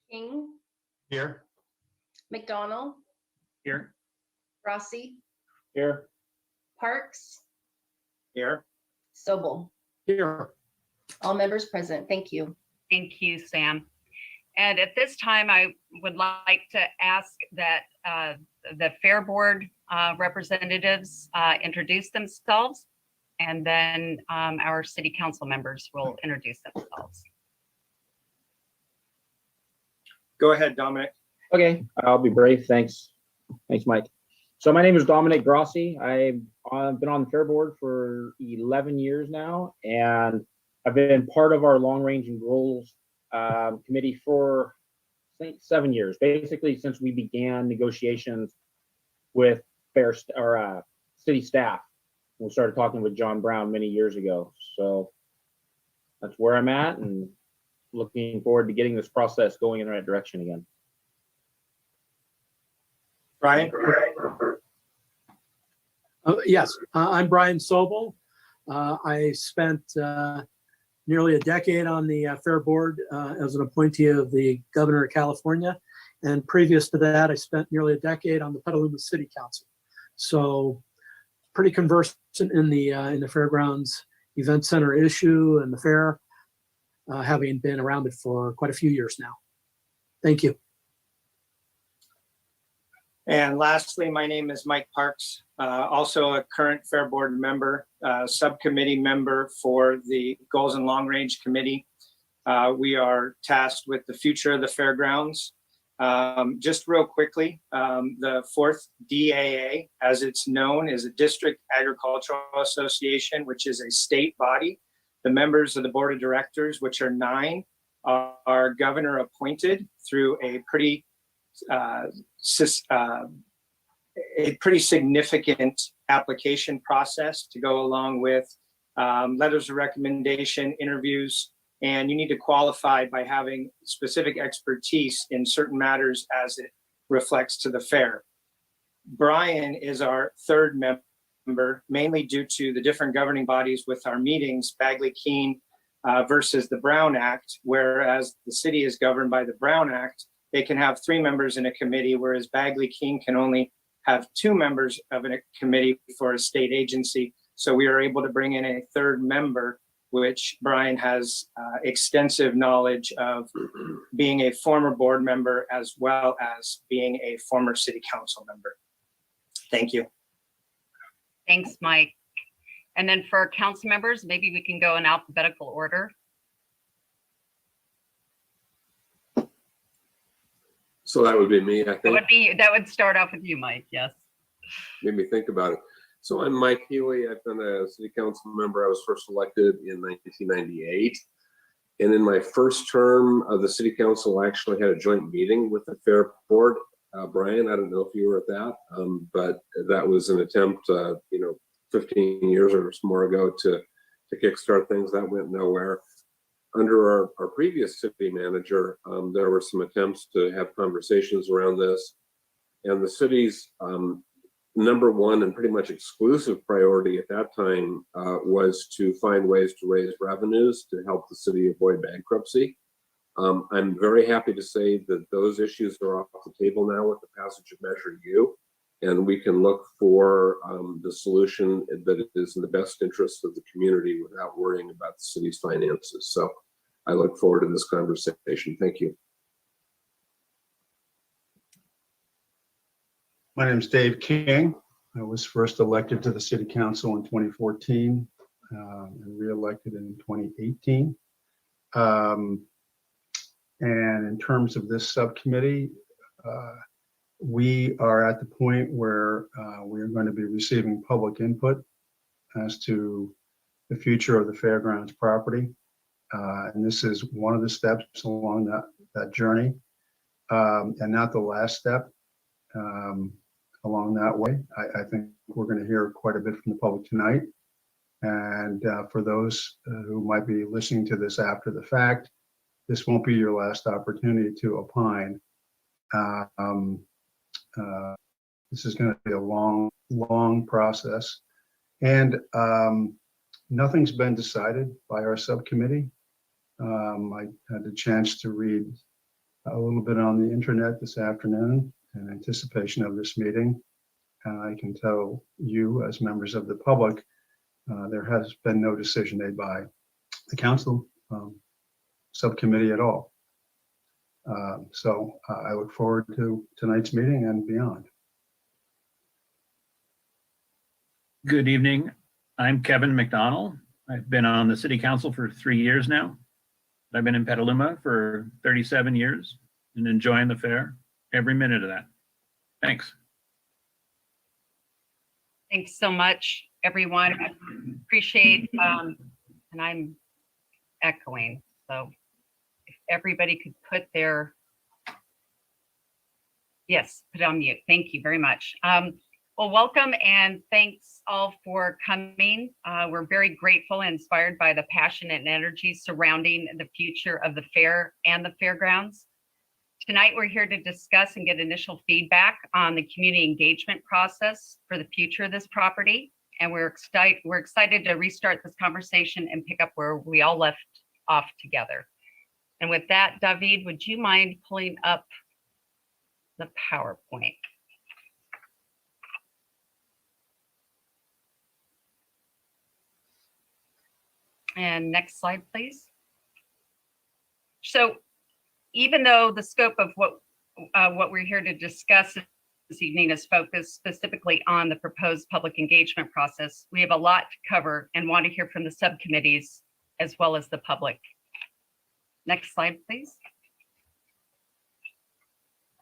King, Here. McDonald, Here. Rossi, Here. Parks, Here. Sobel. Here. All members present. Thank you. Thank you, Sam. And at this time, I would like to ask that the Fair Board representatives introduce themselves, and then our City Council members will introduce themselves. Go ahead, Dominic. Okay, I'll be brief. Thanks, Mike. So my name is Dominic Grossi. I've been on the Fair Board for 11 years now, and I've been part of our long range and goals committee for I think 7 years, basically since we began negotiations with city staff. We started talking with John Brown many years ago. So that's where I'm at, and looking forward to getting this process going in the right direction again. Brian. Yes, I'm Brian Sobel. I spent nearly a decade on the Fair Board as an appointee of the Governor of California. And previous to that, I spent nearly a decade on the Petaluma City Council. So pretty conversant in the Fairgrounds Event Center issue and the fair, having been around it for quite a few years now. Thank you. And lastly, my name is Mike Parks, also a current Fair Board member, subcommittee member for the Goals and Long Range Committee. We are tasked with the future of the fairgrounds. Just real quickly, the 4th DAA, as it's known, is a District Agricultural Association, which is a state body. The members of the Board of Directors, which are 9, are governor appointed through a pretty significant application process to go along with letters of recommendation, interviews, and you need to qualify by having specific expertise in certain matters as it reflects to the fair. Brian is our 3rd member, mainly due to the different governing bodies with our meetings, Bagley-Keene versus the Brown Act, whereas the city is governed by the Brown Act. They can have 3 members in a committee, whereas Bagley-Keene can only have 2 members of a committee for a state agency. So we are able to bring in a 3rd member, which Brian has extensive knowledge of, being a former board member as well as being a former city council member. Thank you. Thanks, Mike. And then for our council members, maybe we can go in alphabetical order. So that would be me, I think. That would start off with you, Mike. Yes. Made me think about it. So I'm Mike Healy. I've been a city council member. I was first elected in 1998. And in my first term of the city council, I actually had a joint meeting with the Fair Board. Brian, I don't know if you were at that, but that was an attempt, 15 years or more ago to kickstart things. That went nowhere. Under our previous city manager, there were some attempts to have conversations around this, and the city's number one and pretty much exclusive priority at that time was to find ways to raise revenues to help the city avoid bankruptcy. I'm very happy to say that those issues are off the table now with the passage of Measure U, and we can look for the solution that is in the best interest of the community without worrying about the city's finances. So I look forward to this conversation. Thank you. My name is Dave King. I was first elected to the City Council in 2014 and re-elected in 2018. And in terms of this subcommittee, we are at the point where we are going to be receiving public input as to the future of the fairgrounds property. And this is one of the steps along that journey, and not the last step along that way. I think we're going to hear quite a bit from the public tonight. And for those who might be listening to this after the fact, this won't be your last opportunity to opine. This is going to be a long, long process. And nothing's been decided by our subcommittee. I had the chance to read a little bit on the internet this afternoon in anticipation of this meeting. And I can tell you, as members of the public, there has been no decision made by the council subcommittee at all. So I look forward to tonight's meeting and beyond. Good evening. I'm Kevin McDonald. I've been on the city council for 3 years now. I've been in Petaluma for 37 years and enjoying the fair every minute of that. Thanks. Thanks so much, everyone. I appreciate, and I'm echoing. So if everybody could put their, yes, put it on mute. Thank you very much. Well, welcome and thanks all for coming. We're very grateful and inspired by the passion and energy surrounding the future of the fair and the fairgrounds. Tonight, we're here to discuss and get initial feedback on the community engagement process for the future of this property. And we're excited to restart this conversation and pick up where we all left off together. And with that, David, would you mind pulling up the PowerPoint? And next slide, please. So even though the scope of what we're here to discuss this evening is focused specifically on the proposed public engagement process, we have a lot to cover and want to hear from the subcommittees as well as the public. Next slide, please.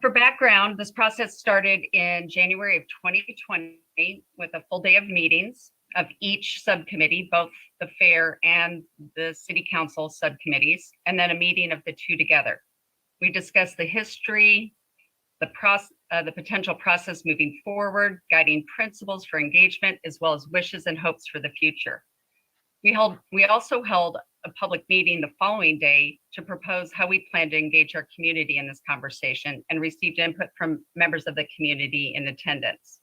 For background, this process started in January of 2020 with a full day of meetings of each subcommittee, both the fair and the city council subcommittees, and then a meeting of the two together. We discussed the history, the potential process moving forward, guiding principles for engagement, as well as wishes and hopes for the future. We also held a public meeting the following day to propose how we plan to engage our community in this conversation and received input from members of the community in attendance.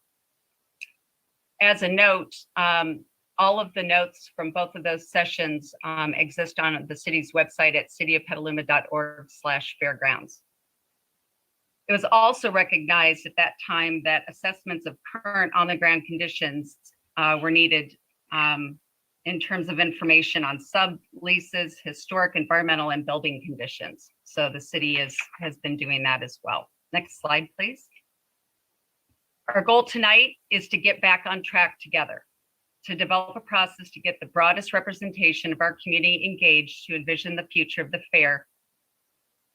As a note, all of the notes from both of those sessions exist on the city's website at cityofpetaluma.org/fairgrounds. It was also recognized at that time that assessments of current on-the-ground conditions were needed in terms of information on subleases, historic, environmental, and building conditions. So the city has been doing that as well. Next slide, please. Our goal tonight is to get back on track together, to develop a process to get the broadest representation of our community engaged to envision the future of the fair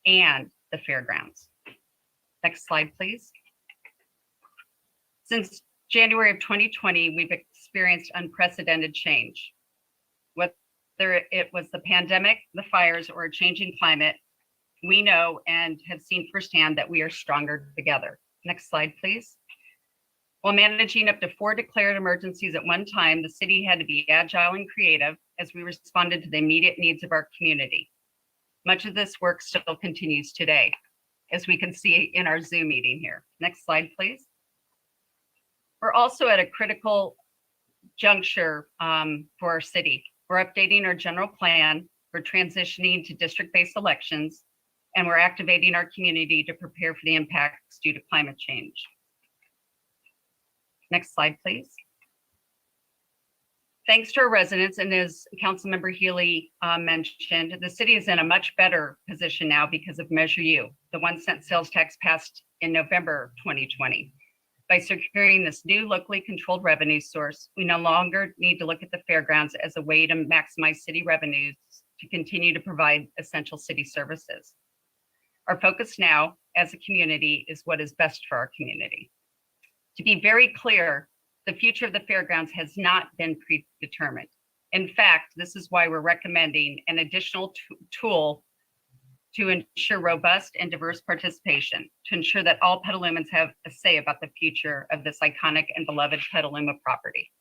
and the fairgrounds. Next slide, please. Since January of 2020, we've experienced unprecedented change. Whether it was the pandemic, the fires, or a changing climate, we know and have seen firsthand that we are stronger together. Next slide, please. While managing up to 4 declared emergencies at one time, the city had to be agile and creative as we responded to the immediate needs of our community. Much of this work still continues today, as we can see in our Zoom meeting here. Next slide, please. We're also at a critical juncture for our city. We're updating our general plan. We're transitioning to district-based elections, and we're activating our community to prepare for the impacts due to climate change. Next slide, please. Thanks to our residents, and as Councilmember Healy mentioned, the city is in a much better position now because of Measure U, the 1-cent sales tax passed in November 2020. By securing this new locally controlled revenue source, we no longer need to look at the fairgrounds as a way to maximize city revenues to continue to provide essential city services. Our focus now as a community is what is best for our community. To be very clear, the future of the fairgrounds has not been predetermined. In fact, this is why we're recommending an additional tool to ensure robust and diverse participation, to ensure that all Petalumans have a say about the future of this iconic and beloved Petaluma property.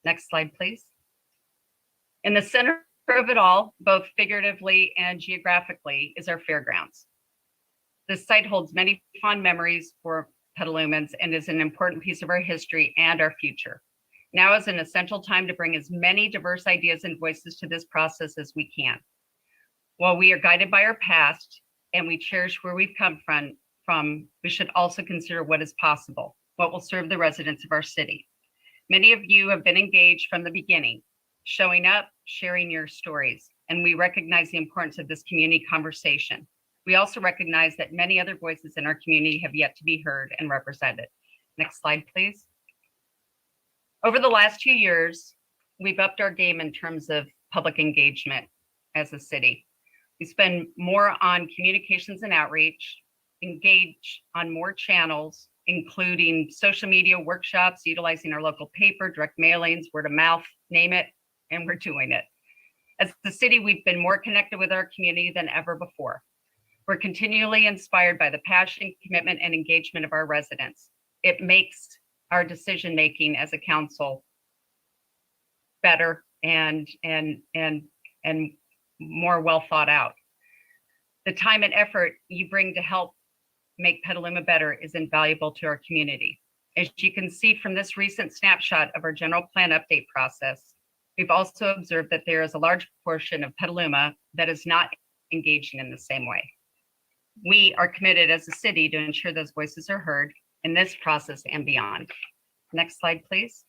Next slide, please. In the center of it all, both figuratively and geographically, is our fairgrounds. This site holds many fond memories for Petalumans and is an important piece of our history and our future. Now is an essential time to bring as many diverse ideas and voices to this process as we can. While we are guided by our past, and we cherish where we've come from, we should also consider what is possible, what will serve the residents of our city. Many of you have been engaged from the beginning, showing up, sharing your stories, and we recognize the importance of this community conversation. We also recognize that many other voices in our community have yet to be heard and represented. Next slide, please. Over the last 2 years, we've upped our game in terms of public engagement as a city. We spend more on communications and outreach, engage on more channels, including social media workshops, utilizing our local paper, direct mailings, word of mouth, name it, and we're doing it. As the city, we've been more connected with our community than ever before. We're continually inspired by the passion, commitment, and engagement of our residents. It makes our decision-making as a council better and more well thought out. The time and effort you bring to help make Petaluma better is invaluable to our community. As you can see from this recent snapshot of our general plan update process, we've also observed that there is a large portion of Petaluma that is not engaging in the same way. We are committed as a city to ensure those voices are heard in this process and beyond. Next slide, please.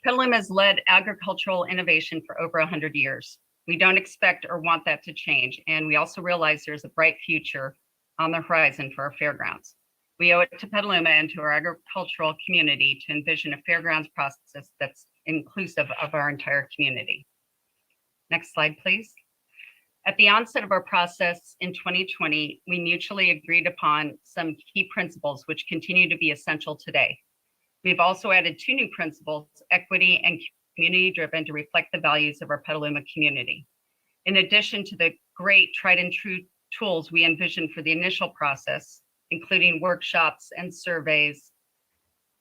Petaluma has led agricultural innovation for over 100 years. We don't expect or want that to change, and we also realize there's a bright future on the horizon for our fairgrounds. We owe it to Petaluma and to our agricultural community to envision a fairgrounds process that's inclusive of our entire community. Next slide, please. At the onset of our process in 2020, we mutually agreed upon some key principles which continue to be essential today. We've also added 2 new principles, equity and community-driven, to reflect the values of our Petaluma community. In addition to the great tried and true tools we envisioned for the initial process, including workshops and surveys,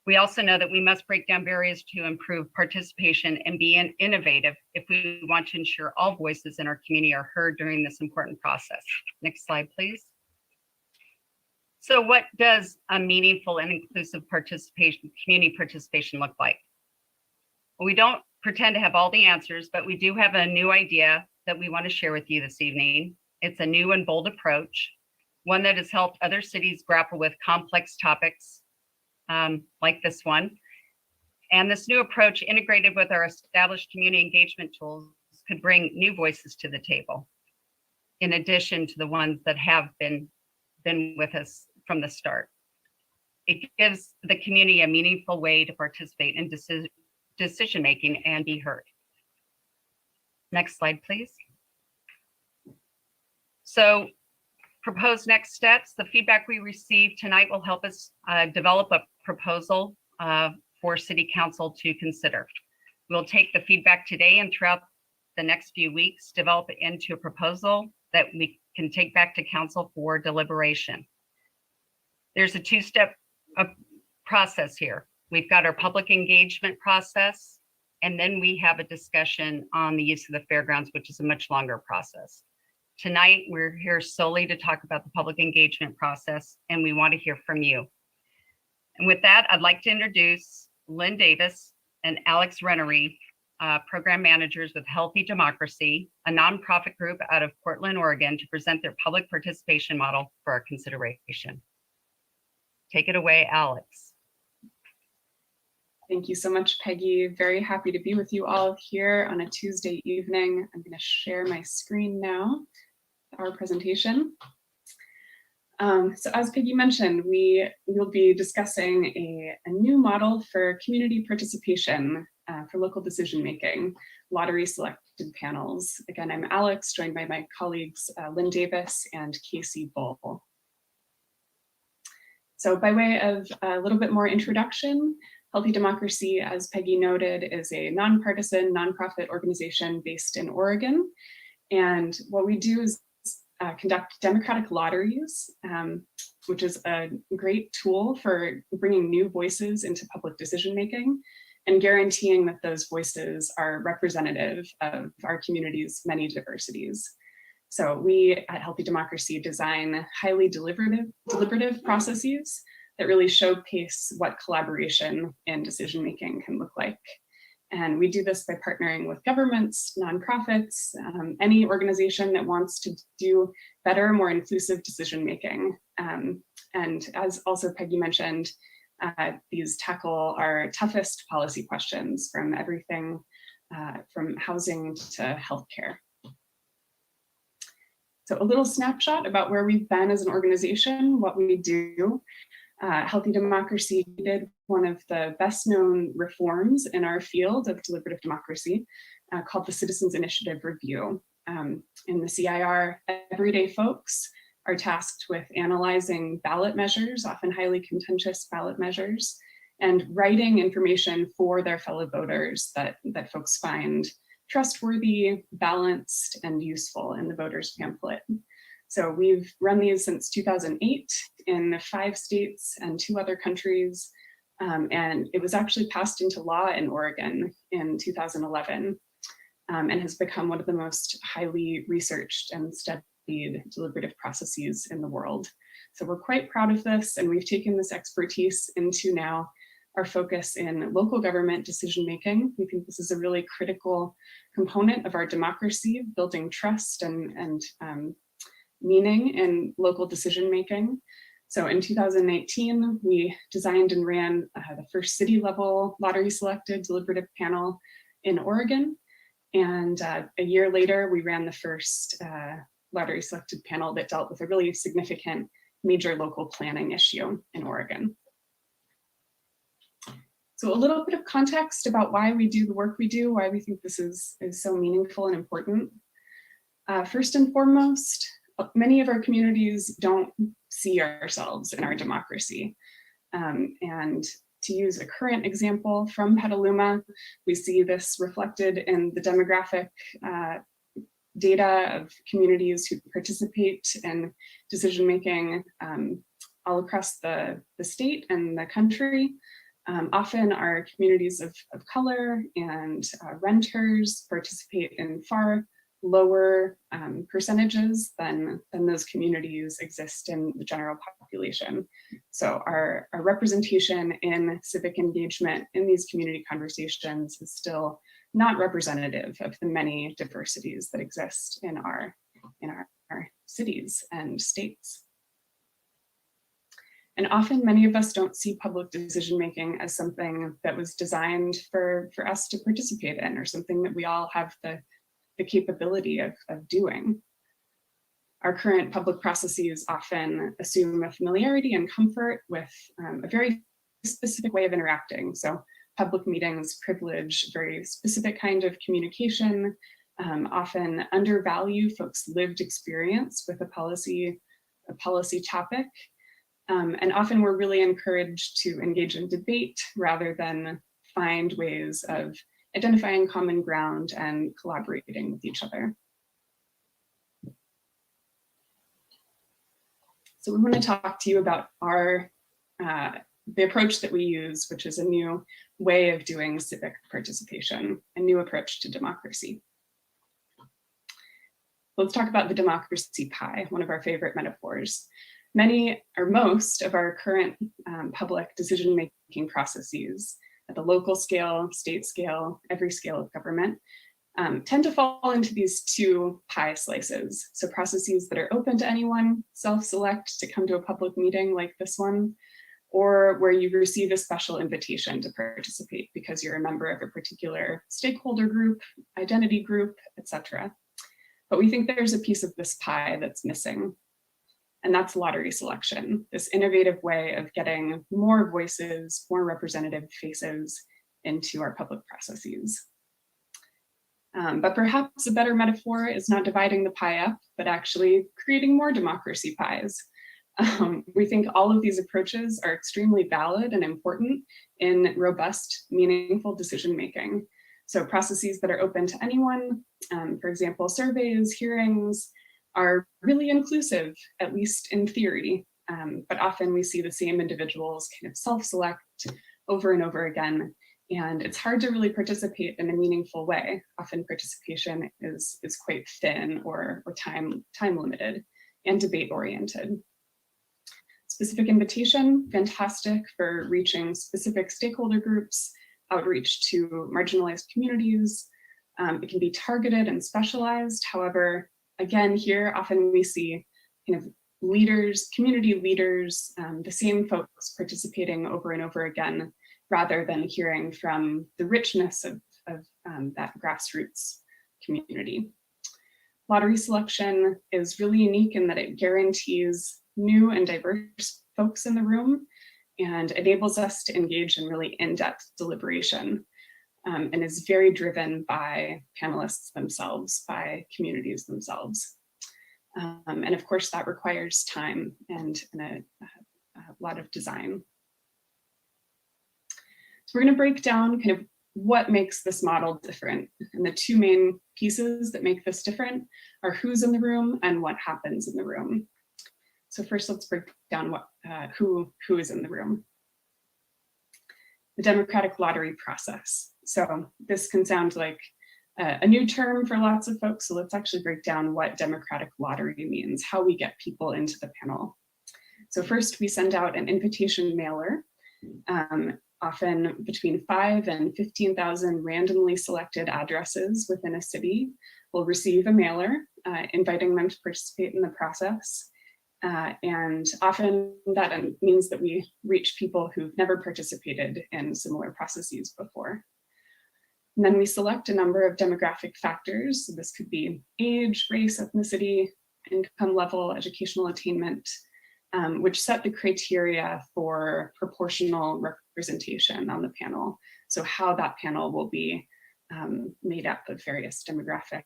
we also know that we must break down barriers to improve participation and be innovative if we want to ensure all voices in our community are heard during this important process. Next slide, please. So what does a meaningful and inclusive community participation look like? Well, we don't pretend to have all the answers, but we do have a new idea that we want to share with you this evening. It's a new and bold approach, one that has helped other cities grapple with complex topics like this one. And this new approach, integrated with our established community engagement tools, could bring new voices to the table, in addition to the ones that have been with us from the start. It gives the community a meaningful way to participate in decision-making and be heard. Next slide, please. So, proposed next steps. The feedback we received tonight will help us develop a proposal for City Council to consider. We'll take the feedback today and throughout the next few weeks, develop it into a proposal that we can take back to Council for deliberation. There's a 2-step process here. We've got our public engagement process, and then we have a discussion on the use of the fairgrounds, which is a much longer process. Tonight, we're here solely to talk about the public engagement process, and we want to hear from you. And with that, I'd like to introduce Lynn Davis and Alex Rennery, program managers with Healthy Democracy, a nonprofit group out of Portland, Oregon, to present their public participation model for our consideration. Take it away, Alex. Thank you so much, Peggy. Very happy to be with you all here on a Tuesday evening. I'm going to share my screen now, our presentation. So as Peggy mentioned, we will be discussing a new model for community participation for local decision-making, lottery selected panels. Again, I'm Alex, joined by my colleagues, Lynn Davis and Casey Bull. So by way of a little bit more introduction, Healthy Democracy, as Peggy noted, is a nonpartisan nonprofit organization based in Oregon. And what we do is conduct democratic lotteries, which is a great tool for bringing new voices into public decision-making and guaranteeing that those voices are representative of our community's many diversities. So we at Healthy Democracy design highly deliberative processes that really showcase what collaboration in decision-making can look like. And we do this by partnering with governments, nonprofits, any organization that wants to do better, more inclusive decision-making. And as also Peggy mentioned, these tackle our toughest policy questions, from everything from housing to healthcare. So a little snapshot about where we've been as an organization, what we do. Healthy Democracy did one of the best known reforms in our field of deliberative democracy called the Citizens Initiative Review. In the CIR, everyday folks are tasked with analyzing ballot measures, often highly contentious ballot measures, and writing information for their fellow voters that folks find trustworthy, balanced, and useful in the voter's pamphlet. So we've run these since 2008 in 5 states and 2 other countries. And it was actually passed into law in Oregon in 2011 and has become one of the most highly researched and studied deliberative processes in the world. So we're quite proud of this, and we've taken this expertise into now our focus in local government decision-making. We think this is a really critical component of our democracy, building trust and meaning in local decision-making. So in 2019, we designed and ran the first city-level lottery-selected deliberative panel in Oregon. And a year later, we ran the first lottery-selected panel that dealt with a really significant major local planning issue in Oregon. So a little bit of context about why we do the work we do, why we think this is so meaningful and important. First and foremost, many of our communities don't see ourselves in our democracy. And to use a current example from Petaluma, we see this reflected in the demographic data of communities who participate in decision-making all across the state and the country. Often our communities of color and renters participate in far lower percentages than those communities exist in the general population. So our representation in civic engagement in these community conversations is still not representative of the many diversities that exist in our cities and states. And often many of us don't see public decision-making as something that was designed for us to participate in, or something that we all have the capability of doing. Our current public processes often assume a familiarity and comfort with a very specific way of interacting. So public meetings privilege a very specific kind of communication, often undervalue folks' lived experience with a policy topic. And often we're really encouraged to engage in debate rather than find ways of identifying common ground and collaborating with each other. So we want to talk to you about the approach that we use, which is a new way of doing civic participation, a new approach to democracy. Let's talk about the democracy pie, one of our favorite metaphors. Many or most of our current public decision-making processes at the local scale, state scale, every scale of government tend to fall into these 2 pie slices. So processes that are open to anyone, self-select to come to a public meeting like this one, or where you receive a special invitation to participate because you're a member of a particular stakeholder group, identity group, etc. But we think there's a piece of this pie that's missing. And that's lottery selection, this innovative way of getting more voices, more representative faces into our public processes. But perhaps a better metaphor is not dividing the pie up, but actually creating more democracy pies. We think all of these approaches are extremely valid and important in robust, meaningful decision-making. So processes that are open to anyone, for example, surveys, hearings, are really inclusive, at least in theory, but often we see the same individuals kind of self-select over and over again, and it's hard to really participate in a meaningful way. Often participation is quite thin or time limited and debate oriented. Specific invitation, fantastic for reaching specific stakeholder groups, outreach to marginalized communities. It can be targeted and specialized. However, again, here often we see kind of leaders, community leaders, the same folks participating over and over again, rather than hearing from the richness of that grassroots community. Lottery selection is really unique in that it guarantees new and diverse folks in the room and enables us to engage in really in-depth deliberation, and is very driven by panelists themselves, by communities themselves. And of course, that requires time and a lot of design. So we're going to break down kind of what makes this model different. And the two main pieces that make this different are who's in the room and what happens in the room. So first, let's break down what who is in the room. The democratic lottery process. So this can sound like a new term for lots of folks. So let's actually break down what democratic lottery means, how we get people into the panel. So first, we send out an invitation mailer. Often between 5,000 and 15,000 randomly selected addresses within a city will receive a mailer inviting them to participate in the process. And often that means that we reach people who've never participated in similar processes before. And then we select a number of demographic factors. So this could be age, race, ethnicity, income level, educational attainment, which set the criteria for proportional representation on the panel. So how that panel will be made up of various demographic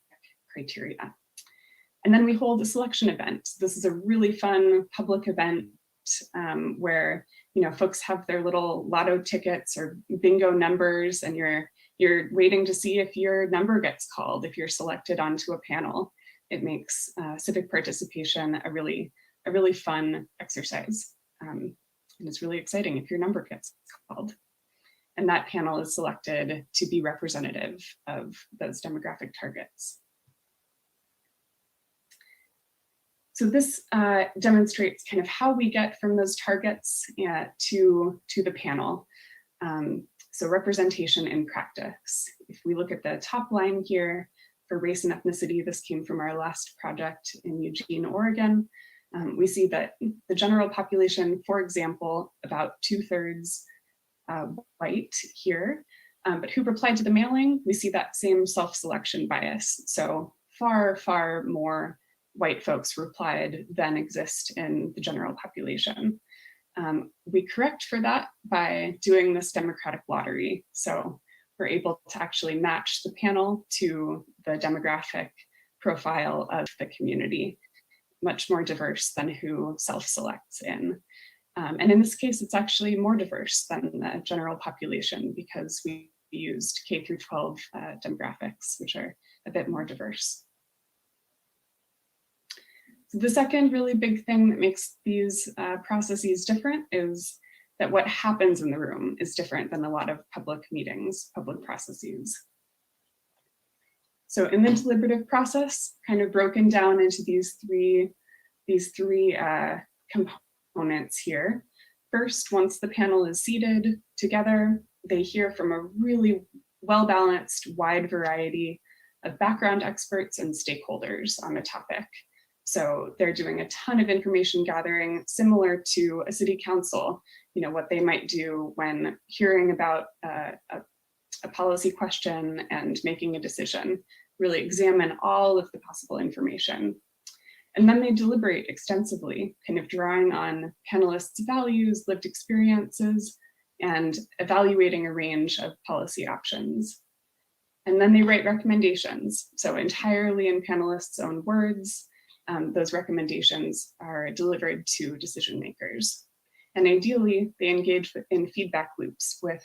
criteria. And then we hold a selection event. This is a really fun public event where folks have their little lotto tickets or bingo numbers, and you're waiting to see if your number gets called, if you're selected onto a panel. It makes civic participation a really fun exercise. And it's really exciting if your number gets called. And that panel is selected to be representative of those demographic targets. So this demonstrates kind of how we get from those targets to the panel. So representation in practice. If we look at the top line here for race and ethnicity, this came from our last project in Eugene, Oregon. We see that the general population, for example, about 2/3 white here, but who replied to the mailing, we see that same self-selection bias. So far, far more white folks replied than exist in the general population. We correct for that by doing this democratic lottery. So we're able to actually match the panel to the demographic profile of the community, much more diverse than who self-selects in. And in this case, it's actually more diverse than the general population because we used K through 12 demographics, which are a bit more diverse. So the second really big thing that makes these processes different is that what happens in the room is different than a lot of public meetings, public processes. So in the deliberative process, kind of broken down into these three components here. First, once the panel is seated together, they hear from a really well-balanced, wide variety of background experts and stakeholders on the topic. So they're doing a ton of information gathering, similar to a city council, what they might do when hearing about a policy question and making a decision, really examine all of the possible information. And then they deliberate extensively, kind of drawing on panelists' values, lived experiences, and evaluating a range of policy options. And then they write recommendations, so entirely in panelists' own words. Those recommendations are delivered to decision makers. And ideally, they engage in feedback loops with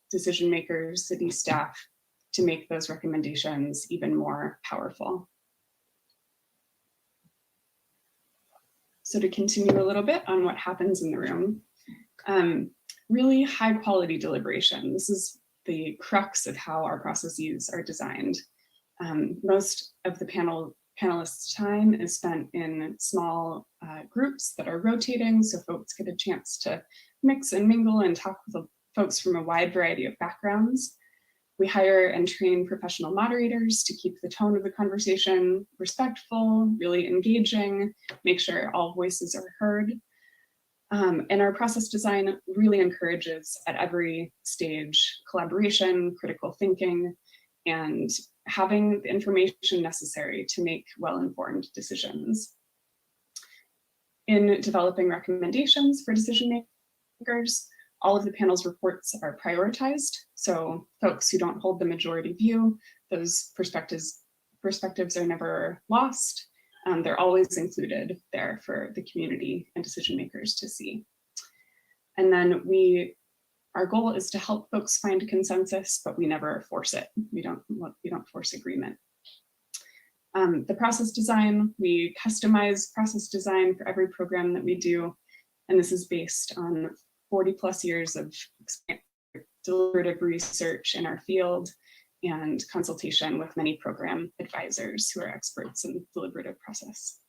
decision makers, city staff, to make those recommendations even more powerful. So to continue a little bit on what happens in the room, really high quality deliberation. This is the crux of how our processes are designed. Most of the panelists' time is spent in small groups that are rotating, so folks get a chance to mix and mingle and talk with folks from a wide variety of backgrounds. We hire and train professional moderators to keep the tone of the conversation respectful, really engaging, make sure all voices are heard. And our process design really encourages at every stage collaboration, critical thinking, and having the information necessary to make well-informed decisions. In developing recommendations for decision makers, all of the panel's reports are prioritized. So folks who don't hold the majority view, those perspectives are never lost. They're always included there for the community and decision makers to see. And then our goal is to help folks find consensus, but we never force it. We don't force agreement. The process design, we customize process design for every program that we do. And this is based on 40+ years of deliberative research in our field and consultation with many program advisors who are experts in deliberative process.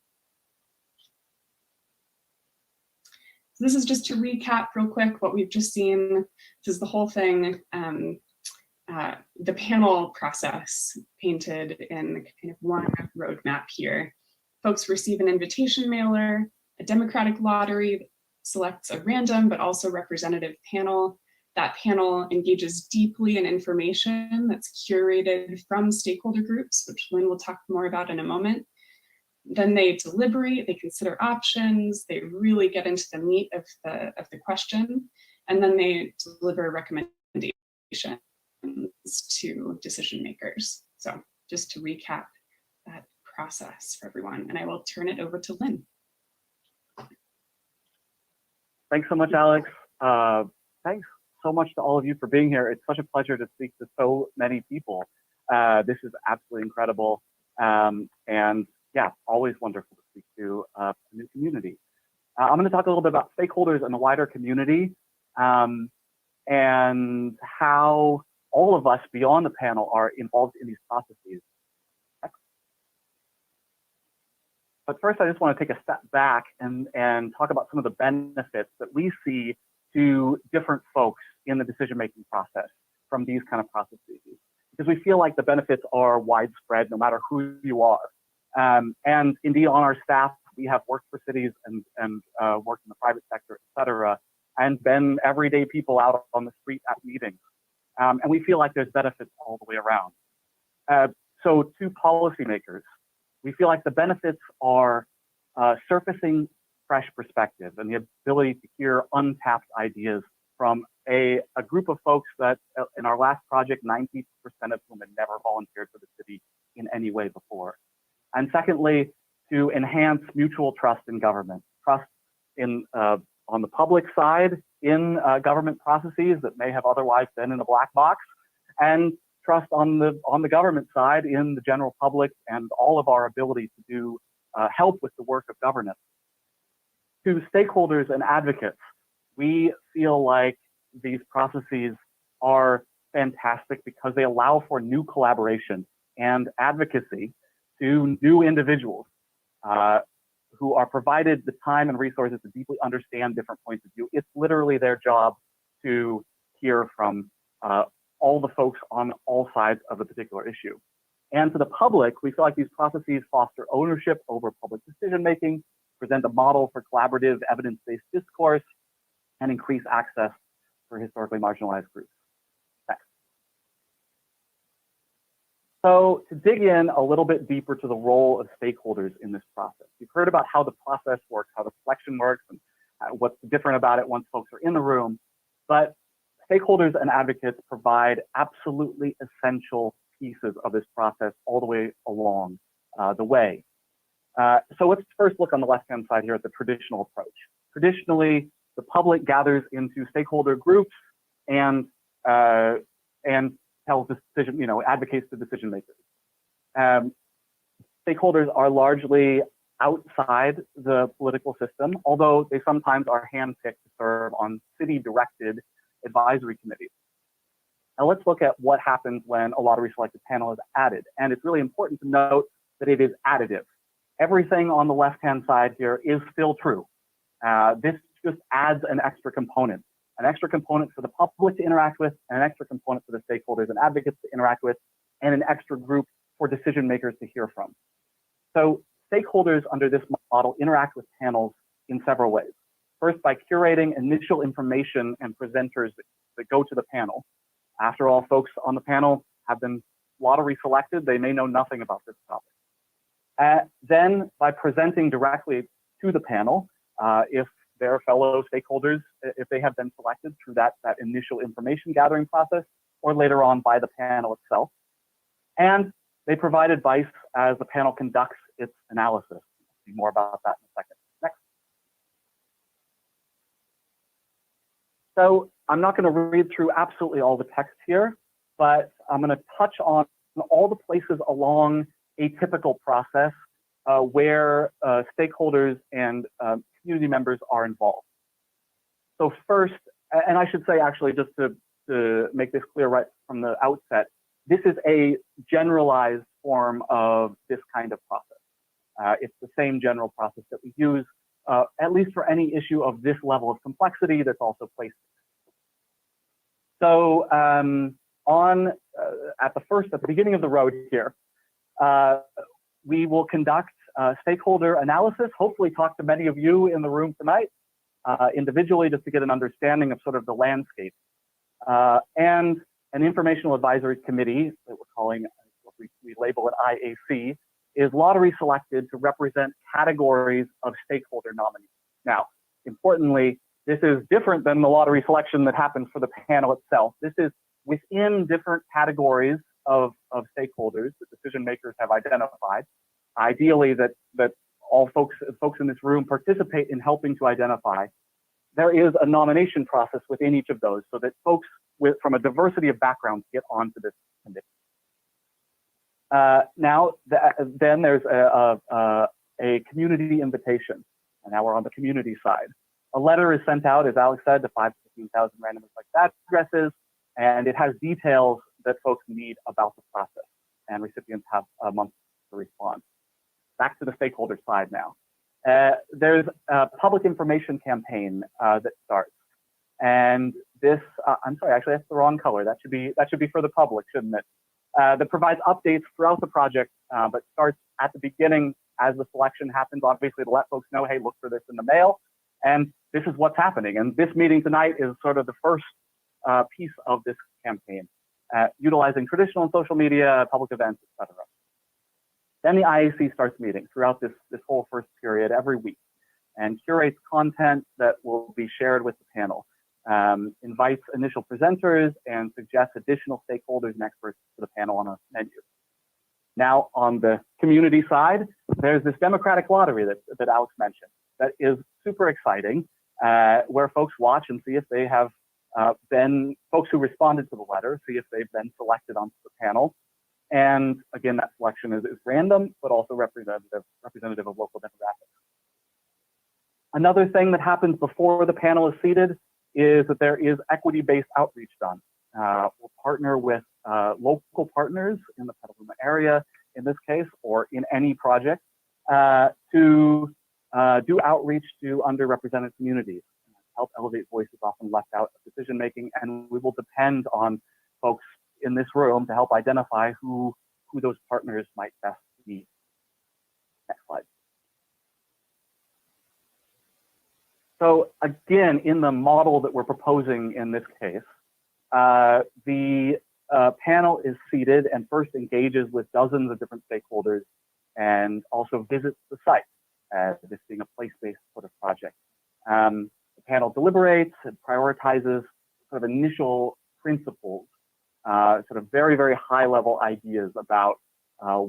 So this is just to recap real quick what we've just seen. This is the whole thing, the panel process painted in kind of one roadmap here. Folks receive an invitation mailer, a democratic lottery that selects a random but also representative panel. That panel engages deeply in information that's curated from stakeholder groups, which Lynn will talk more about in a moment. Then they deliberate, they consider options, they really get into the meat of the question, and then they deliver recommendations to decision makers. So just to recap that process for everyone, and I will turn it over to Lynn. Thanks so much, Alex. Thanks so much to all of you for being here. It's such a pleasure to speak to so many people. This is absolutely incredible. And yeah, always wonderful to speak to a new community. I'm going to talk a little bit about stakeholders and the wider community, and how all of us beyond the panel are involved in these processes. But first, I just want to take a step back and talk about some of the benefits that we see to different folks in the decision-making process from these kind of processes, because we feel like the benefits are widespread no matter who you are. And indeed, on our staff, we have worked for cities and worked in the private sector, et cetera, and been everyday people out on the street at meetings. And we feel like there's benefits all the way around. So to policymakers, we feel like the benefits are surfacing fresh perspective and the ability to hear untapped ideas from a group of folks that in our last project, 90% of whom had never volunteered for the city in any way before. And secondly, to enhance mutual trust in government, trust in on the public side in government processes that may have otherwise been in a black box, and trust on the government side in the general public and all of our ability to do help with the work of governance. To stakeholders and advocates, we feel like these processes are fantastic because they allow for new collaboration and advocacy to new individuals who are provided the time and resources to deeply understand different points of view. It's literally their job to hear from all the folks on all sides of a particular issue. And to the public, we feel like these processes foster ownership over public decision-making, present a model for collaborative evidence-based discourse, and increase access for historically marginalized groups. Next. So to dig in a little bit deeper to the role of stakeholders in this process, you've heard about how the process works, how the selection works, and what's different about it once folks are in the room. But stakeholders and advocates provide absolutely essential pieces of this process all the way along the way. So let's first look on the left-hand side here at the traditional approach. Traditionally, the public gathers into stakeholder groups and tells decision, advocates to decision makers. Stakeholders are largely outside the political system, although they sometimes are handpicked to serve on city-directed advisory committees. Now let's look at what happens when a lottery selected panel is added. And it's really important to note that it is additive. Everything on the left-hand side here is still true. This just adds an extra component. an extra component for the public to interact with, and an extra component for the stakeholders and advocates to interact with, and an extra group for decision makers to hear from. So stakeholders under this model interact with panels in several ways. First, by curating initial information and presenters that go to the panel. After all, folks on the panel have been lottery selected. They may know nothing about this topic. Then by presenting directly to the panel, if their fellow stakeholders, if they have been selected through that initial information gathering process, or later on by the panel itself. And they provide advice as the panel conducts its analysis. We'll see more about that in a second. Next. So I'm not going to read through absolutely all the text here, but I'm going to touch on all the places along a typical process where stakeholders and community members are involved. So first, and I should say actually just to make this clear right from the outset, this is a generalized form of this kind of process. It's the same general process that we use, at least for any issue of this level of complexity that's also placed. So at the beginning of the road here, we will conduct stakeholder analysis, hopefully talk to many of you in the room tonight, individually, just to get an understanding of sort of the landscape. And an informational advisory committee that we're calling, we label it IAC, is lottery selected to represent categories of stakeholder nominees. Now, importantly, this is different than the lottery selection that happens for the panel itself. This is within different categories of stakeholders that decision makers have identified. Ideally, that all folks in this room participate in helping to identify. There is a nomination process within each of those so that folks from a diversity of backgrounds get onto this committee. Then there's a community invitation, and now we're on the community side. A letter is sent out, as Alex said, to 5,000 to 15,000 random addresses, and it has details that folks need about the process, and recipients have a month to respond. Back to the stakeholder side now. There's a public information campaign that starts, and this, I'm sorry, actually that's the wrong color. That should be for the public, shouldn't it? That provides updates throughout the project, but starts at the beginning as the selection happens, obviously to let folks know, hey, look for this in the mail, and this is what's happening. And this meeting tonight is sort of the first piece of this campaign, utilizing traditional and social media, public events, etc. Then the IAC starts meeting throughout this whole first period every week and curates content that will be shared with the panel, invites initial presenters, and suggests additional stakeholders and experts to the panel on a menu. Now, on the community side, there's this democratic lottery that Alex mentioned that is super exciting, where folks watch and see if they have been, folks who responded to the letter, see if they've been selected onto the panel. And again, that selection is random, but also representative of local demographics. Another thing that happens before the panel is seated is that there is equity-based outreach done. We'll partner with local partners in the Petaluma area, in this case, or in any project, to do outreach to underrepresented communities, help elevate voices often left out of decision-making, and we will depend on folks in this room to help identify who those partners might best be. Next slide. So again, in the model that we're proposing in this case, the panel is seated and first engages with dozens of different stakeholders and also visits the site, this being a place-based sort of project. The panel deliberates and prioritizes sort of initial principles, sort of very, very high-level ideas about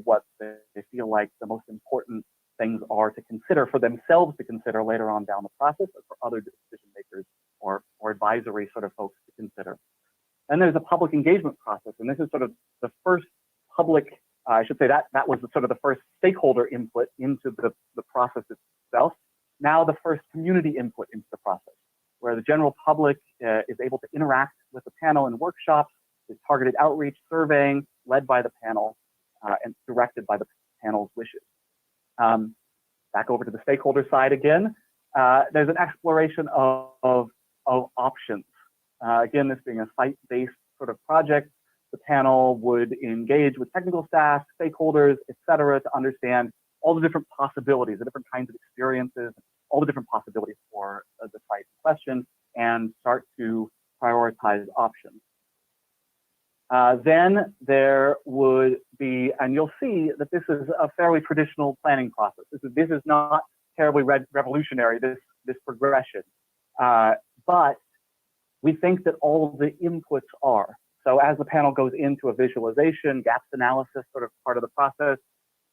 what they feel like the most important things are to consider for themselves to consider later on down the process, or for other decision makers or advisory sort of folks to consider. Then there's a public engagement process, and this is sort of the first public, I should say that was sort of the first stakeholder input into the process itself. Now the first community input into the process, where the general public is able to interact with the panel in workshops, with targeted outreach, surveying, led by the panel and directed by the panel's wishes. Back over to the stakeholder side again, there's an exploration of options Again, this being a site-based sort of project, the panel would engage with technical staff, stakeholders, et cetera, to understand all the different possibilities, the different kinds of experiences, all the different possibilities for the site in question, and start to prioritize options. Then there would be, and you'll see that this is a fairly traditional planning process. This is not terribly revolutionary, this progression. But we think that all of the inputs are. So as the panel goes into a visualization, gaps analysis sort of part of the process,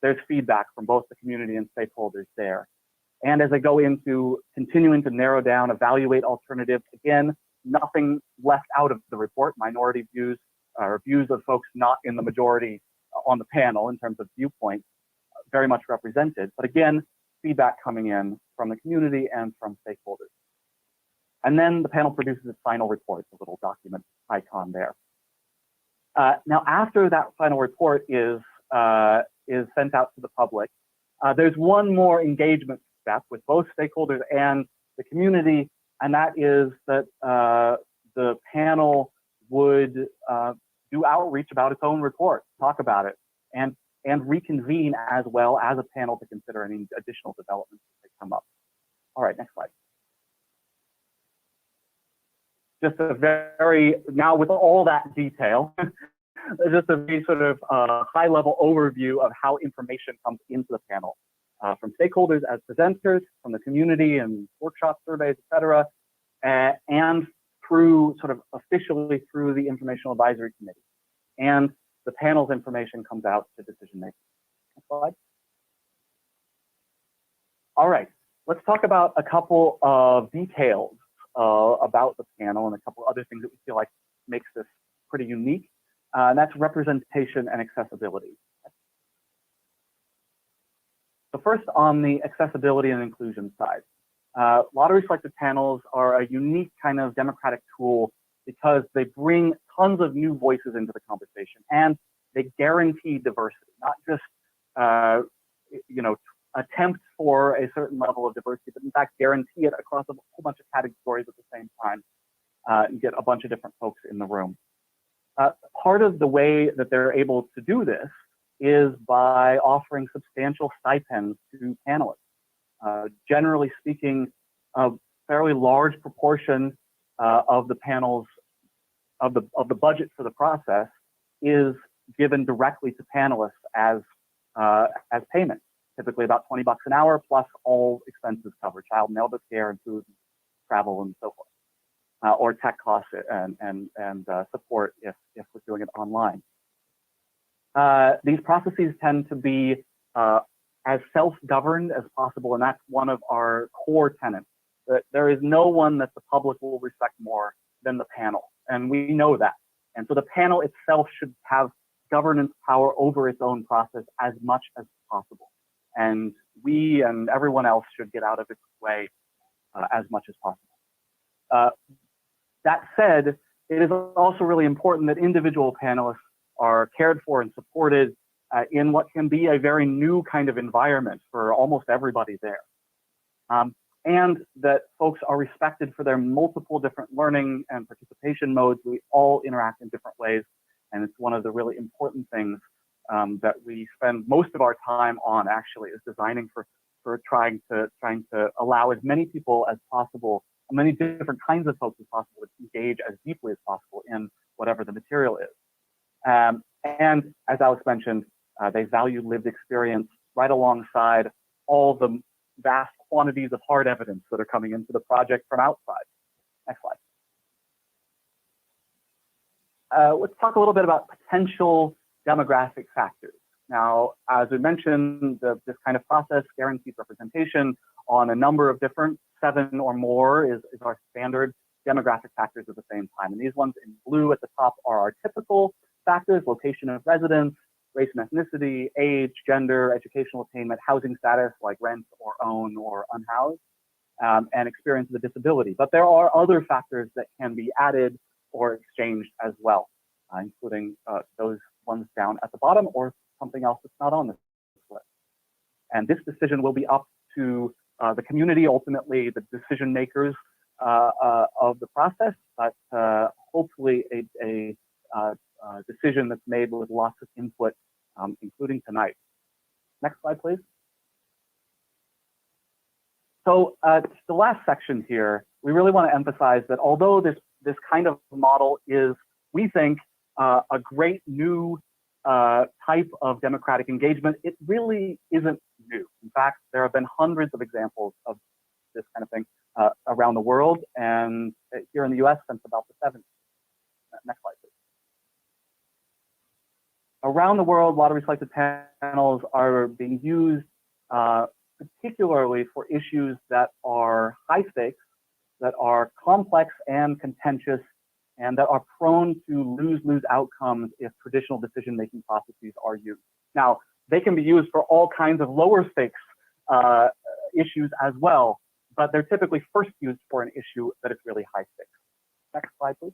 there's feedback from both the community and stakeholders there. And as they go into continuing to narrow down, evaluate alternatives, again, nothing left out of the report, minority views or views of folks not in the majority on the panel in terms of viewpoints, very much represented. But again, feedback coming in from the community and from stakeholders. And then the panel produces its final report, the little document icon there. Now, after that final report is sent out to the public, there's one more engagement step with both stakeholders and the community, and that is that the panel would do outreach about its own report, talk about it, and reconvene as well as a panel to consider any additional developments that come up. All right, next slide. Just a very, now with all that detail, just a very sort of high level overview of how information comes into the panel from stakeholders as presenters, from the community and workshop surveys, et cetera, and through sort of officially through the Informational Advisory Committee. And the panel's information comes out to decision makers. Next slide. All right, let's talk about a couple of details about the panel and a couple other things that we feel like makes this pretty unique. And that's representation and accessibility. So first on the accessibility and inclusion side, lottery selected panels are a unique kind of democratic tool because they bring tons of new voices into the conversation and they guarantee diversity, not just attempt for a certain level of diversity, but in fact guarantee it across a whole bunch of categories at the same time and get a bunch of different folks in the room. Part of the way that they're able to do this is by offering substantial stipends to panelists. Generally speaking, a fairly large proportion of the panels of the budget for the process is given directly to panelists as payment. Typically about $20 an hour plus all expenses covered, child and elder care and food, and travel, and so forth, or tech costs and support if we're doing it online. These processes tend to be as self-governed as possible, and that's one of our core tenets. That there is no one that the public will respect more than the panel, and we know that. And so the panel itself should have governance power over its own process as much as possible. And we and everyone else should get out of its way as much as possible. That said, it is also really important that individual panelists are cared for and supported in what can be a very new kind of environment for almost everybody there. And that folks are respected for their multiple different learning and participation modes. We all interact in different ways, and it's one of the really important things that we spend most of our time on actually is designing for trying to allow as many people as possible, many different kinds of folks as possible to engage as deeply as possible in whatever the material is. And as Alex mentioned, they value lived experience right alongside all the vast quantities of hard evidence that are coming into the project from outside. Next slide. Let's talk a little bit about potential demographic factors. Now, as we mentioned, this kind of process guarantees representation on a number of different, 7 or more is our standard demographic factors at the same time. And these ones in blue at the top are our typical factors: location of residence, race and ethnicity, age, gender, educational attainment, housing status like rent or own or unhoused, and experience of a disability. But there are other factors that can be added or exchanged as well, including those ones down at the bottom or something else that's not on this list. And this decision will be up to the community, ultimately the decision makers of the process, but hopefully a decision that's made with lots of input, including tonight. Next slide, please. So the last section here, we really want to emphasize that although this kind of model is, we think, a great new type of democratic engagement, it really isn't new. In fact, there have been hundreds of examples of this kind of thing around the world, and here in the US since about the 70s. Next slide, please. Around the world, lottery selected panels are being used particularly for issues that are high stakes, that are complex and contentious, and that are prone to lose-lose outcomes if traditional decision-making processes are used. Now, they can be used for all kinds of lower stakes issues as well, but they're typically first used for an issue that is really high stakes. Next slide, please.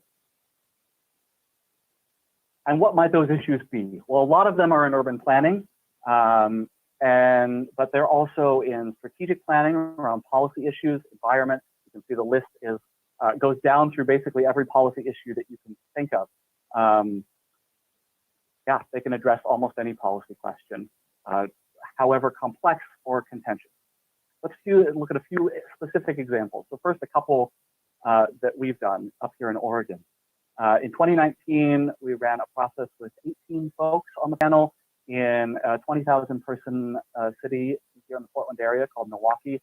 And what might those issues be? Well, a lot of them are in urban planning, but they're also in strategic planning around policy issues, environment. You can see the list is goes down through basically every policy issue that you can think of. Yeah, they can address almost any policy question, however complex or contentious. Let's look at a few specific examples. So first, a couple that we've done up here in Oregon. In 2019, we ran a process with 18 folks on the panel in a 20,000 person city here in the Portland area called Milwaukee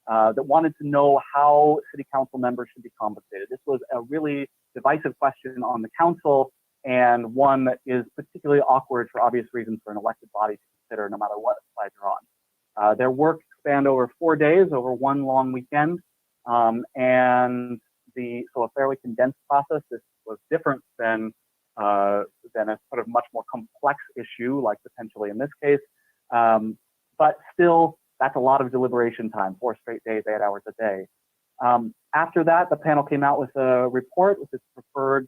that wanted to know how city council members should be compensated. This was a really divisive question on the council, and one that is particularly awkward for obvious reasons for an elected body to consider no matter what side you're on. Their work spanned over 4 days, over one long weekend, and so a fairly condensed process. This was different than a sort of much more complex issue, like potentially in this case. But still, that's a lot of deliberation time, 4 straight days, 8 hours a day. After that, the panel came out with a report with its preferred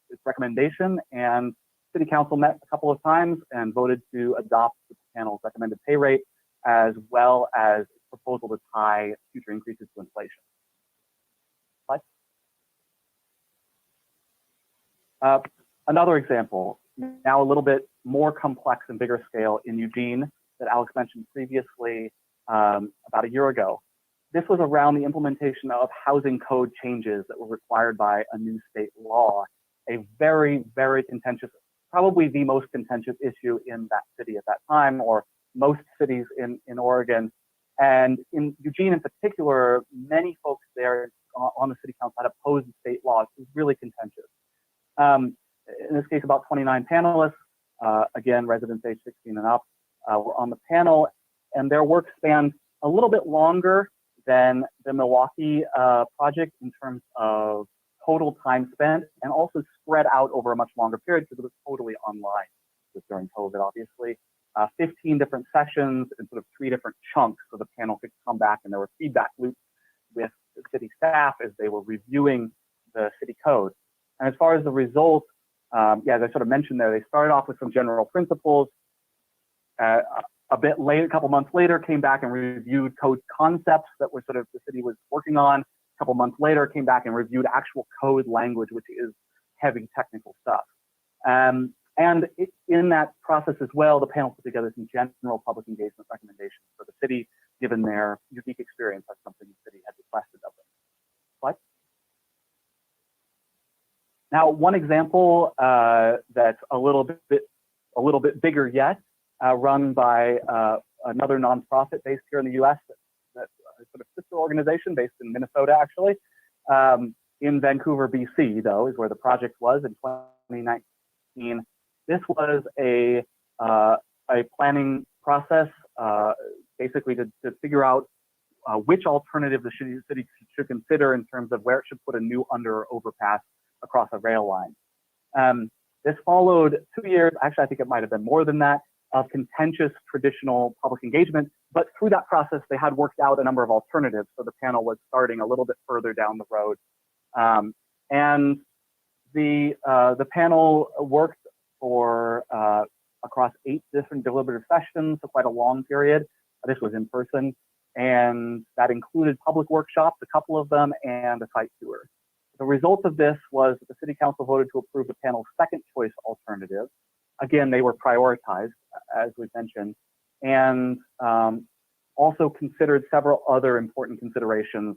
its recommendation, and City Council met a couple of times and voted to adopt the panel's recommended pay rate, as well as its proposal to tie future increases to inflation. Another example, now a little bit more complex and bigger scale in Eugene that Alex mentioned previously about a year ago. This was around the implementation of housing code changes that were required by a new state law, a very, very contentious, probably the most contentious issue in that city at that time, or most cities in Oregon. And in Eugene in particular, many folks there on the city council had opposed the state law. It was really contentious. In this case, about 29 panelists, again, residents age 16 and up, were on the panel, and their work spanned a little bit longer than the Milwaukee project in terms of total time spent, and also spread out over a much longer period because it was totally online. It was during COVID, obviously. 15 different sessions and sort of 3 different chunks, so the panel could come back, and there were feedback loops with the city staff as they were reviewing the city code. And as far as the results, yeah, as I sort of mentioned there, they started off with some general principles. A bit late, a couple months later, came back and reviewed code concepts that were sort of the city was working on. A couple months later, came back and reviewed actual code language, which is heavy technical stuff. And in that process as well, the panel put together some general public engagement recommendations for the city, given their unique experience. That's something the city had requested of them. Slide. Now, one example that's a little bit bigger yet, run by another nonprofit based here in the U.S. That's a sort of sister organization based in Minnesota, actually. In Vancouver, BC, though, is where the project was in 2019. This was a planning process, basically to figure out which alternative the city should consider in terms of where it should put a new under or overpass across a rail line. This followed 2 years, actually I think it might have been more than that, of contentious traditional public engagement, but through that process they had worked out a number of alternatives, so the panel was starting a little bit further down the road. And the panel worked for across 8 different deliberative sessions, so quite a long period. This was in person. And that included public workshops, a couple of them, and a site tour. The result of this was that the City Council voted to approve the panel's second choice alternative. Again, they were prioritized, as we mentioned, and also considered several other important considerations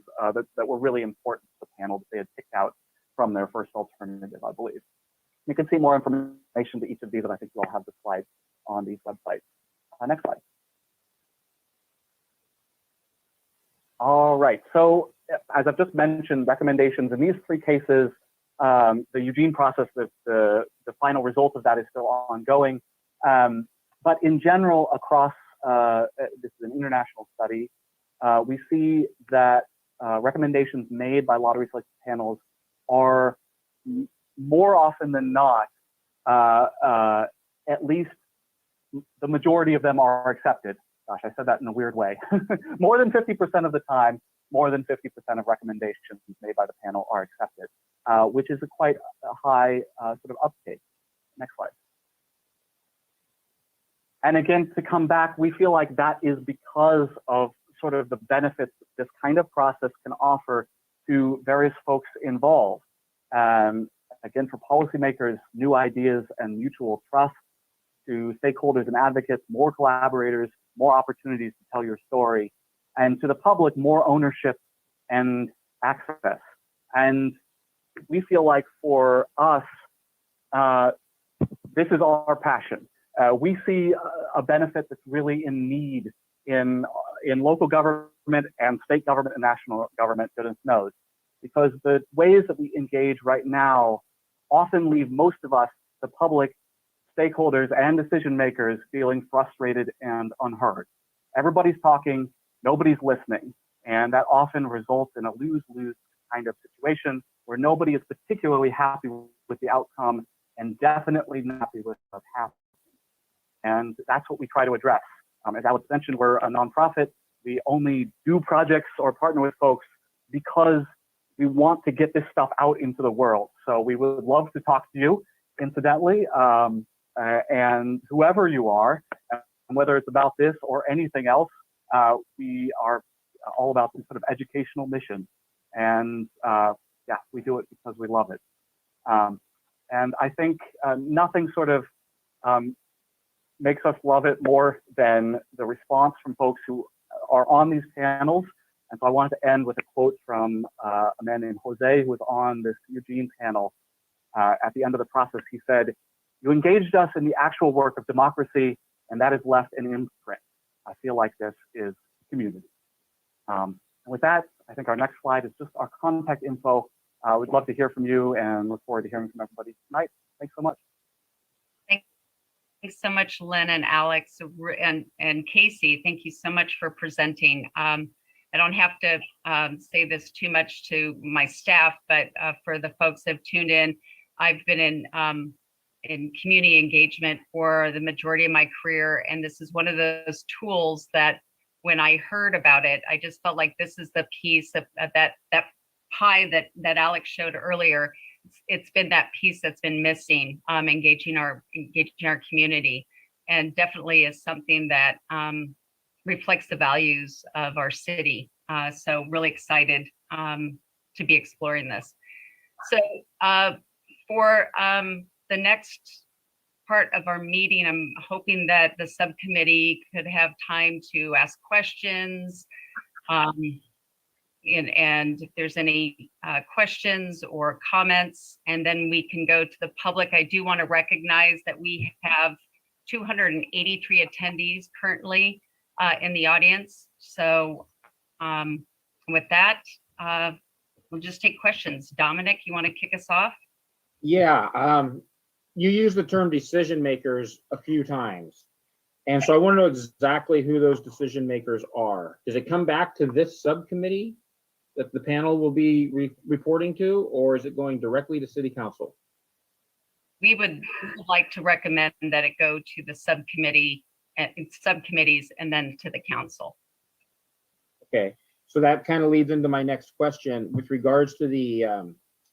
that were really important to the panel that they had picked out from their first alternative, I believe. You can see more information to each of these, and I think you all have the slides on these websites. Next slide. All right, so as I've just mentioned, recommendations in these three cases, the Eugene process, the final result of that is still ongoing. But in general, across, this is an international study, we see that recommendations made by lottery selected panels are more often than not, at least the majority of them are accepted. Gosh, I said that in a weird way. More than 50% of the time, more than 50% of recommendations made by the panel are accepted, which is a quite high sort of uptake. Next slide. And again, to come back, we feel like that is because of sort of the benefits that this kind of process can offer to various folks involved. Again, for policymakers, new ideas and mutual trust, to stakeholders and advocates, more collaborators, more opportunities to tell your story, and to the public, more ownership and access. And we feel like for us, this is our passion. We see a benefit that's really in need in local government and state government and national government, goodness knows, because the ways that we engage right now often leave most of us, the public, stakeholders, and decision makers feeling frustrated and unheard. Everybody's talking, nobody's listening, and that often results in a lose-lose kind of situation where nobody is particularly happy with the outcome and definitely not happy with what's happening. And that's what we try to address. As Alex mentioned, we're a nonprofit. We only do projects or partner with folks because we want to get this stuff out into the world. So we would love to talk to you, incidentally, and whoever you are, whether it's about this or anything else, we are all about this sort of educational mission. And yeah, we do it because we love it. And I think nothing sort of makes us love it more than the response from folks who are on these panels. And so I wanted to end with a quote from a man named Jose, who was on this Eugene panel. At the end of the process, he said, "You engaged us in the actual work of democracy, and that has left an imprint. I feel like this is community." And with that, I think our next slide is just our contact info. We'd love to hear from you and look forward to hearing from everybody tonight. Thanks so much. Thanks so much, Lynn and Alex and Casey. Thank you so much for presenting. I don't have to say this too much to my staff, but for the folks that have tuned in, I've been in community engagement for the majority of my career, and this is one of those tools that when I heard about it, I just felt like this is the piece of that pie that Alex showed earlier. It's been that piece that's been missing, engaging our community, and definitely is something that reflects the values of our city. So really excited to be exploring this. So for the next part of our meeting, I'm hoping that the subcommittee could have time to ask questions. And if there's any questions or comments, and then we can go to the public. I do want to recognize that we have 283 attendees currently in the audience. So with that, we'll just take questions. Dominic, you want to kick us off? Yeah, you used the term decision makers a few times. And so I want to know exactly who those decision makers are. Does it come back to this subcommittee that the panel will be reporting to, or is it going directly to City Council? We would like to recommend that it go to the subcommittees and then to the council. Okay, so that kind of leads into my next question with regards to the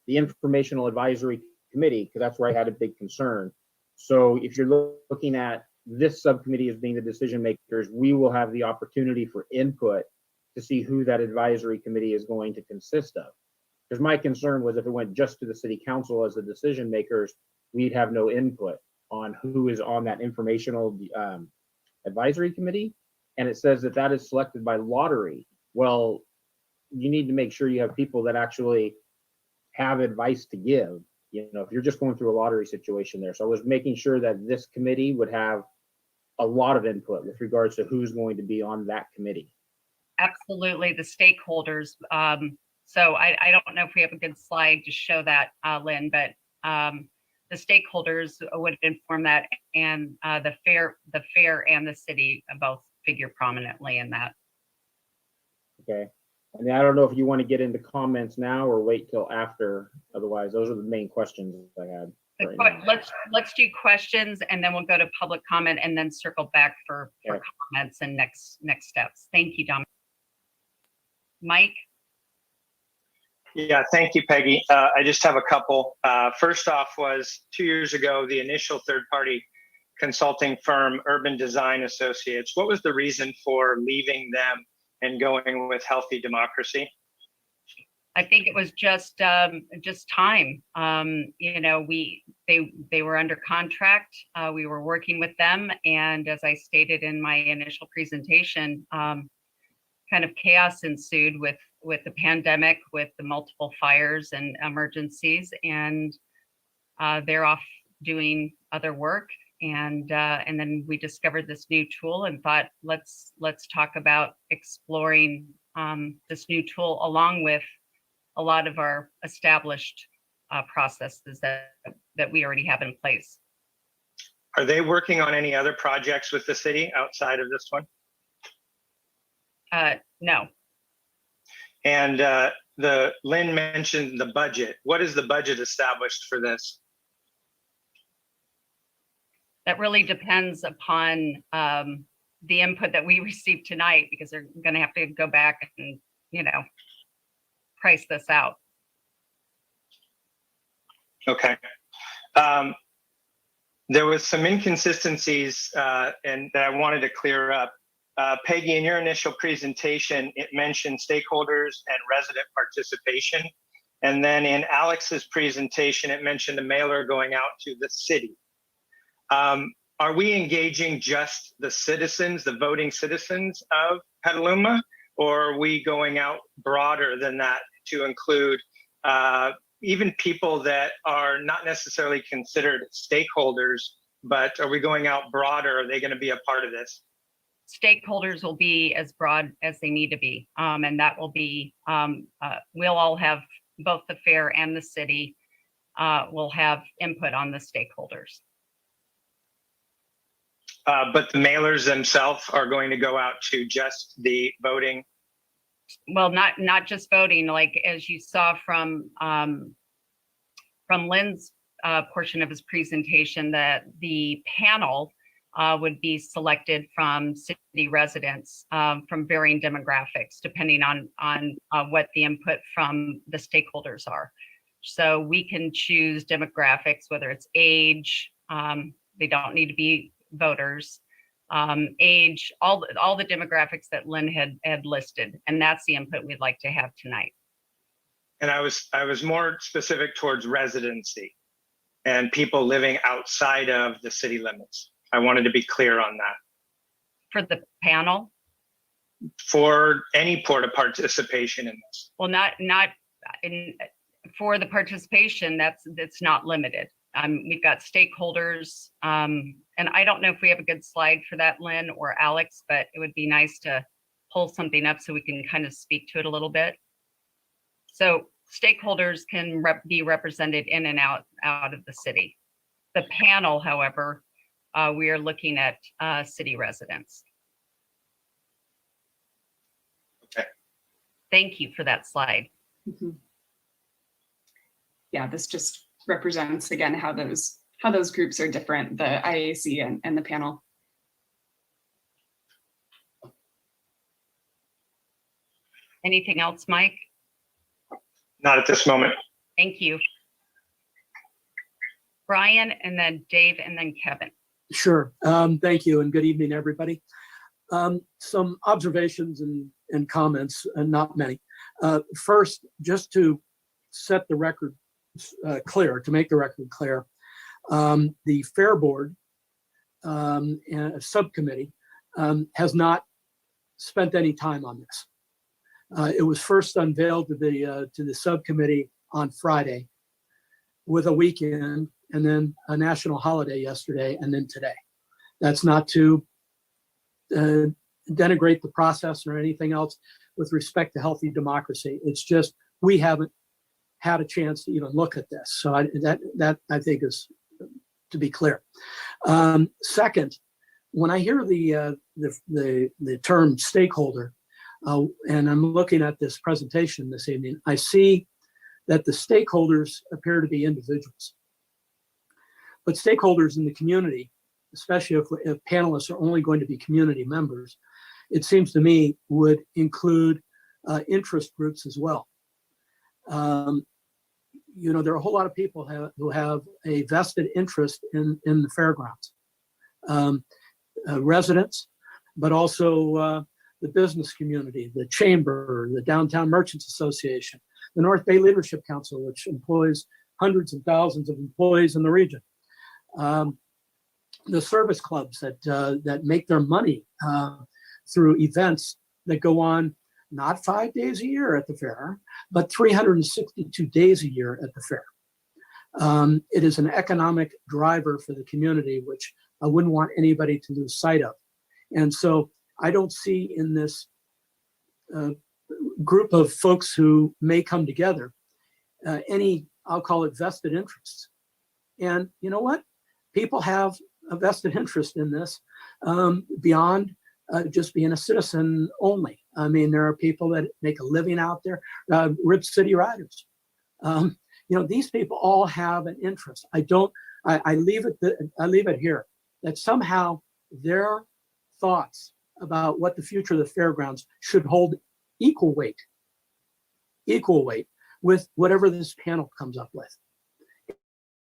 informational advisory committee, because that's where I had a big concern. So if you're looking at this subcommittee as being the decision makers, we will have the opportunity for input to see who that advisory committee is going to consist of. Because my concern was if it went just to the city council as the decision makers, we'd have no input on who is on that informational advisory committee. And it says that that is selected by lottery. Well, you need to make sure you have people that actually have advice to give. You know, if you're just going through a lottery situation there. So I was making sure that this committee would have a lot of input with regards to who's going to be on that committee. Absolutely, the stakeholders. So I don't know if we have a good slide to show that, Lynn, but the stakeholders would inform that, and the fair and the city both figure prominently in that. Okay. And I don't know if you want to get into comments now or wait till after. Otherwise, those are the main questions I had. Right now. Let's do questions, and then we'll go to public comment, and then circle back for Okay. comments and next steps. Thank you, Dom. Mike? Yeah, thank you, Peggy. I just have a couple. First off was 2 years ago, the initial third-party consulting firm, Urban Design Associates. What was the reason for leaving them and going with Healthy Democracy? I think it was just time. You know, they were under contract. We were working with them, and as I stated in my initial presentation, kind of chaos ensued with the pandemic, with the multiple fires and emergencies, and they're off doing other work. And then we discovered this new tool and thought, let's talk about exploring this new tool along with a lot of our established processes that we already have in place. Are they working on any other projects with the city outside of this one? No. And Lynn mentioned the budget. What is the budget established for this? That really depends upon the input that we received tonight, because they're going to have to go back and, you know, price this out. Okay. There was some inconsistencies and that I wanted to clear up. Peggy, in your initial presentation, it mentioned stakeholders and resident participation. And then in Alex's presentation, it mentioned a mailer going out to the city. Are we engaging just the citizens, the voting citizens of Petaluma, or are we going out broader than that to include even people that are not necessarily considered stakeholders, but are we going out broader? Are they going to be a part of this? Stakeholders will be as broad as they need to be. And that will be, we'll all have, both the fair and the city will have input on the stakeholders. But the mailers themselves are going to go out to just the voting. Well, not just voting, like as you saw from Lynn's portion of his presentation, that the panel would be selected from city residents from varying demographics, depending on what the input from the stakeholders are. So we can choose demographics, whether it's age, they don't need to be voters, age, all the demographics that Lynn had listed, and that's the input we'd like to have tonight. And I was more specific towards residency and people living outside of the city limits. I wanted to be clear on that. For the panel? For any port of participation in this. Well, not in, for the participation, that's not limited. We've got stakeholders, and I don't know if we have a good slide for that, Lynn or Alex, but it would be nice to pull something up so we can kind of speak to it a little bit. So stakeholders can be represented in and out of the city. The panel, however, we are looking at city residents. Okay. Thank you for that slide. Mm-hmm. Yeah, this just represents again how those groups are different, the IAC and the panel. Anything else, Mike? Not at this moment. Thank you. Brian, and then Dave, and then Kevin. Sure. Thank you, and good evening, everybody. Some observations and comments, and not many. First, just to set the record clear, to make the record clear, the Fair Board and subcommittee has not spent any time on this. It was first unveiled to the subcommittee on Friday, with a weekend, and then a national holiday yesterday, and then today. That's not to denigrate the process or anything else with respect to healthy democracy. It's just we haven't had a chance to even look at this. So that I think is to be clear. Second, when I hear the term stakeholder, and I'm looking at this presentation this evening, I see that the stakeholders appear to be individuals. But stakeholders in the community, especially if panelists are only going to be community members, it seems to me would include interest groups as well. You know, there are a whole lot of people who have a vested interest in the fairgrounds. Residents, but also the business community, the chamber, the Downtown Merchants Association, the North Bay Leadership Council, which employs hundreds of thousands of employees in the region. The service clubs that make their money through events that go on not 5 days a year at the fair, but 362 days a year at the fair. It is an economic driver for the community, which I wouldn't want anybody to lose sight of. And so I don't see in this group of folks who may come together any, I'll call it, vested interests. And you know what? People have a vested interest in this beyond just being a citizen only. I mean, there are people that make a living out there, Rip City Riders. You know, these people all have an interest. I leave it here that somehow their thoughts about what the future of the fairgrounds should hold equal weight with whatever this panel comes up with.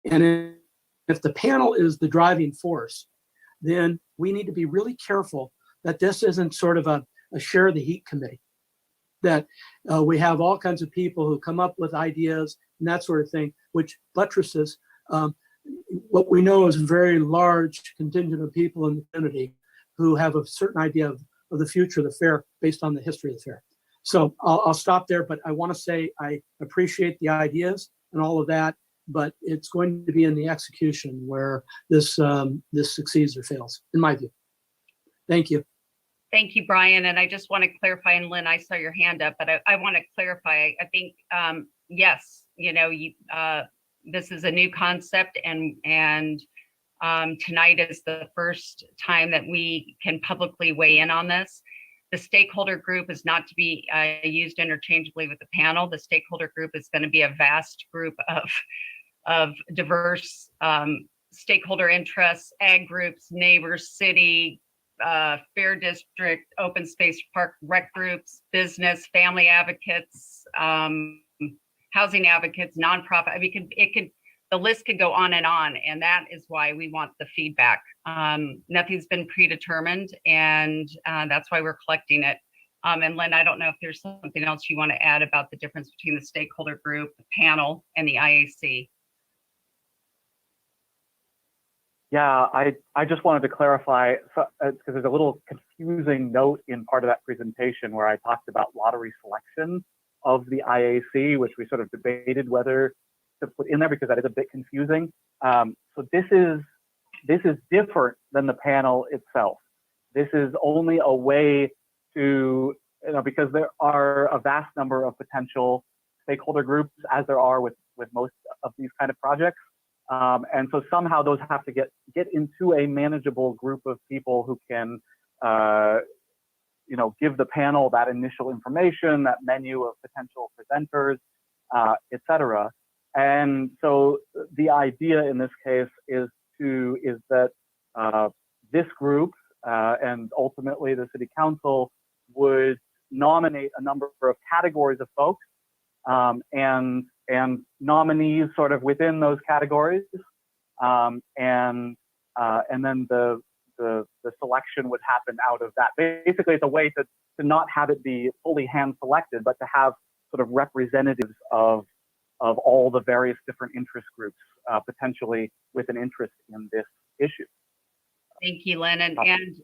And if the panel is the driving force, then we need to be really careful that this isn't sort of a share the heat committee, that we have all kinds of people who come up with ideas and that sort of thing, which buttresses what we know is a very large contingent of people in the community who have a certain idea of the future of the fair based on the history of the fair. So I'll stop there, but I want to say I appreciate the ideas and all of that, but it's going to be in the execution where this succeeds or fails, in my view. Thank you. Thank you, Brian. And I just want to clarify, and Lynn, I saw your hand up, but I want to clarify. I think, yes, you know, this is a new concept, and tonight is the first time that we can publicly weigh in on this. The stakeholder group is not to be used interchangeably with the panel. The stakeholder group is going to be a vast group of diverse stakeholder interests, ag groups, neighbors, city, fair district, open space park rec groups, business, family advocates, housing advocates, nonprofit. I mean, the list could go on, and that is why we want the feedback. Nothing's been predetermined, and that's why we're collecting it. And Lynn, I don't know if there's something else you want to add about the difference between the stakeholder group, the panel, and the IAC. Yeah, I just wanted to clarify, because there's a little confusing note in part of that presentation where I talked about lottery selection of the IAC, which we sort of debated whether to put in there because that is a bit confusing. So this is different than the panel itself. This is only a way to, because there are a vast number of potential stakeholder groups, as there are with most of these kind of projects. And so somehow those have to get into a manageable group of people who can, give the panel that initial information, that menu of potential presenters, et cetera. And so the idea in this case is that this group and ultimately the city council would nominate a number of categories of folks and nominees sort of within those categories, and then the the selection would happen out of that. Basically, it's a way to not have it be fully hand selected, but to have sort of representatives of all the various different interest groups potentially with an interest in this issue. Thank you, Lynn. And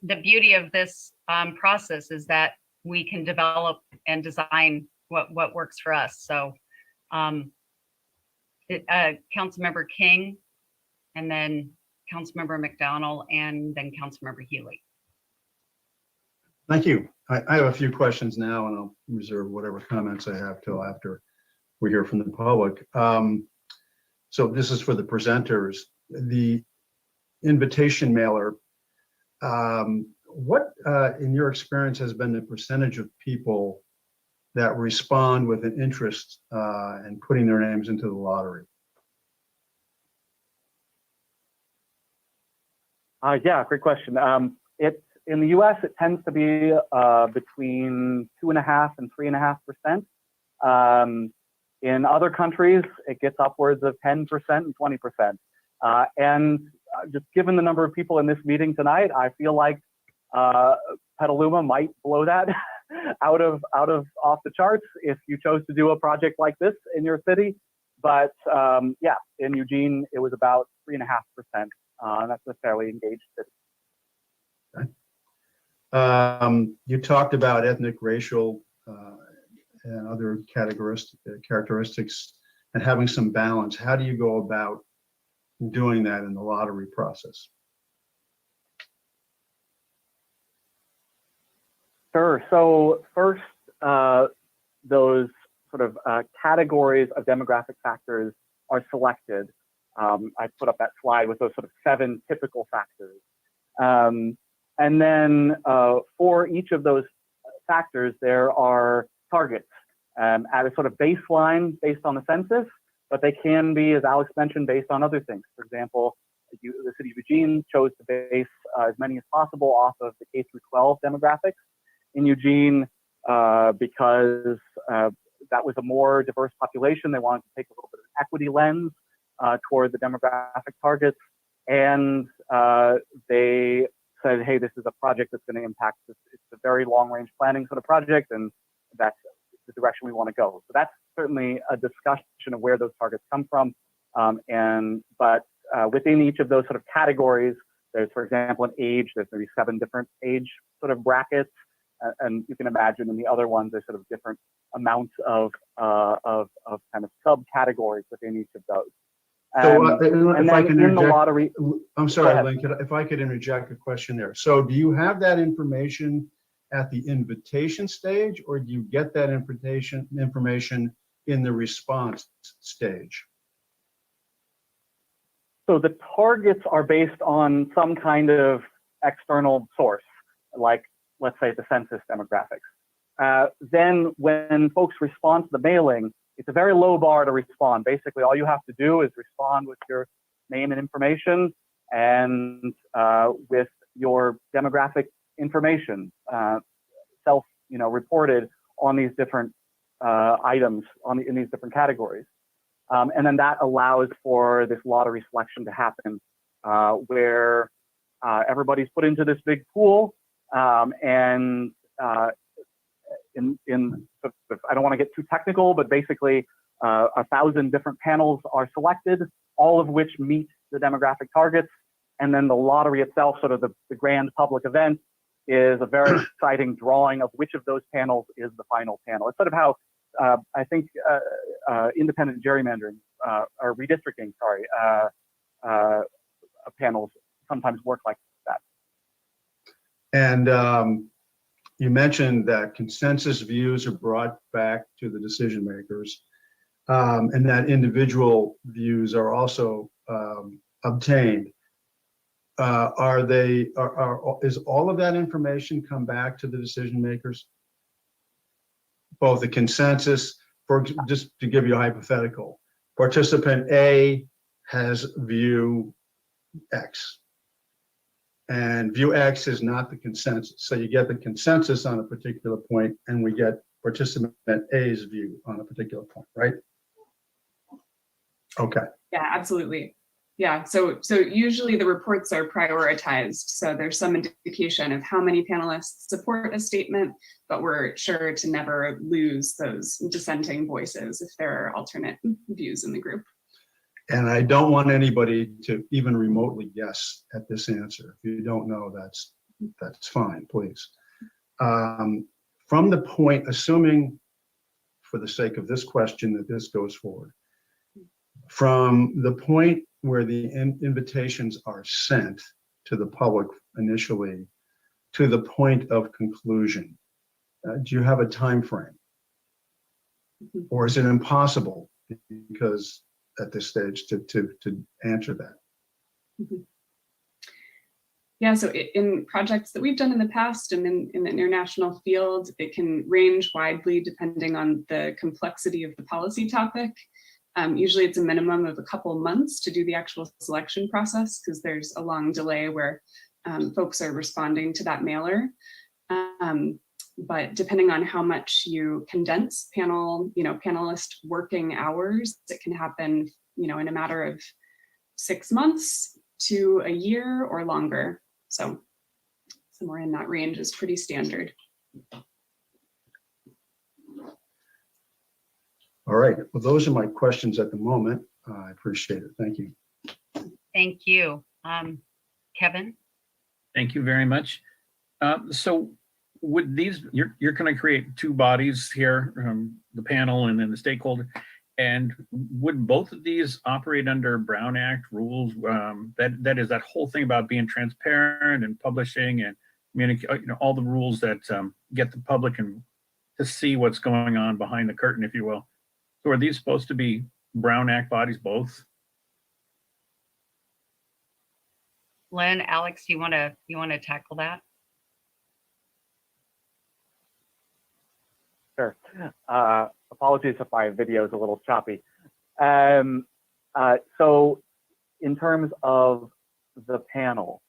the beauty of this process is that we can develop and design what works for us. So Councilmember King, and then Councilmember McDonald, and then Councilmember Healy. Thank you. I have a few questions now, and I'll reserve whatever comments I have till after we hear from the public. So this is for the presenters. The invitation mailer, what in your experience has been the percentage of people that respond with an interest in putting their names into the lottery? Yeah, great question. In the U.S., it tends to be between 2.5% and 3.5%. In other countries, it gets upwards of 10% and 20%. And just given the number of people in this meeting tonight, I feel like Petaluma might blow that off the charts if you chose to do a project like this in your city. But yeah, in Eugene, it was about 3.5%. That's a fairly engaged city. Okay. You talked about ethnic, racial, and other characteristics and having some balance. How do you go about doing that in the lottery process? Sure. So first, those sort of categories of demographic factors are selected. I put up that slide with those sort of 7 typical factors. And then for each of those factors, there are targets at a sort of baseline based on the census, but they can be, as Alex mentioned, based on other things. For example, the city of Eugene chose to base as many as possible off of the K through 12 demographics in Eugene because that was a more diverse population. They wanted to take a little bit of an equity lens toward the demographic targets. And they said, hey, this is a project that's going to impact this. It's a very long range planning sort of project, and that's the direction we want to go. So that's certainly a discussion of where those targets come from. But within each of those sort of categories, there's, for example, an age, there's maybe 7 different age sort of brackets. And you can imagine in the other ones, there's sort of different amounts of kind of subcategories within each of those. So, And if I then can in the interject, lottery, I'm Go sorry, ahead. Lynn, if I could interject a question there. So do you have that information at the invitation stage, or do you get that information in the response stage? so the targets are based on some kind of external source, like let's say the census demographics. Then when folks respond to the mailing, it's a very low bar to respond. Basically, all you have to do is respond with your name and information and with your demographic information, reported on these different items in these different categories. And then that allows for this lottery selection to happen where everybody's put into this big pool and I don't want to get too technical, but basically 1,000 different panels are selected, all of which meet the demographic targets. And then the lottery itself, sort of the grand public event, is a very exciting drawing of which of those panels is the final panel. It's sort of how I think independent gerrymandering or redistricting, panels sometimes work like that. And you mentioned that consensus views are brought back to the decision makers, and that individual views are also obtained. Is all of that information come back to the decision makers? Both the consensus, just to give you a hypothetical, participant A has view X. And view X is not the consensus. So you get the consensus on a particular point, and we get participant A's view on a particular point, right? Okay. Yeah, absolutely. Yeah, so usually the reports are prioritized. So there's some indication of how many panelists support a statement, but we're sure to never lose those dissenting voices if there are alternate views in the group. And I don't want anybody to even remotely guess at this answer. If you don't know, that's fine, please. From the point, assuming for the sake of this question that this goes forward, from the point where the invitations are sent to the public initially to the point of conclusion, do you have a time frame? Or is it impossible because at this stage to answer that? Yeah, so in projects that we've done in the past and in the international field, it can range widely depending on the complexity of the policy topic. Usually it's a minimum of a couple months to do the actual selection process because there's a long delay where folks are responding to that mailer. But depending on how much you condense panelist working hours, it can happen, in a matter of 6 months to a year or longer. So somewhere in that range is pretty standard. All right, well, those are my questions at the moment. I appreciate it. Thank you. Thank you. Kevin? Thank you very much. So would these, you're going to create two bodies here, the panel and then the stakeholder, and would both of these operate under Brown Act rules? That is that whole thing about being transparent and publishing and communicate, all the rules that get the public and to see what's going on behind the curtain, if you will. So are these supposed to be Brown Act bodies, both? Lynn, Alex, you want to tackle that? Sure. Apologies if my video is a little choppy. So in terms of the panel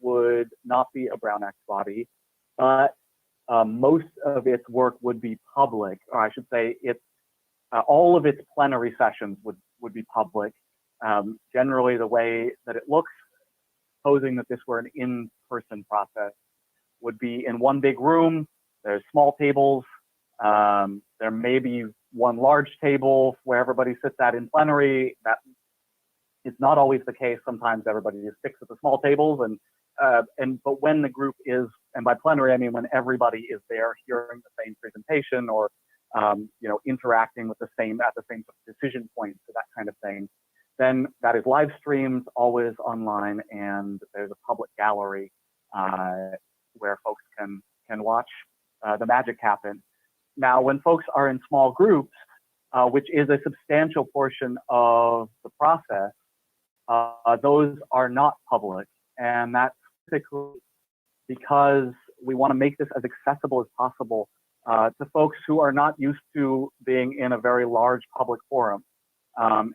would not be a Brown Act body, but most of its work would be public, or I should say all of its plenary sessions would be public. Generally the way that it looks, supposing that this were an in-person process, would be in one big room. There's small tables. There may be one large table where everybody sits at in plenary. That is not always the case. Sometimes everybody just sticks at the small tables, but when the group is, and by plenary I mean when everybody is there hearing the same presentation or interacting with the same sort of decision points or that kind of thing, then that is live streamed, always online, and there's a public gallery where folks can watch the magic happen. Now, when folks are in small groups, which is a substantial portion of the process, those are not public, and that's typically because we want to make this as accessible as possible to folks who are not used to being in a very large public forum,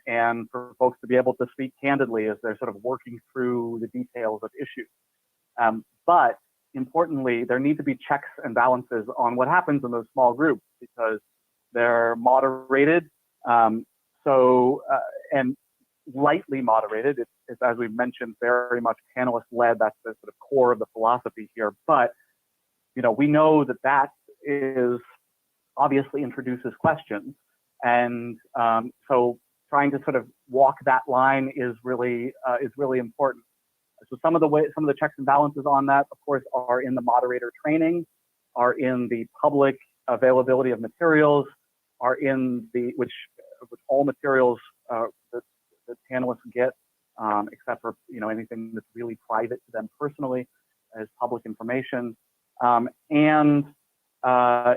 and for folks to be able to speak candidly as they're sort of working through the details of issues. But importantly, there need to be checks and balances on what happens in those small groups because they're moderated, and lightly moderated. It's, as we've mentioned, very much panelist-led. That's the sort of core of the philosophy here. But we know that is obviously introduces questions, and so trying to sort of walk that line is really important. So some of the checks and balances on that, of course, are in the moderator training, are in the public availability of materials, are in which all materials that panelists get, except for anything that's really private to them personally, as public information, and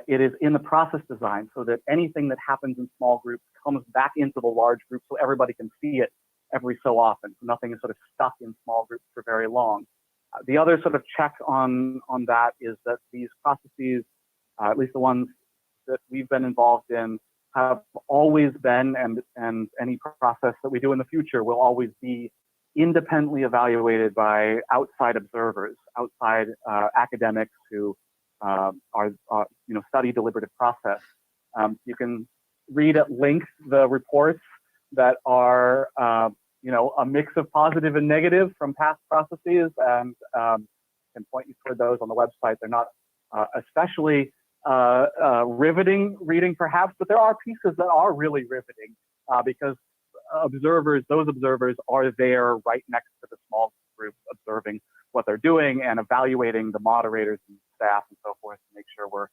it is in the process design so that anything that happens in small groups comes back into the large group so everybody can see it every so often. So nothing is sort of stuck in small groups for very long. The other sort of check on that is that these processes, at least the ones that we've been involved in, have always been, and any process that we do in the future will always be independently evaluated by outside observers, outside academics who study deliberative process. You can read at length the reports that are, you know, a mix of positive and negative from past processes, and can point you toward those on the website. They're not especially riveting reading perhaps, but there are pieces that are really riveting because those observers are there right next to the small group, observing what they're doing and evaluating the moderators and staff and so forth to make sure we're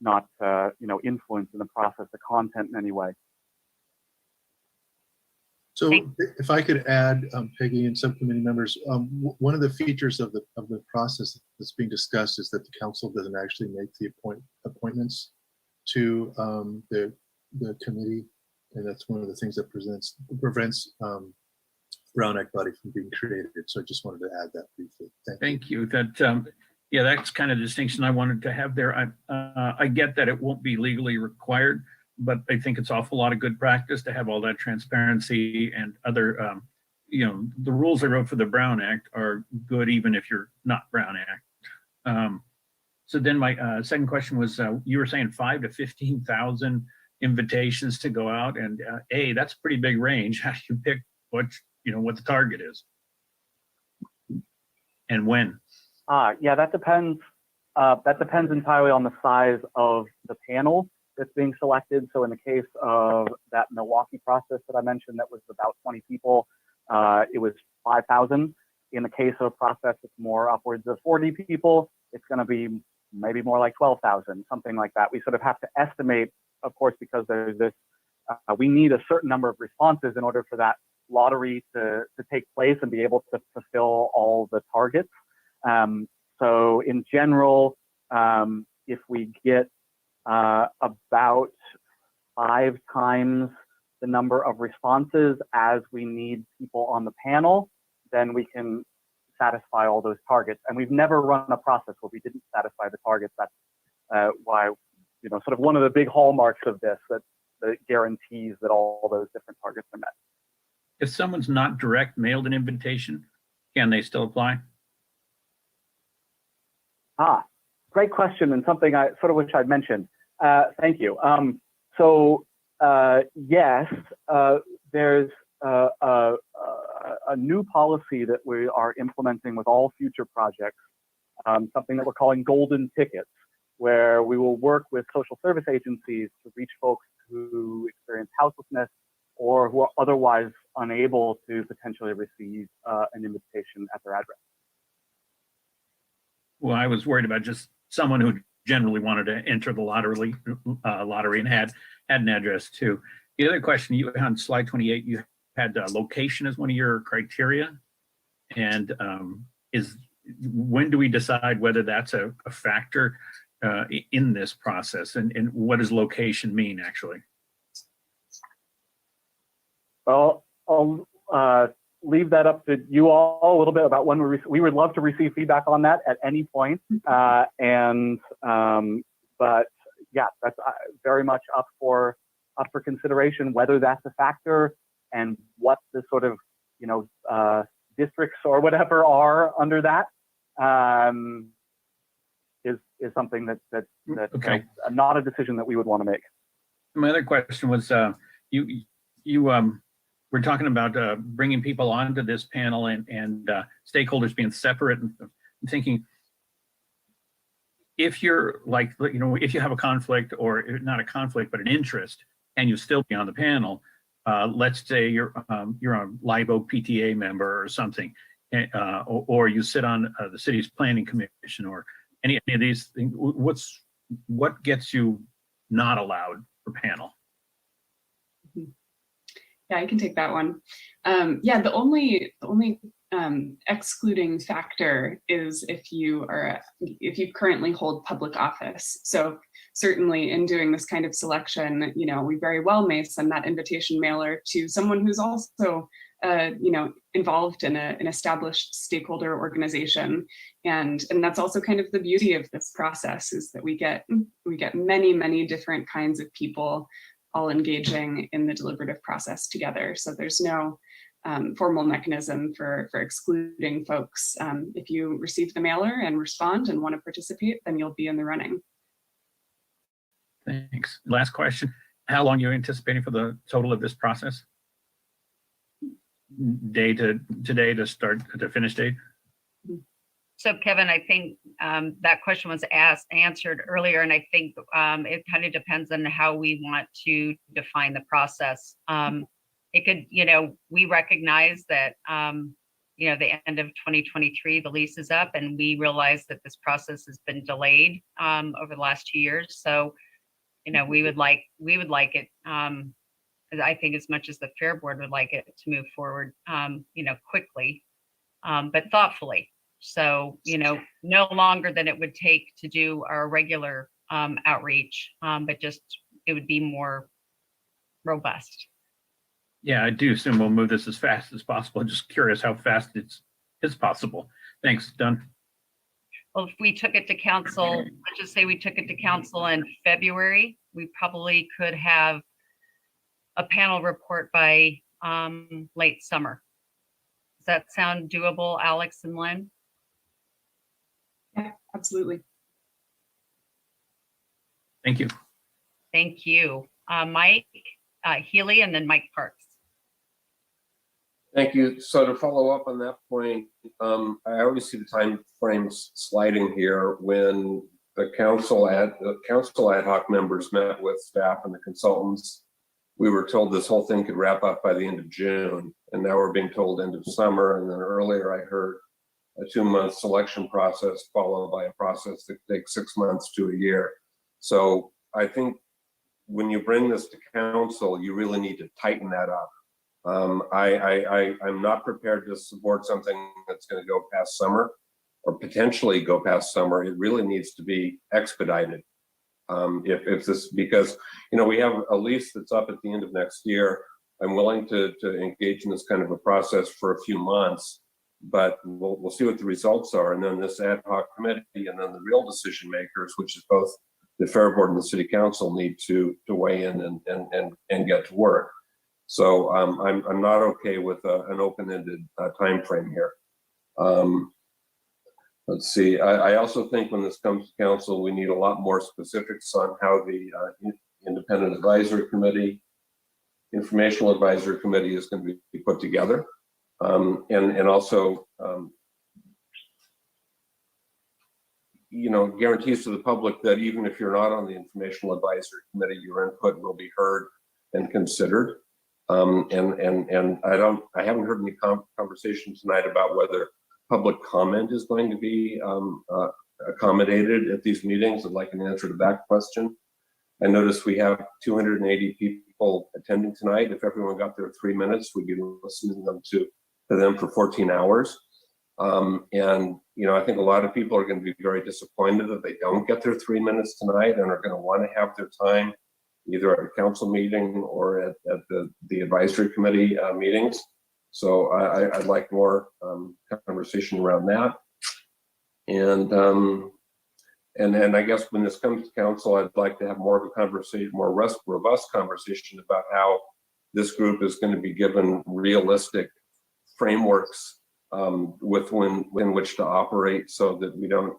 not, you know, influencing the process, the content in any way. So if I could add, Peggy and subcommittee members, one of the features of the process that's being discussed is that the council doesn't actually make the appointments to the committee, and that's one of the things that prevents Brown Act body from being created. So I just wanted to add that briefly. Thank you. That yeah, that's kind of the distinction I wanted to have there. I get that it won't be legally required, but I think it's awful lot of good practice to have all that transparency and other, you know, the rules I wrote for the Brown Act are good even if you're not Brown Act. So then my second question was, you were saying 5,000 to 15,000 invitations to go out, and that's a pretty big range. How do you pick what, you know, what the target is and when? Yeah, that depends. That depends entirely on the size of the panel that's being selected. So in the case of that Milwaukee process that I mentioned, that was about 20 people, it was 5,000. In the case of a process that's more upwards of 40 people, it's going to be maybe more like 12,000, something like that. We sort of have to estimate, of course, because there's this, we need a certain number of responses in order for that lottery to take place and be able to fulfill all the targets. So in general, if we get about 5 times the number of responses as we need people on the panel, then we can satisfy all those targets. And we've never run a process where we didn't satisfy the targets. That's why, you know, sort of one of the big hallmarks of this, that guarantees that all those different targets are met. If someone's not direct mailed an invitation, can they still apply? Great question, and something I sort of wish I'd mentioned. Thank you. Yes, there's a new policy that we are implementing with all future projects, something that we're calling golden tickets, where we will work with social service agencies to reach folks who experience houselessness or who are otherwise unable to potentially receive an invitation at their address. Well, I was worried about just someone who generally wanted to enter the lottery and had an address too. The other question, you on slide 28, you had location as one of your criteria, and when do we decide whether that's a factor in this process, and what does location mean actually? Well, I'll leave that up to you all a little bit about when we would love to receive feedback on that at any point. But yeah, that's very much up for consideration, whether that's a factor and what the sort of, you know, districts or whatever are under that is something that's okay. Not a decision that we would want to make. My other question was, we're talking about bringing people onto this panel and stakeholders being separate, and thinking, if you're like, you know, if you have a conflict, or not a conflict, but an interest, and you still be on the panel, let's say you're a Live Oak PTA member or something, or you sit on the city's planning commission, or any of these things, what gets you not allowed for panel? Yeah, I can take that one. Yeah, the only excluding factor is if you currently hold public office. So certainly in doing this kind of selection, you know, we very well may send that invitation mailer to someone who's also, you know, involved in an established stakeholder organization, and that's also kind of the beauty of this process, is that we get many different kinds of people all engaging in the deliberative process together. So there's no formal mechanism for excluding folks. If you receive the mailer and respond and want to participate, then you'll be in the running. Thanks. Last question. how long you're anticipating for the total of this process? Day to today to start to finish date? So Kevin, I think that question was answered earlier, and I think it kind of depends on how we want to define the process. It could, we recognize that, the end of 2023, the lease is up, and we realize that this process has been delayed over the last 2 years. So, we would like it, I think as much as the Fair Board would like it to move forward, quickly, but thoughtfully. So, no longer than it would take to do our regular outreach, but just it would be more robust. Yeah, I do assume we'll move this as fast as possible. Just curious how fast it's possible. Thanks, done. Well, if we took it to council, let's just say we took it to council in February, we probably could have a panel report by late summer. Does that sound doable, Alex and Lynn? Yeah, absolutely. Thank you. Thank you. Mike Healy, and then Mike Parks. Thank you. So to follow up on that point, I always see the time frames sliding here. When the council ad hoc members met with staff and the consultants, we were told this whole thing could wrap up by the end of June, and now we're being told end of summer. And then earlier I heard a 2-month selection process followed by a process that takes 6 months to a year. So I think when you bring this to council, you really need to tighten that up. I'm not prepared to support something that's going to go past summer or potentially go past summer. It really needs to be expedited. If this, because, we have a lease that's up at the end of next year. I'm willing to engage in this kind of a process for a few months, but we'll see what the results are. And then this ad hoc committee and then the real decision makers, which is both the Fair Board and the City Council, need to weigh in and get to work. So I'm not okay with an open-ended time frame here. Let's see. I also think when this comes to council, we need a lot more specifics on how the Independent Advisory Committee, Informational Advisory Committee is going to be put together, and also guarantees to the public that even if you're not on the Informational Advisory Committee, your input will be heard and considered. And I haven't heard any conversation tonight about whether public comment is going to be accommodated at these meetings. I'd like an answer to that question. I noticed we have 280 people attending tonight. If everyone got their 3 minutes, we'd be listening to them for 14 hours. I think a lot of people are going to be very disappointed that they don't get their 3 minutes tonight and are going to want to have their time either at a council meeting or at the advisory committee meetings. So I'd like more conversation around that. And I guess when this comes to council, I'd like to have more of a conversation, more robust conversation about how this group is going to be given realistic frameworks in which to operate, so that we don't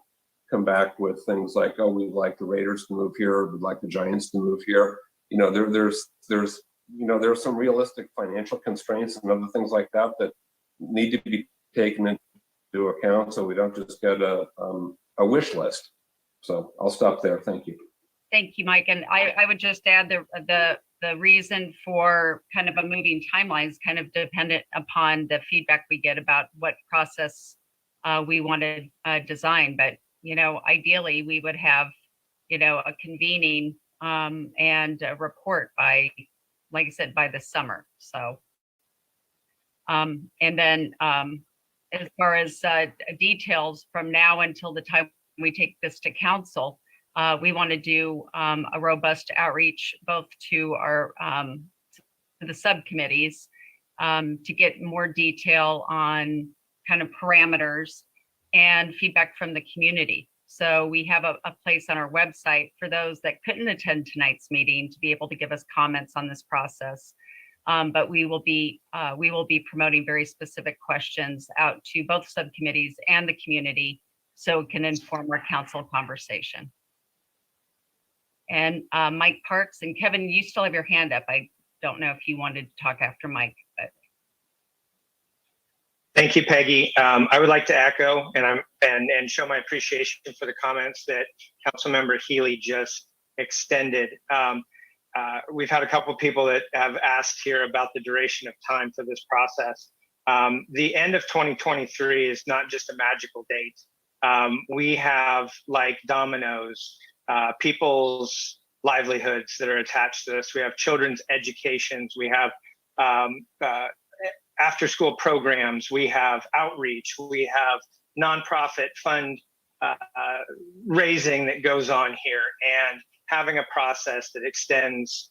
come back with things like, oh, we'd like the Raiders to move here, we'd like the Giants to move here. There's some realistic financial constraints and other things like that that need to be taken into account, so we don't just get a wish list. So I'll stop there. Thank you. Thank you, Mike. And I would just add the reason for kind of a moving timeline is kind of dependent upon the feedback we get about what process we want to design. But, ideally we would have, a convening and a report by, like I said, by the summer. So, and then as far as details from now until the time we take this to council, we want to do a robust outreach both to our to the subcommittees to get more detail on kind of parameters and feedback from the community. So we have a place on our website for those that couldn't attend tonight's meeting to be able to give us comments on this process. But we will be promoting very specific questions out to both subcommittees and the community, so it can inform our council conversation. And Mike Parks and Kevin, you still have your hand up. I don't know if you wanted to talk after Mike, but. Thank you, Peggy. I would like to echo and show my appreciation for the comments that Councilmember Healy just extended. We've had a couple of people that have asked here about the duration of time for this process. The end of 2023 is not just a magical date. We have, like dominoes, people's livelihoods that are attached to this. We have children's educations. We have after-school programs. We have outreach. We have nonprofit fund raising that goes on here, and having a process that extends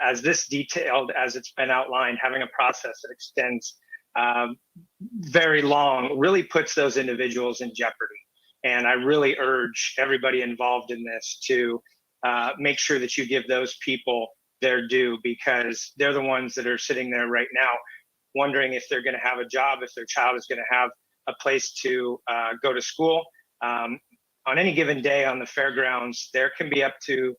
as this detailed as it's been outlined, having a process that extends very long really puts those individuals in jeopardy. And I really urge everybody involved in this to make sure that you give those people their due, because they're the ones that are sitting there right now wondering if they're going to have a job, if their child is going to have a place to go to school. On any given day on the fairgrounds, there can be up to,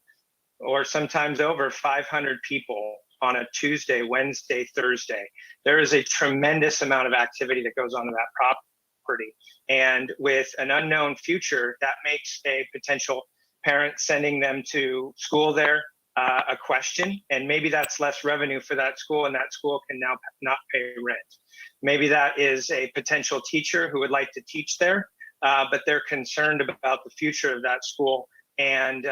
or sometimes over 500 people on a Tuesday, Wednesday, Thursday. There is a tremendous amount of activity that goes on to that property. And with an unknown future, that makes a potential parent sending them to school there a question. And maybe that's less revenue for that school, and that school can now not pay rent. Maybe that is a potential teacher who would like to teach there, but they're concerned about the future of that school. And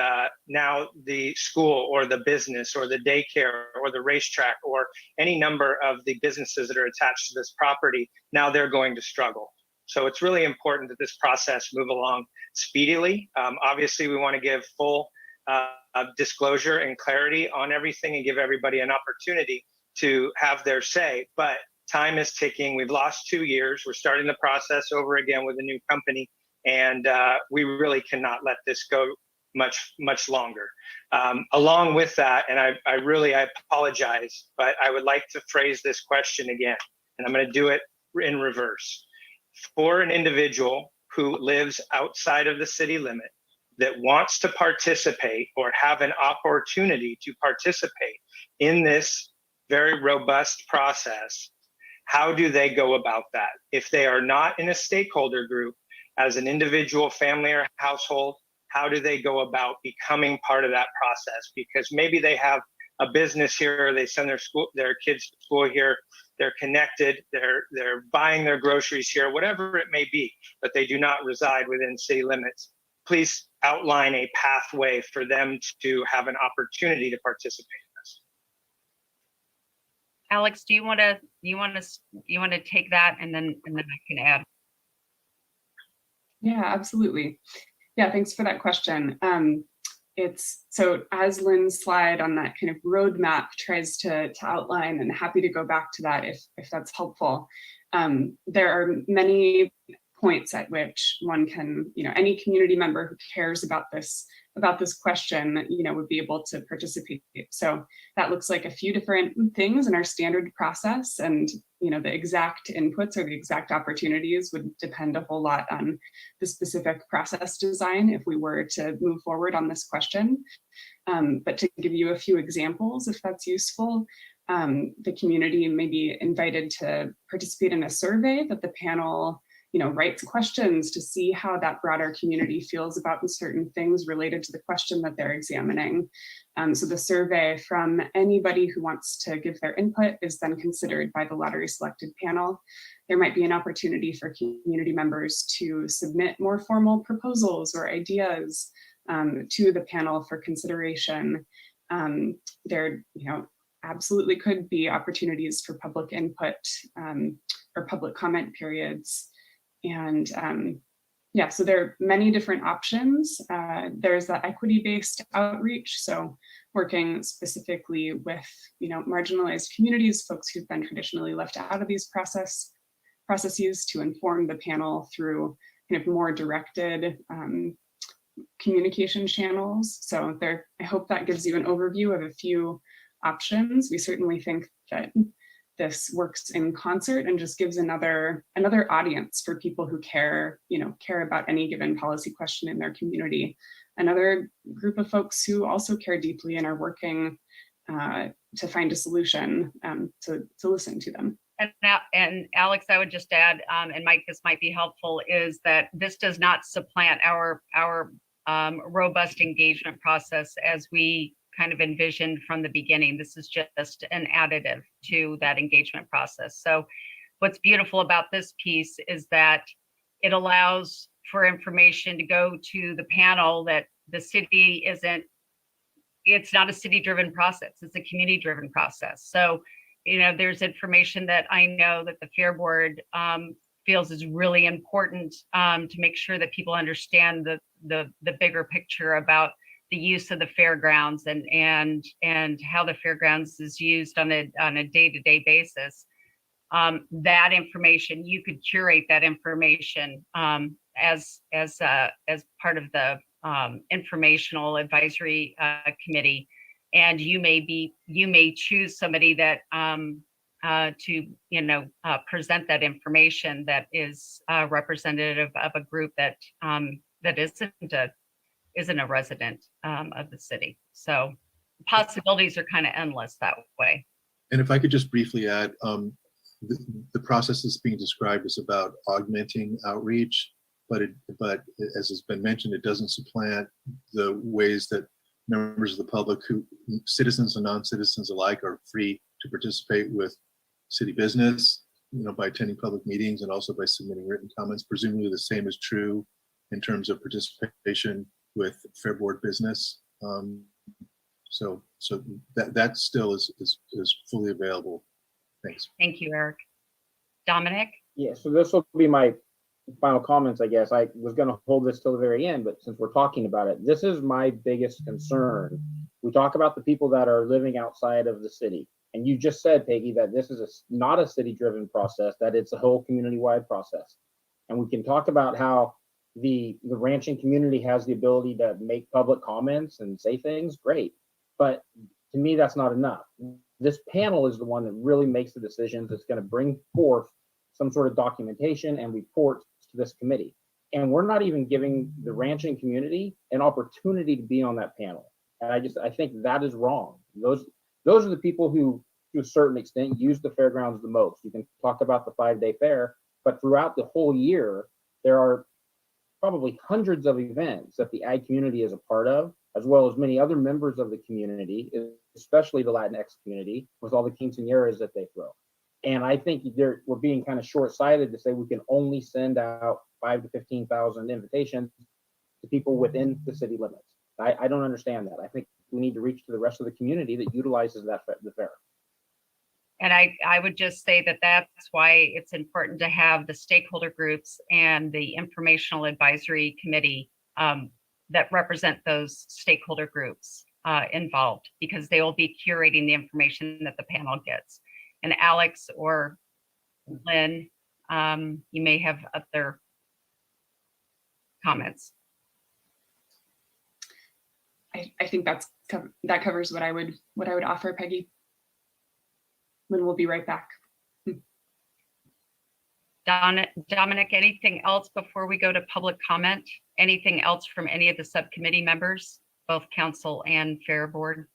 now the school or the business or the daycare or the racetrack or any number of the businesses that are attached to this property, now they're going to struggle. So it's really important that this process move along speedily. Obviously, we want to give full disclosure and clarity on everything and give everybody an opportunity to have their say. But time is ticking. We've lost 2 years. We're starting the process over again with a new company. And we really cannot let this go much longer. Along with that, and I apologize, but I would like to phrase this question again, and I'm going to do it in reverse. For an individual who lives outside of the city limit that wants to participate or have an opportunity to participate in this very robust process, how do they go about that? If they are not in a stakeholder group, as an individual, family, or household, how do they go about becoming part of that process? Because maybe they have a business here, they send their kids to school here, they're connected, they're buying their groceries here, whatever it may be, but they do not reside within city limits. Please outline a pathway for them to have an opportunity to participate in this. Alex, do you want to take that, and then I can add? Yeah, absolutely. Yeah, thanks for that question. It's so, as Lynn's slide on that kind of roadmap tries to outline, and happy to go back to that if that's helpful. There are many points at which one can, any community member who cares about this question, would be able to participate. So that looks like a few different things in our standard process, and the exact inputs or the exact opportunities would depend a whole lot on the specific process design if we were to move forward on this question. But to give you a few examples, if that's useful, the community may be invited to participate in a survey that the panel writes questions to see how that broader community feels about certain things related to the question that they're examining. So the survey from anybody who wants to give their input is then considered by the lottery selected panel. There might be an opportunity for community members to submit more formal proposals or ideas to the panel for consideration. There, absolutely could be opportunities for public input or public comment periods. And yeah, so there are many different options. There's the equity-based outreach, so working specifically with marginalized communities, folks who've been traditionally left out of these processes to inform the panel through kind of more directed communication channels. So I hope that gives you an overview of a few options. We certainly think that this works in concert and just gives another audience for people who care about any given policy question in their community. Another group of folks who also care deeply and are working to find a solution, to listen to them. And Alex, I would just add, and Mike, this might be helpful, is that this does not supplant our robust engagement process as we kind of envisioned from the beginning. This is just an additive to that engagement process. So what's beautiful about this piece is that it allows for information to go to the panel that the city it's not a city-driven process, it's a community-driven process. So, there's information that I know that the Fair Board feels is really important to make sure that people understand the bigger picture about the use of the fairgrounds and how the fairgrounds is used on a day-to-day basis. That information, you could curate that information as part of the informational advisory committee, and you may choose somebody that to present that information that is representative of a group that isn't a resident of the city. So possibilities are kind of endless that way. And if I could just briefly add, the process that's being described is about augmenting outreach, but as has been mentioned, it doesn't supplant the ways that members of the public, citizens and non-citizens alike, are free to participate with city business, by attending public meetings and also by submitting written comments. Presumably the same is true in terms of participation with Fair Board business. So that still is fully available. Thanks. Thank you, Eric. Dominic? Yeah, so this will be my final comments, I guess. I was going to hold this till the very end, but since we're talking about it, this is my biggest concern. We talk about the people that are living outside of the city. And you just said, Peggy, that this is not a city-driven process, that it's a whole community-wide process. And we can talk about how the ranching community has the ability to make public comments and say things, great. But to me, that's not enough. This panel is the one that really makes the decisions. That's going to bring forth some sort of documentation and report to this committee. And we're not even giving the ranching community an opportunity to be on that panel. And I think that is wrong. Those are the people who, to a certain extent, use the fairgrounds the most. You can talk about the 5-day fair, but throughout the whole year, there are probably hundreds of events that the ag community is a part of, as well as many other members of the community, especially the Latinx community, with all the quinceañeras that they throw. And I think we're being kind of short-sighted to say we can only send out 5,000 to 15,000 invitations to people within the city limits. I don't understand that. I think we need to reach to the rest of the community that utilizes the fair. And I would just say that that's why it's important to have the stakeholder groups and the informational advisory committee that represent those stakeholder groups involved, because they will be curating the information that the panel gets. And Alex or Lynn, you may have other comments. I think that covers what I would offer, Peggy. Lynn will be right back. Dominic, anything else before we go to public comment? Anything else from any of the subcommittee members, both council and Fair Board?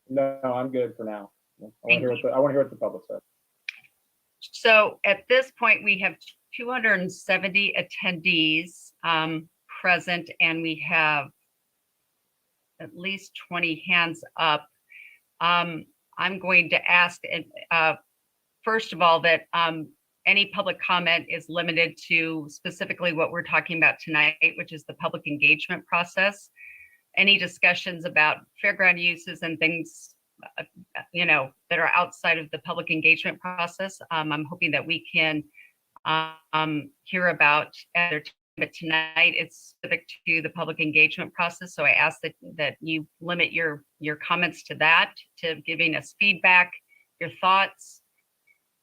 No, I'm good for now. I want to hear what the public says. So at this point, we have 270 attendees present, and we have at least 20 hands up. I'm going to ask, first of all, that any public comment is limited to specifically what we're talking about tonight, which is the public engagement process. Any discussions about fairground uses and things, that are outside of the public engagement process, I'm hoping that we can hear about at their time. But tonight it's specific to the public engagement process. So I ask that you limit your comments to that, to giving us feedback, your thoughts.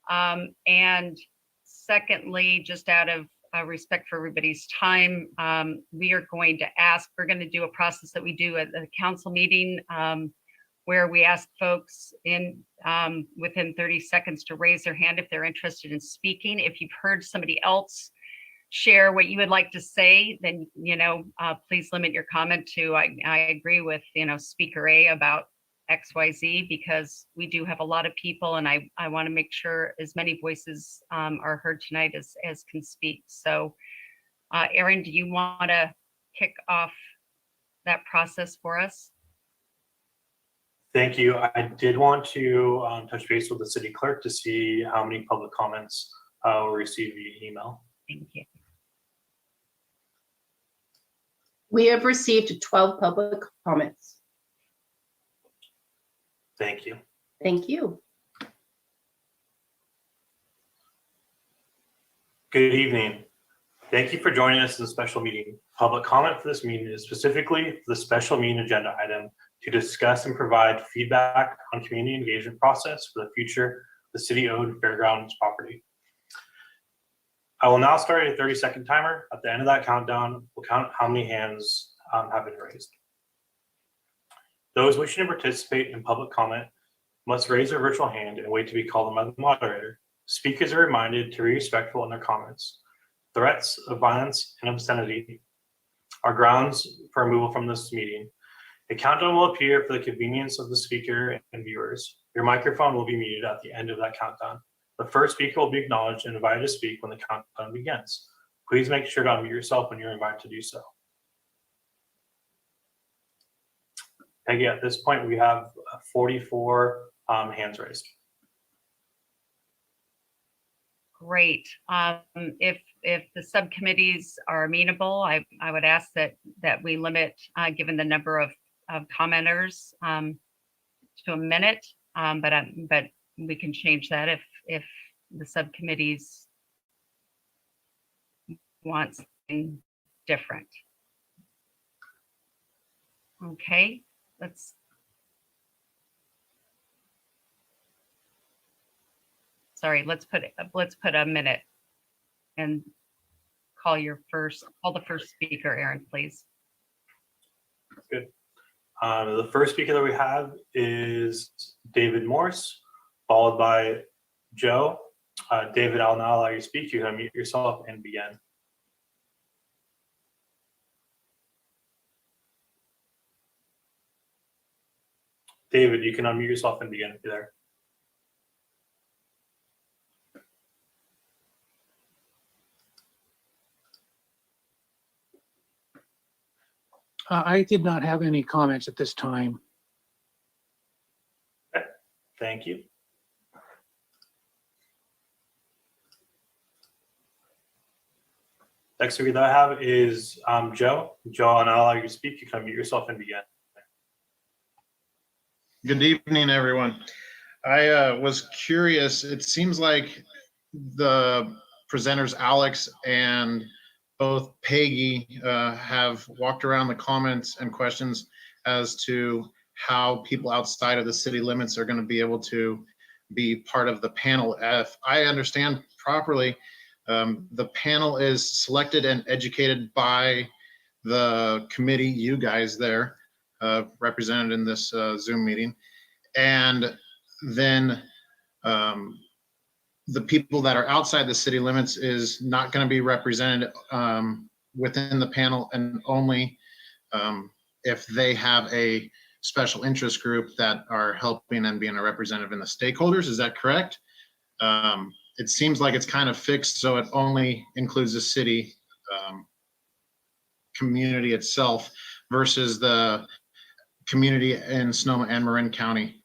And secondly, just out of respect for everybody's time, we're going to do a process that we do at the council meeting, where we ask folks in within 30 seconds to raise their hand if they're interested in speaking. If you've heard somebody else share what you would like to say, then, please limit your comment to, I agree with, Speaker A about XYZ, because we do have a lot of people, and I want to make sure as many voices are heard tonight as can speak. So Aaron, do you want to kick off that process for us? Thank you. I did want to touch base with the city clerk to see how many public comments were received via email. Thank you. We have received 12 public comments. Thank you. Thank you. Good evening. Thank you for joining us in the special meeting. Public comment for this meeting is specifically the special meeting agenda item to discuss and provide feedback on community engagement process for the future of the city-owned fairgrounds property. I will now start a 30-second timer. At the end of that countdown, we'll count how many hands have been raised. Those wishing to participate in public comment must raise their virtual hand and wait to be called on by the moderator. Speakers are reminded to be respectful in their comments. Threats of violence and obscenity are grounds for removal from this meeting. A countdown will appear for the convenience of the speaker and viewers. Your microphone will be muted at the end of that countdown. The first speaker will be acknowledged and invited to speak when the countdown begins. Please make sure to unmute yourself when you're invited to do so. Peggy, at this point, we have 44 hands raised. Great. If the subcommittees are amenable, I would ask that we limit, given the number of commenters, to a minute. But we can change that if the subcommittees want something different. Okay, let's put a minute and call the first speaker, Aaron, please. Good. The first speaker that we have is David Morse, followed by Joe. David, I'll now allow you to speak. You can unmute yourself and begin. David, you can unmute yourself and begin if you're there. I did not have any comments at this time. Okay. Thank you. Next speaker that I have is Joe. Joe, and I'll allow you to speak. You can unmute yourself and begin. Good evening, everyone. I was curious. It seems like the presenters, Alex and both Peggy, have walked around the comments and questions as to how people outside of the city limits are going to be able to be part of the panel. If I understand properly, the panel is selected and educated by the committee, you guys there, represented in this Zoom meeting. And then the people that are outside the city limits is not going to be represented within the panel, and only if they have a special interest group that are helping and being a representative in the stakeholders. Is that correct? It seems like it's kind of fixed, so it only includes the city community itself versus the community in Sonoma and Marin County.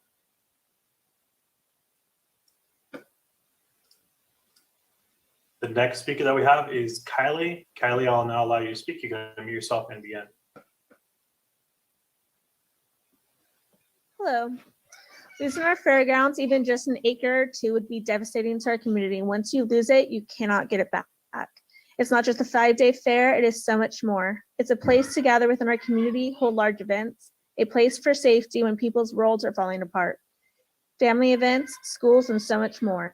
The next speaker that we have is Kylie. Kylie, I'll now allow you to speak. You can unmute yourself and begin. Hello. Losing our fairgrounds, even just an acre or two, would be devastating to our community. Once you lose it, you cannot get it back. It's not just a 5-day fair, it is so much more. It's a place to gather within our community, hold large events, a place for safety when people's worlds are falling apart, family events, schools, and so much more.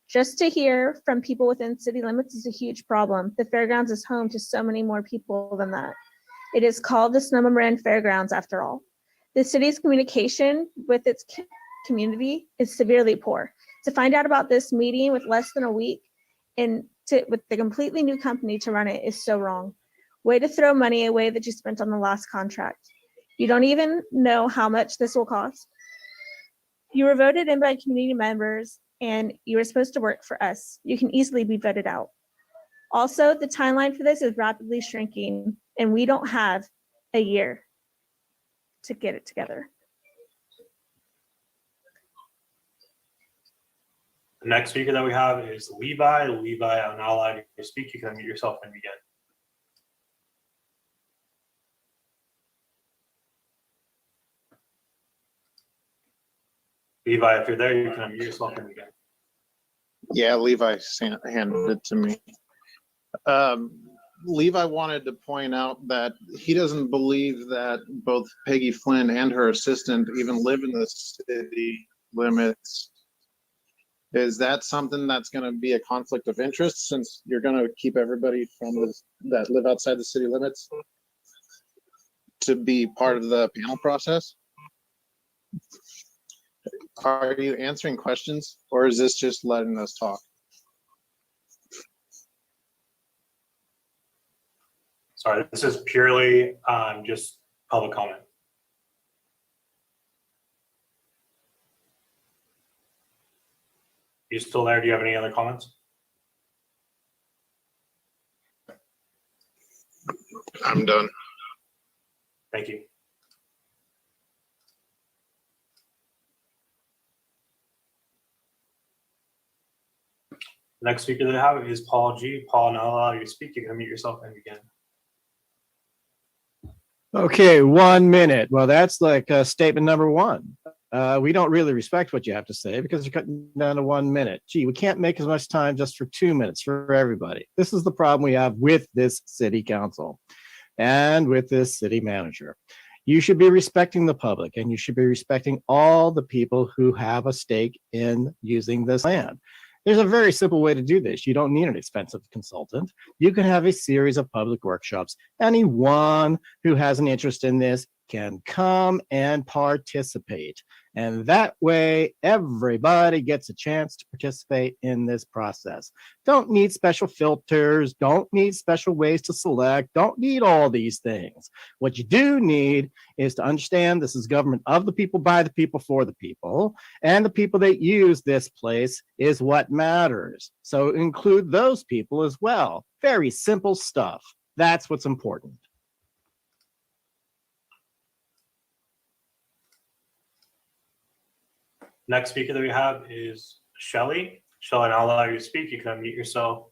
Just to hear from people within city limits is a huge problem. The fairgrounds is home to so many more people than that. It is called the Sonoma Marin Fairgrounds after all. The city's communication with its community is severely poor. To find out about this meeting with less than a week and with the completely new company to run it is so wrong. Way to throw money away that you spent on the last contract. You don't even know how much this will cost. You were voted in by community members and you were supposed to work for us. You can easily be voted out. Also, the timeline for this is rapidly shrinking and we don't have a year to get it together. The next speaker that we have is Levi. Levi, I'm not allowed to speak. You can unmute yourself and begin. Levi, if you're there, you can unmute yourself and begin. Yeah, Levi handed it to me. Levi wanted to point out that he doesn't believe that both Peggy Flynn and her assistant even live in the city limits. Is that something that's going to be a conflict of interest since you're going to keep everybody from that live outside the city limits to be part of the panel process? Are you answering questions or is this just letting us talk? Sorry, this is purely just public comment. You still there? Do you have any other comments? I'm done. Thank you. Next speaker that I have is Paul G. Paul, now allow you to speak. You can unmute yourself and begin. Okay, 1 minute. Well, that's like statement number one. We don't really respect what you have to say because you're cutting down to 1 minute. Gee, we can't make as much time just for 2 minutes for everybody. This is the problem we have with this city council and with this city manager. You should be respecting the public and you should be respecting all the people who have a stake in using this land. There's a very simple way to do this. You don't need an expensive consultant. You can have a series of public workshops. Anyone who has an interest in this can come and participate. And that way, everybody gets a chance to participate in this process. Don't need special filters, don't need special ways to select, don't need all these things. What you do need is to understand this is government of the people, by the people, for the people, and the people that use this place is what matters. So include those people as well. Very simple stuff. That's what's important. Next speaker that we have is Shelly. Shelly, I'll allow you to speak. You can unmute yourself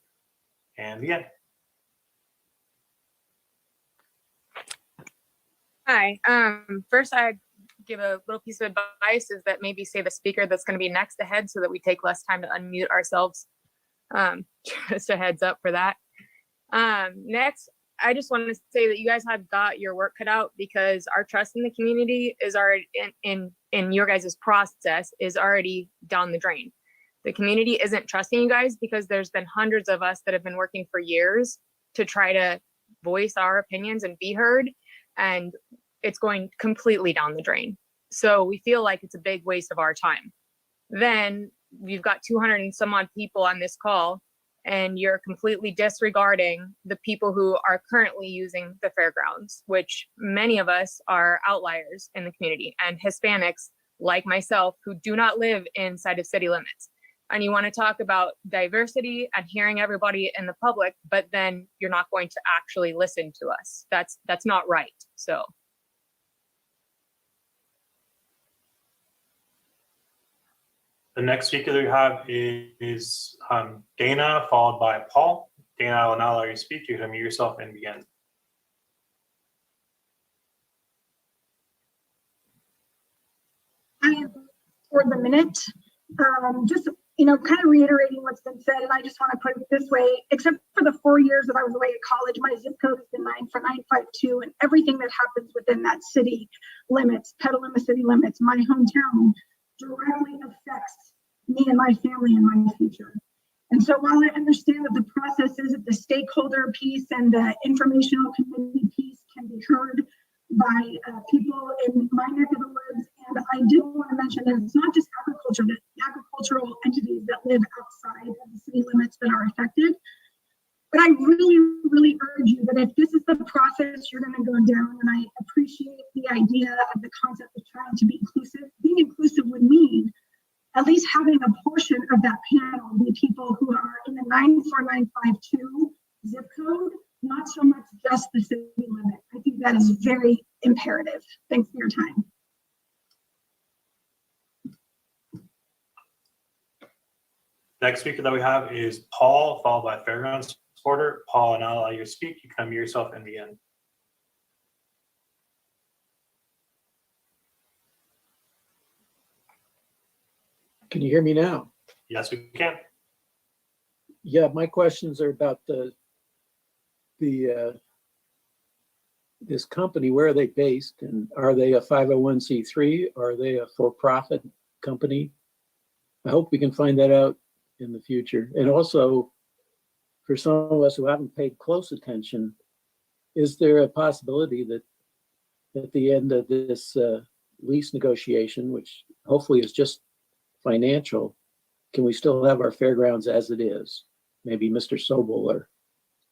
and begin. Hi. First, I'd give a little piece of advice is that maybe say the speaker that's going to be next ahead so that we take less time to unmute ourselves. Just a heads up for that. Next, I just want to say that you guys have got your work cut out because our trust in the community is already in your guys' process is already down the drain. The community isn't trusting you guys because there's been hundreds of us that have been working for years to try to voice our opinions and be heard, and it's going completely down the drain. So we feel like it's a big waste of our time. Then we've got 200 and some odd people on this call, and you're completely disregarding the people who are currently using the fairgrounds, which many of us are outliers in the community and Hispanics like myself who do not live inside of city limits. And you want to talk about diversity and hearing everybody in the public, but then you're not going to actually listen to us. That's not right. So. The next speaker that we have is Dana, followed by Paul. Dana, I will now allow you to speak. You can unmute yourself and begin. For the minute, just kind of reiterating what's been said, and I just want to put it this way: except for the 4 years that I was away at college, my zip code has been 94952, and everything that happens within that city limits, Petaluma city limits, my hometown, directly affects me and my family and my future. And so while I understand that the process is that the stakeholder piece and the informational committee piece can be heard by people in my neck of the woods. And I did want to mention that it's not just agricultural entities that live outside of the city limits that are affected. But I really, really urge you that if this is the process you're going to go down, and I appreciate the idea of the concept of trying to be inclusive, being inclusive would mean at least having a portion of that panel be people who are in the 94952 zip code, not so much just the city limit. I think that is very imperative. Thanks for your time. Next speaker that we have is Paul, followed by Fairgrounds supporter. Paul, and I'll allow you to speak. You can unmute yourself and begin. Can you hear me now? Yes, we can. Yeah, my questions are about this company. Where are they based, and are they a 501c3? Are they a for-profit company? I hope we can find that out in the future. And also, for some of us who haven't paid close attention, is there a possibility that at the end of this lease negotiation, which hopefully is just financial, can we still have our fairgrounds as it is? Maybe Mr. Sobel or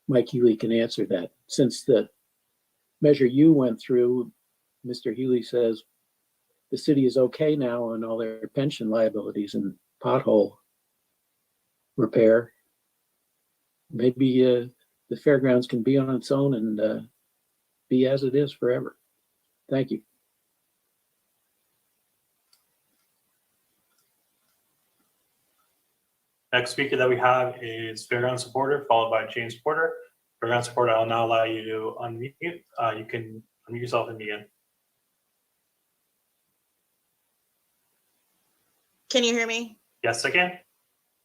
Mike Healy can answer that. Since the measure you went through, Mr. Healy says the city is okay now on all their pension liabilities and pothole repair. Maybe the fairgrounds can be on its own and be as it is forever. Thank you. Next speaker that we have is Fairground supporter, followed by James Porter. Fairground supporter, I'll now allow you to unmute. You can unmute yourself and begin. Can you hear me? Yes, I can.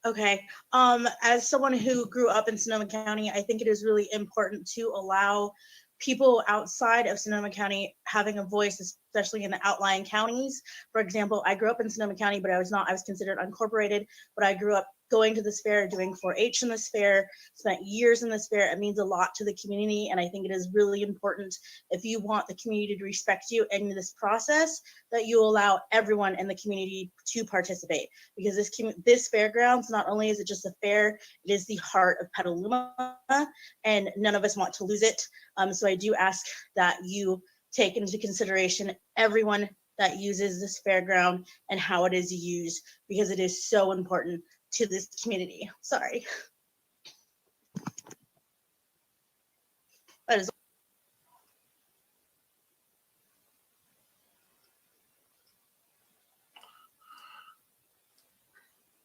Okay. As someone who grew up in Sonoma County, I think it is really important to allow people outside of Sonoma County having a voice, especially in the outlying counties. For example, I grew up in Sonoma County, but I was considered unincorporated, but I grew up going to this fair, doing 4-H in this fair, spent years in this fair. It means a lot to the community. And I think it is really important, if you want the community to respect you in this process, that you allow everyone in the community to participate. Because this fairgrounds, not only is it just a fair, it is the heart of Petaluma, and none of us want to lose it. So I do ask that you take into consideration everyone that uses this fairground and how it is used, because it is so important to this community. Sorry. That is.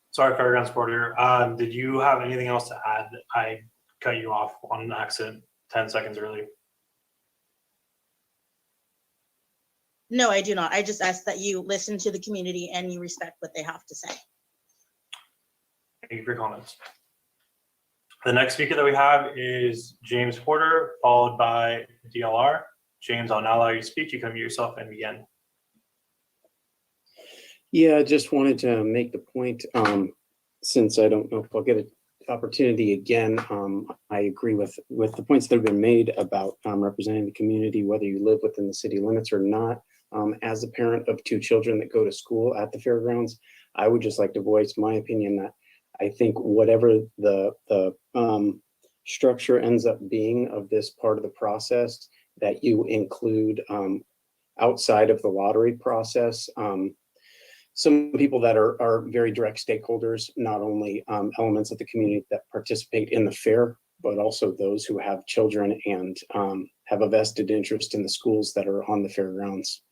Sorry, Fairground supporter. Did you have anything else to add? I cut you off on an accident 10 seconds early. No, I do not. I just ask that you listen to the community and you respect what they have to say. Thank you for your comments. The next speaker that we have is James Porter, followed by DLR. James, I'll now allow you to speak. You can mute yourself and begin. Yeah, I just wanted to make the point, since I don't know if I'll get an opportunity again. I agree with the points that have been made about representing the community, whether you live within the city limits or not. As a parent of 2 children that go to school at the fairgrounds, I would just like to voice my opinion that I think whatever the structure ends up being of this part of the process, that you include outside of the lottery process, some people that are very direct stakeholders, not only elements of the community that participate in the fair, but also those who have children and have a vested interest in the schools that are on the fairgrounds.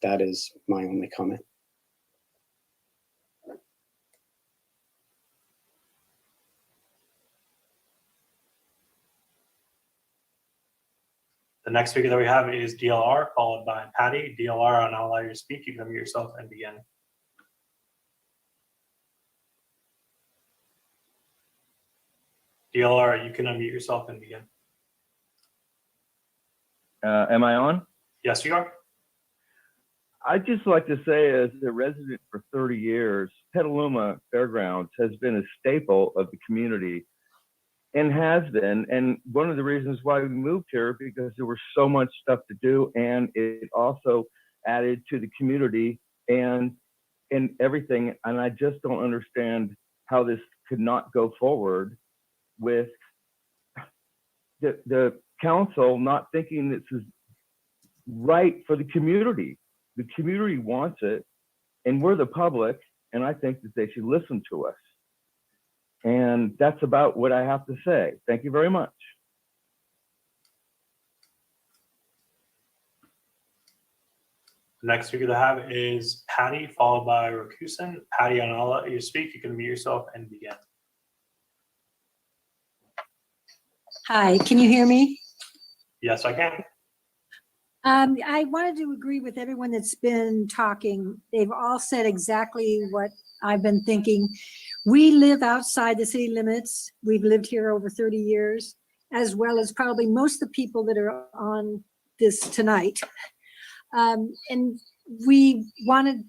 That is my only comment. The next speaker that we have is DLR, followed by Patty. DLR, I'll now allow you to speak. You can unmute yourself and begin. DLR, you can unmute yourself and begin. Am I on? Yes, you are. I'd just like to say, as a resident for 30 years, Petaluma Fairgrounds has been a staple of the community. and has been. And one of the reasons why we moved here, because there was so much stuff to do, and it also added to the community and everything. And I just don't understand how this could not go forward with the council not thinking this is right for the community. The community wants it, and we're the public, and I think that they should listen to us. And that's about what I have to say. Thank you very much. The next speaker to have is Patty, followed by Rakusen. Patty, I'll let you speak. You can mute yourself and begin. Hi, can you hear me? Yes, I can. I wanted to agree with everyone that's been talking. They've all said exactly what I've been thinking. We live outside the city limits. We've lived here over 30 years, as well as probably most of the people that are on this tonight. And we wanted,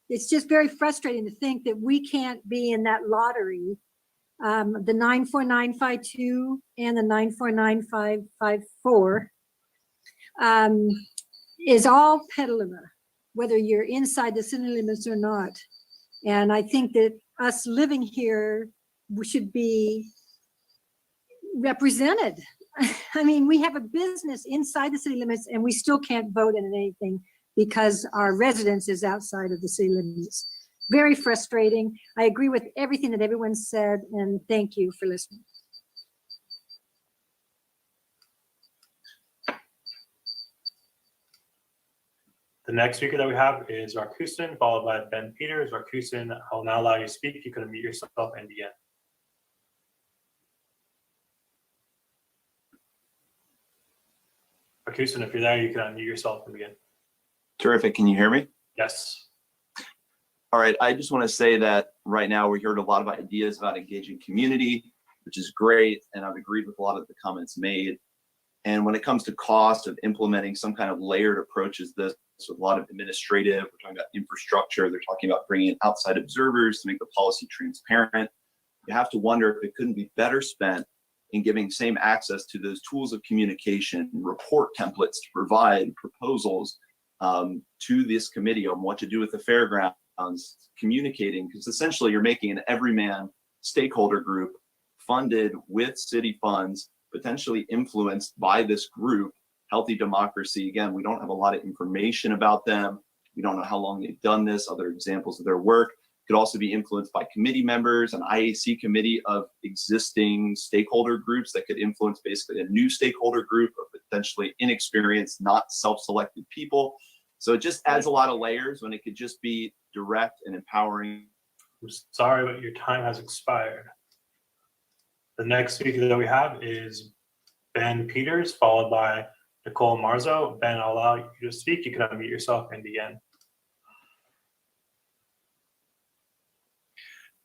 it's just very frustrating to think that we can't be in that lottery. The 94952 and the 94954 is all Petaluma, whether you're inside the city limits or not. And I think that us living here, we should be represented. I mean, we have a business inside the city limits and we still can't vote in anything because our residence is outside of the city limits. Very frustrating. I agree with everything that everyone said, and thank you for listening. The next speaker that we have is Rakusen, followed by Ben Peters. Rakusen, I'll now allow you to speak. You can unmute yourself and begin. Rakusen, if you're there, you can unmute yourself and begin. Terrific. Can you hear me? Yes. All right. I just want to say that right now we heard a lot of ideas about engaging community, which is great. And I've agreed with a lot of the comments made. And when it comes to cost of implementing some kind of layered approaches, this with a lot of administrative, we're talking about infrastructure, they're talking about bringing in outside observers to make the policy transparent. You have to wonder if it couldn't be better spent in giving same access to those tools of communication, report templates to provide proposals to this committee on what to do with the fairgrounds, communicating, because essentially you're making an everyman stakeholder group funded with city funds, potentially influenced by this group. Healthy Democracy, again, we don't have a lot of information about them. We don't know how long they've done this, other examples of their work. Could also be influenced by committee members, an IAC committee of existing stakeholder groups that could influence basically a new stakeholder group of potentially inexperienced, not self-selected people. So it just adds a lot of layers when it could just be direct and empowering. I'm sorry, but your time has expired. The next speaker that we have is Ben Peters, followed by Nicole Marzo. Ben, I'll allow you to speak. You can unmute yourself and begin.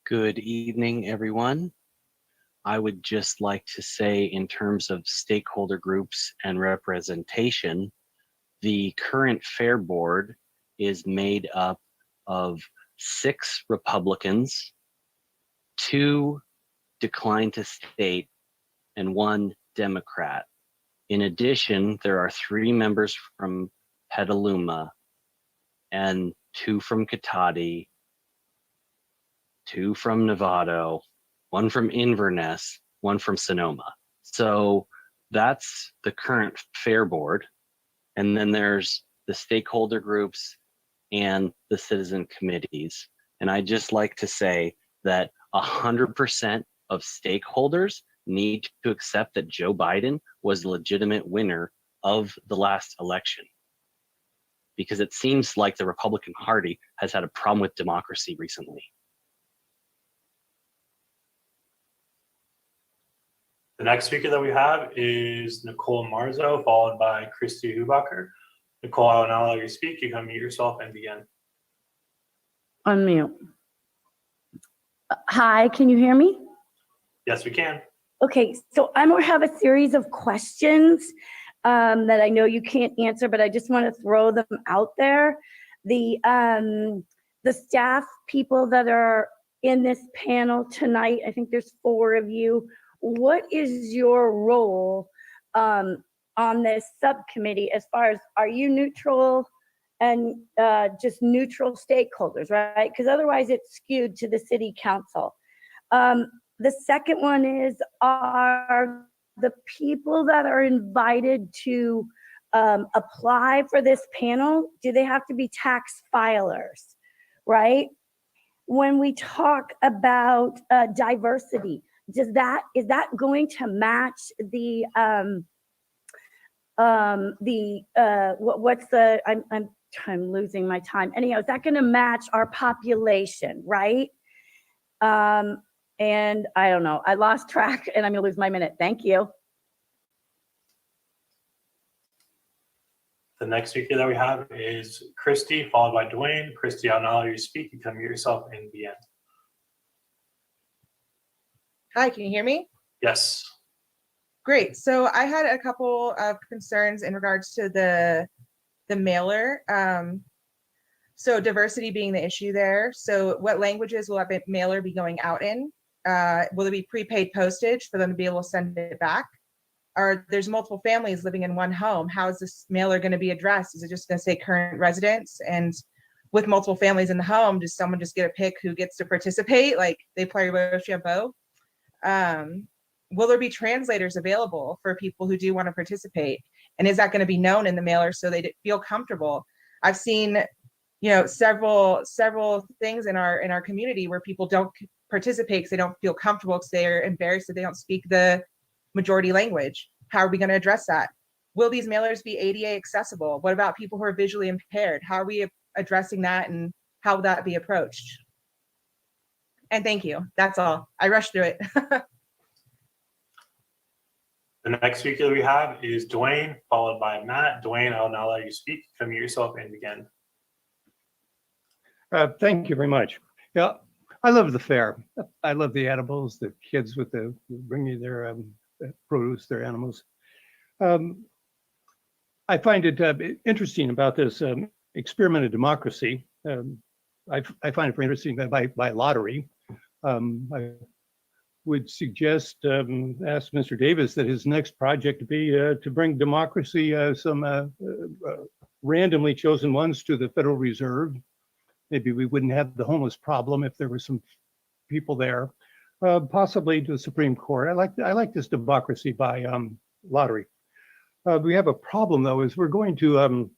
Good evening, everyone. I would just like to say, in terms of stakeholder groups and representation, the current Fair Board is made up of 6 Republicans, 2 declined to state, and 1 Democrat. In addition, there are 3 members from Petaluma and 2 from Cotati, 2 from Novato, 1 from Inverness, 1 from Sonoma. So that's the current Fair Board. And then there's the stakeholder groups and the citizen committees. And I'd just like to say that 100% of stakeholders need to accept that Joe Biden was the legitimate winner of the last election, because it seems like the Republican Party has had a problem with democracy recently. The next speaker that we have is Nicole Marzo, followed by Christy Hubacher. Nicole, I will now allow you to speak. You can unmute yourself and begin. Unmute. Hi, can you hear me? Yes, we can. Okay, so I'm gonna have a series of questions that I know you can't answer, but I just want to throw them out there. The staff people that are in this panel tonight, I think there's 4 of you. what is your role on this subcommittee as far as, are you neutral and just neutral stakeholders, right? Because otherwise it's skewed to the city council. The second one is, are the people that are invited to apply for this panel, do they have to be tax filers, right? When we talk about diversity, is that going to match the I'm losing my time. Anyhow, is that going to match our population, right? And I don't know, I lost track and I'm gonna lose my minute. Thank you. The next speaker that we have is Christy, followed by Dwayne. Christy, I'll now let you speak. You can mute yourself in the end. Hi, can you hear me? Yes. Great. So I had a couple of concerns in regards to the mailer. So diversity being the issue there. So what languages will that mailer be going out in? Will it be prepaid postage for them to be able to send it back? Or there's multiple families living in one home. How is this mailer going to be addressed? Is it just going to say current residents? And with multiple families in the home, does someone just get a pick who gets to participate? Like they play Rochambeau? Will there be translators available for people who do want to participate? And is that going to be known in the mailer so they feel comfortable? I've seen, you know, several things in our community where people don't participate because they don't feel comfortable, because they're embarrassed that they don't speak the majority language. How are we going to address that? Will these mailers be ADA accessible? What about people who are visually impaired? How are we addressing that, and how will that be approached? And thank you. That's all. I rushed through it. The next speaker that we have is Dwayne, followed by Matt. Dwayne, I'll now let you speak. Come mute yourself and begin. Thank you very much. Yeah, I love the fair. I love the animals, the kids with the bringing their produce, their animals. I find it interesting about this experiment of democracy. I find it very interesting by lottery. I would suggest, ask Mr. Davis that his next project be to bring democracy, some randomly chosen ones to the Federal Reserve. Maybe we wouldn't have the homeless problem if there were some people there. Possibly to the Supreme Court. I like this democracy by lottery. We have a problem though, is we're going to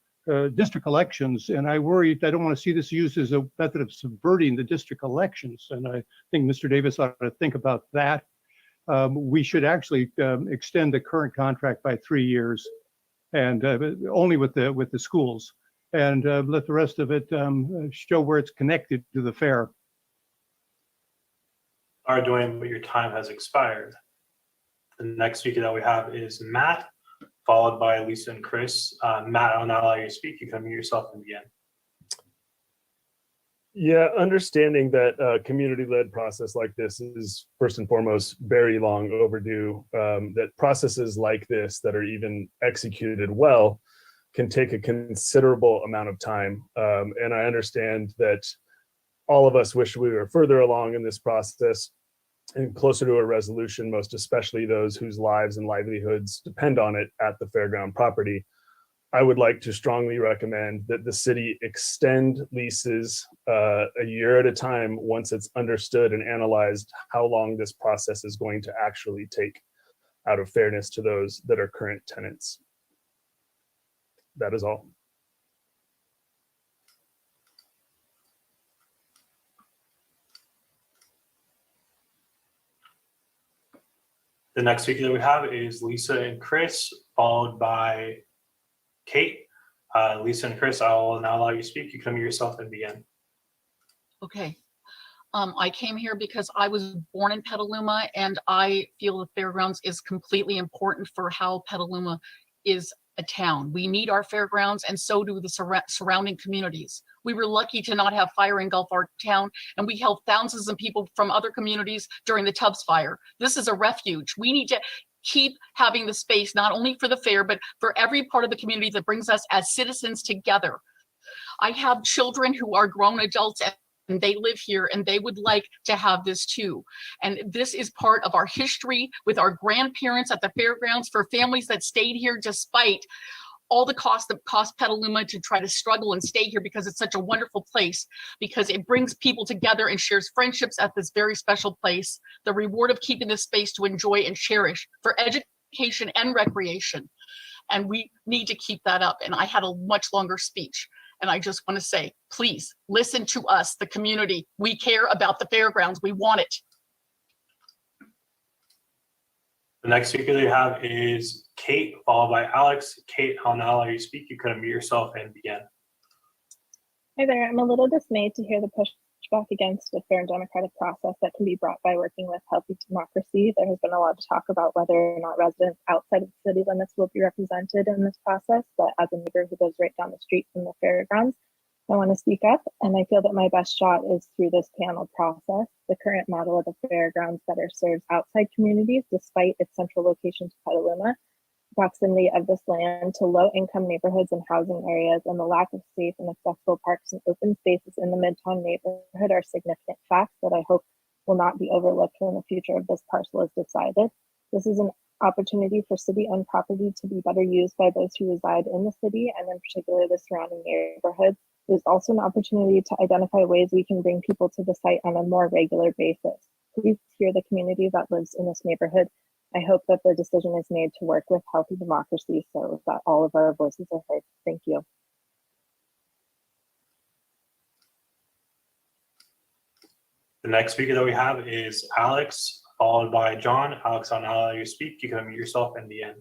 district elections, and I don't want to see this used as a method of subverting the district elections. And I think Mr. Davis ought to think about that. We should actually extend the current contract by 3 years, and only with the schools, and let the rest of it show where it's connected to the fair. All right, Dwayne, but your time has expired. The next speaker that we have is Matt, followed by Lisa and Chris. Matt, I'll now allow you to speak. You can mute yourself in the end. Yeah, understanding that a community-led process like this is first and foremost very long overdue, that processes like this that are even executed well can take a considerable amount of time. And I understand that all of us wish we were further along in this process and closer to a resolution, most especially those whose lives and livelihoods depend on it at the fairground property. I would like to strongly recommend that the city extend leases a year at a time once it's understood and analyzed how long this process is going to actually take, out of fairness to those that are current tenants. That is all. The next speaker that we have is Lisa and Chris, followed by Kate. Lisa and Chris, I will now allow you to speak. You can mute yourself and begin. Okay. I came here because I was born in Petaluma, and I feel the fairgrounds is completely important for how Petaluma is a town. We need our fairgrounds, and so do the surrounding communities. We were lucky to not have fire engulf our town, and we helped thousands of people from other communities during the Tubbs fire. This is a refuge. We need to keep having the space, not only for the fair, but for every part of the community that brings us as citizens together. I have children who are grown adults, and they live here and they would like to have this too. And this is part of our history with our grandparents at the fairgrounds for families that stayed here despite all the cost that cost Petaluma to try to struggle and stay here, because it's such a wonderful place, because it brings people together and shares friendships at this very special place. The reward of keeping this space to enjoy and cherish for education and recreation. And we need to keep that up. And I had a much longer speech. And I just want to say, please listen to us, the community. We care about the fairgrounds. We want it. The next speaker that you have is Kate, followed by Alex. Kate, I'll now allow you to speak. You could unmute yourself and begin. Hi there. I'm a little dismayed to hear the pushback against a fair and democratic process that can be brought by working with healthy democracy. There has been a lot of talk about whether or not residents outside of the city limits will be represented in this process, but as a neighbor who goes right down the street from the fairgrounds, I want to speak up, and I feel that my best shot is through this panel process. The current model of the fairgrounds better serves outside communities despite its central location to Petaluma. Proximity of this land to low-income neighborhoods and housing areas, and the lack of safe and accessible parks and open spaces in the Midtown neighborhood are significant facts that I hope will not be overlooked when the future of this parcel is decided. This is an opportunity for city-owned property to be better used by those who reside in the city, and in particular the surrounding neighborhoods. There's also an opportunity to identify ways we can bring people to the site on a more regular basis. Please hear the community that lives in this neighborhood. I hope that the decision is made to work with healthy democracy so that all of our voices are heard. Thank you. The next speaker that we have is Alex, followed by John. Alex, I'll now allow you to speak. You can unmute yourself and begin.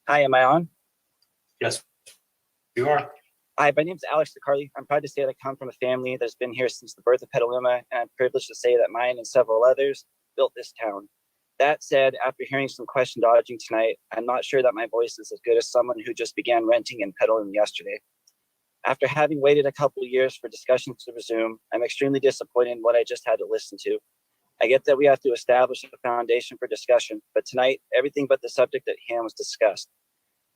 Hi, am I on? Yes, you are. Hi, my name is Alex DeCarli. I'm proud to say that I come from a family that's been here since the birth of Petaluma, and I'm privileged to say that mine and several others built this town. That said, after hearing some question dodging tonight, I'm not sure that my voice is as good as someone who just began renting in Petaluma yesterday. After having waited a couple of years for discussions to resume, I'm extremely disappointed in what I just had to listen to. I get that we have to establish a foundation for discussion, but tonight, everything but the subject at hand was discussed.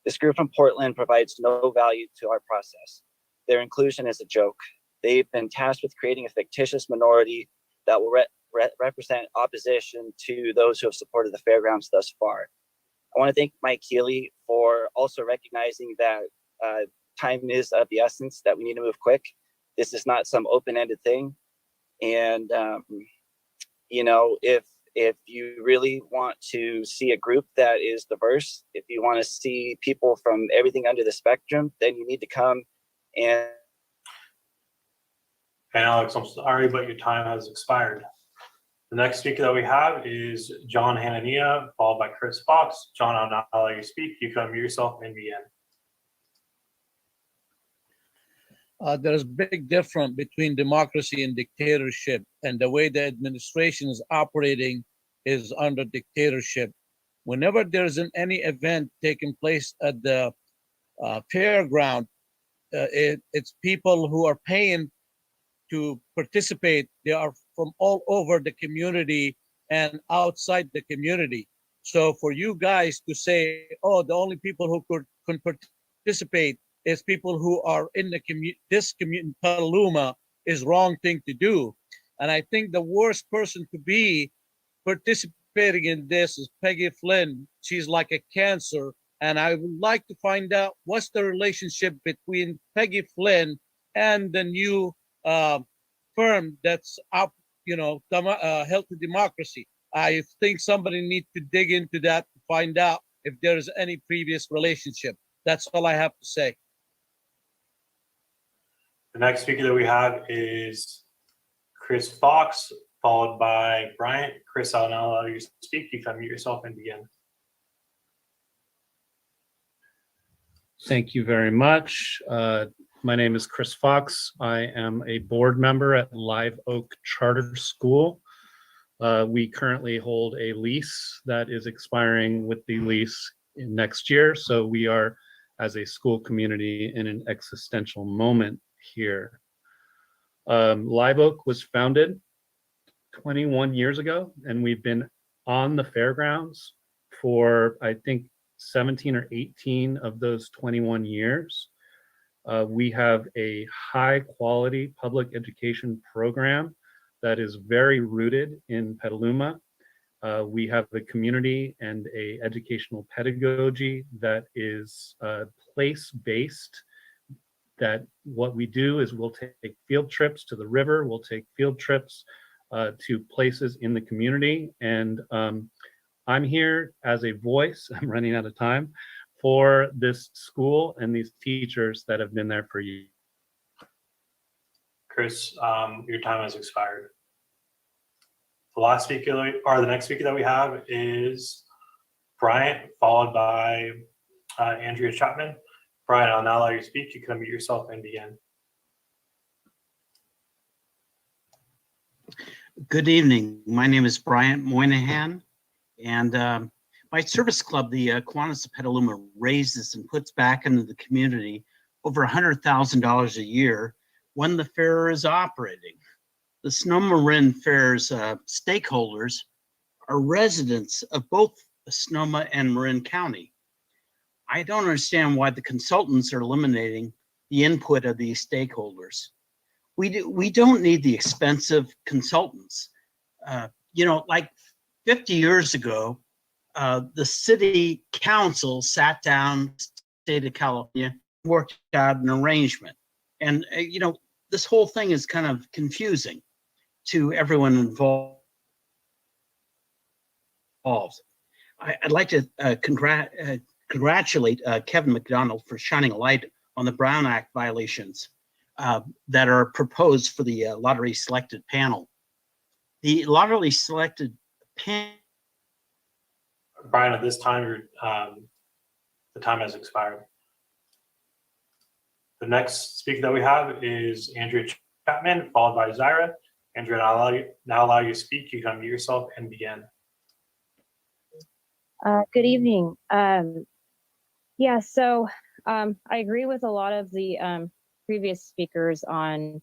This group from Portland provides no value to our process. Their inclusion is a joke. They've been tasked with creating a fictitious minority that will represent opposition to those who have supported the fairgrounds thus far. I want to thank Mike Keeley for also recognizing that time is of the essence, that we need to move quick. This is not some open-ended thing. And, you know, if you really want to see a group that is diverse, if you want to see people from everything under the spectrum, then you need to come and Alex, I'm sorry, but your time has expired. The next speaker that we have is John Hanania, followed by Chris Fox. John, I'll now allow you to speak. You can unmute yourself and begin. There's a big difference between democracy and dictatorship, and the way the administration is operating is under dictatorship. Whenever there's any event taking place at the fairground, it's people who are paying to participate. They are from all over the community and outside the community. So for you guys to say, oh, the only people who can participate is people who are in the this community, Petaluma, is wrong thing to do. And I think the worst person to be participating in this is Peggy Flynn. She's like a cancer. And I would like to find out what's the relationship between Peggy Flynn and the new firm that's up, you know, Healthy Democracy. I think somebody needs to dig into that to find out if there's any previous relationship. That's all I have to say. The next speaker that we have is Chris Fox, followed by Bryant. Chris, I'll now allow you to speak. You can unmute yourself and begin. Thank you very much. My name is Chris Fox. I am a board member at Live Oak Charter School. We currently hold a lease that is expiring with the lease in next year. So we are, as a school community, in an existential moment here. Live Oak was founded 21 years ago, and we've been on the fairgrounds for, I think, 17 or 18 of those 21 years. We have a high quality public education program that is very rooted in Petaluma. We have a community and a educational pedagogy that is place-based, that what we do is we'll take field trips to the river, we'll take field trips to places in the community. And I'm here as a voice, I'm running out of time, for this school and these teachers that have been there for years. Chris, your time has expired. The last speaker, or the next speaker that we have is Bryant, followed by Andrea Chapman. Brian, I'll now allow you to speak. You can unmute yourself and begin. Good evening. My name is Bryant Moynihan, and my service club, the Kiwanis of Petaluma, raises and puts back into the community over $100,000 a year when the fair is operating. The Sonoma-Marin Fair's stakeholders are residents of both Sonoma and Marin County. I don't understand why the consultants are eliminating the input of these stakeholders. We don't need the expensive consultants. You know, like 50 years ago, the city council sat down, state of California, worked out an arrangement. And, you know, this whole thing is kind of confusing to everyone involved. I'd like to congratulate Kevin McDonald for shining a light on the Brown Act violations that are proposed for the lottery selected panel. The lottery selected panel. Brian, at this time, the time has expired. The next speaker that we have is Andrea Chapman, followed by Zaira. Andrea, I'll now allow you to speak. You can unmute yourself and begin. Good evening. Yeah, so I agree with a lot of the previous speakers on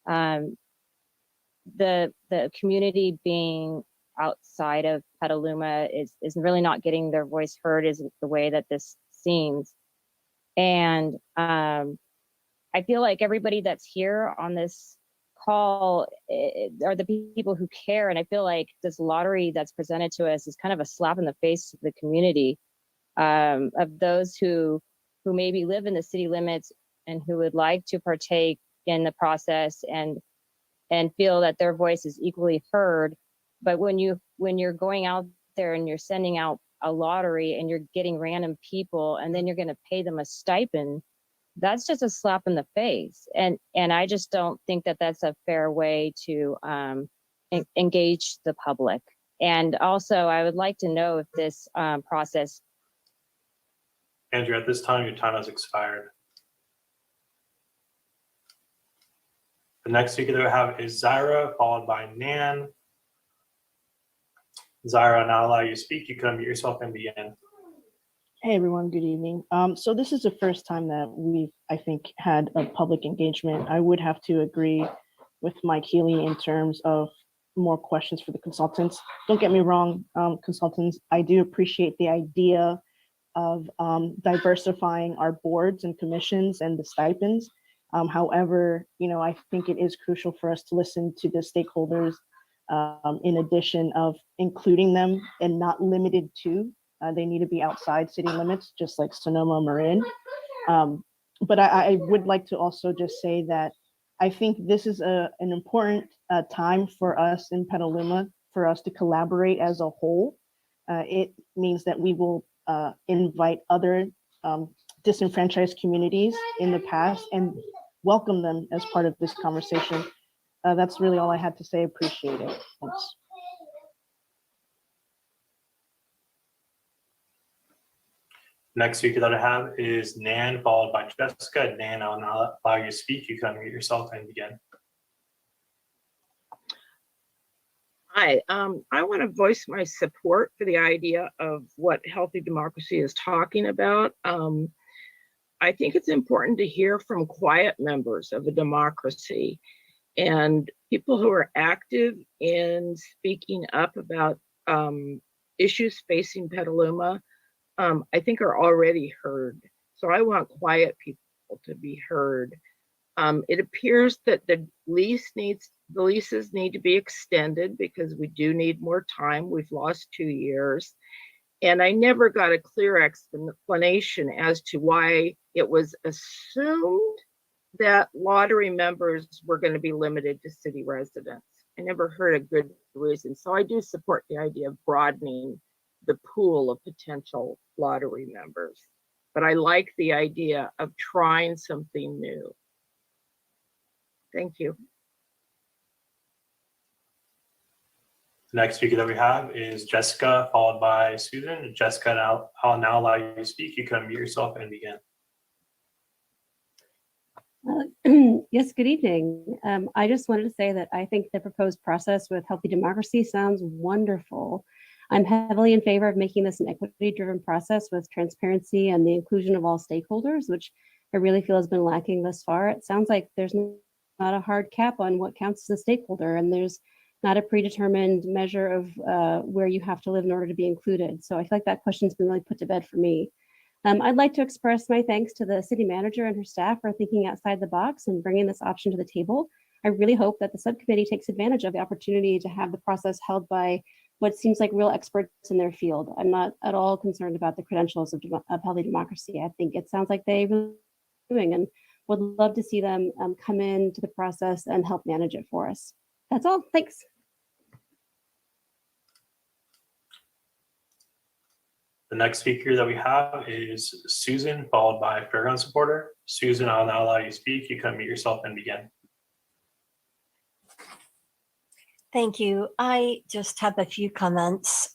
the community being outside of Petaluma is really not getting their voice heard, is the way that this seems. And I feel like everybody that's here on this call are the people who care. And I feel like this lottery that's presented to us is kind of a slap in the face to the community of those who maybe live in the city limits and who would like to partake in the process and feel that their voice is equally heard. But when you're going out there and you're sending out a lottery and you're getting random people and then you're going to pay them a stipend, that's just a slap in the face. And I just don't think that that's a fair way to engage the public. And also, I would like to know if this process. Andrew, at this time, your time has expired. The next speaker that we have is Zaira, followed by Nan. Zaira, I'll now allow you to speak. You can unmute yourself and begin. Hey everyone, good evening. So this is the first time that we've, I think, had a public engagement. I would have to agree with Mike Healy in terms of more questions for the consultants. Don't get me wrong, consultants, I do appreciate the idea of diversifying our boards and commissions and the stipends. However, you know, I think it is crucial for us to listen to the stakeholders in addition of including them and not limited to. They need to be outside city limits, just like Sonoma Marin. But I would like to also just say that I think this is an important time for us in Petaluma, for us to collaborate as a whole. It means that we will invite other disenfranchised communities in the past and welcome them as part of this conversation. That's really all I had to say. Appreciate it. Thanks. Next speaker that I have is Nan, followed by Jessica. Nan, I'll now allow you to speak. You can unmute yourself and begin. Hi, I want to voice my support for the idea of what healthy democracy is talking about. I think it's important to hear from quiet members of a democracy and people who are active in speaking up about issues facing Petaluma. I think are already heard. So I want quiet people people to be heard. It appears that the leases need to be extended because we do need more time. We've lost 2 years. And I never got a clear explanation as to why it was assumed that lottery members were going to be limited to city residents. I never heard a good reason. So I do support the idea of broadening the pool of potential lottery members. But I like the idea of trying something new. Thank you. The next speaker that we have is Jessica, followed by Susan. Jessica, I'll now allow you to speak. You can unmute yourself and begin. Yes, good evening. I just wanted to say that I think the proposed process with healthy democracy sounds wonderful. I'm heavily in favor of making this an equity-driven process with transparency and the inclusion of all stakeholders, which I really feel has been lacking thus far. It sounds like there's not a hard cap on what counts as a stakeholder, and there's not a predetermined measure of where you have to live in order to be included. So I feel like that question's been really put to bed for me. I'd like to express my thanks to the city manager and her staff for thinking outside the box and bringing this option to the table. I really hope that the subcommittee takes advantage of the opportunity to have the process held by what seems like real experts in their field. I'm not at all concerned about the credentials of healthy democracy. I think it sounds like they really are doing, and would love to see them come into the process and help manage it for us. That's all. Thanks. The next speaker that we have is Susan, followed by Fairground supporter. Susan, I'll now allow you to speak. You can unmute yourself and begin. Thank you. I just have a few comments.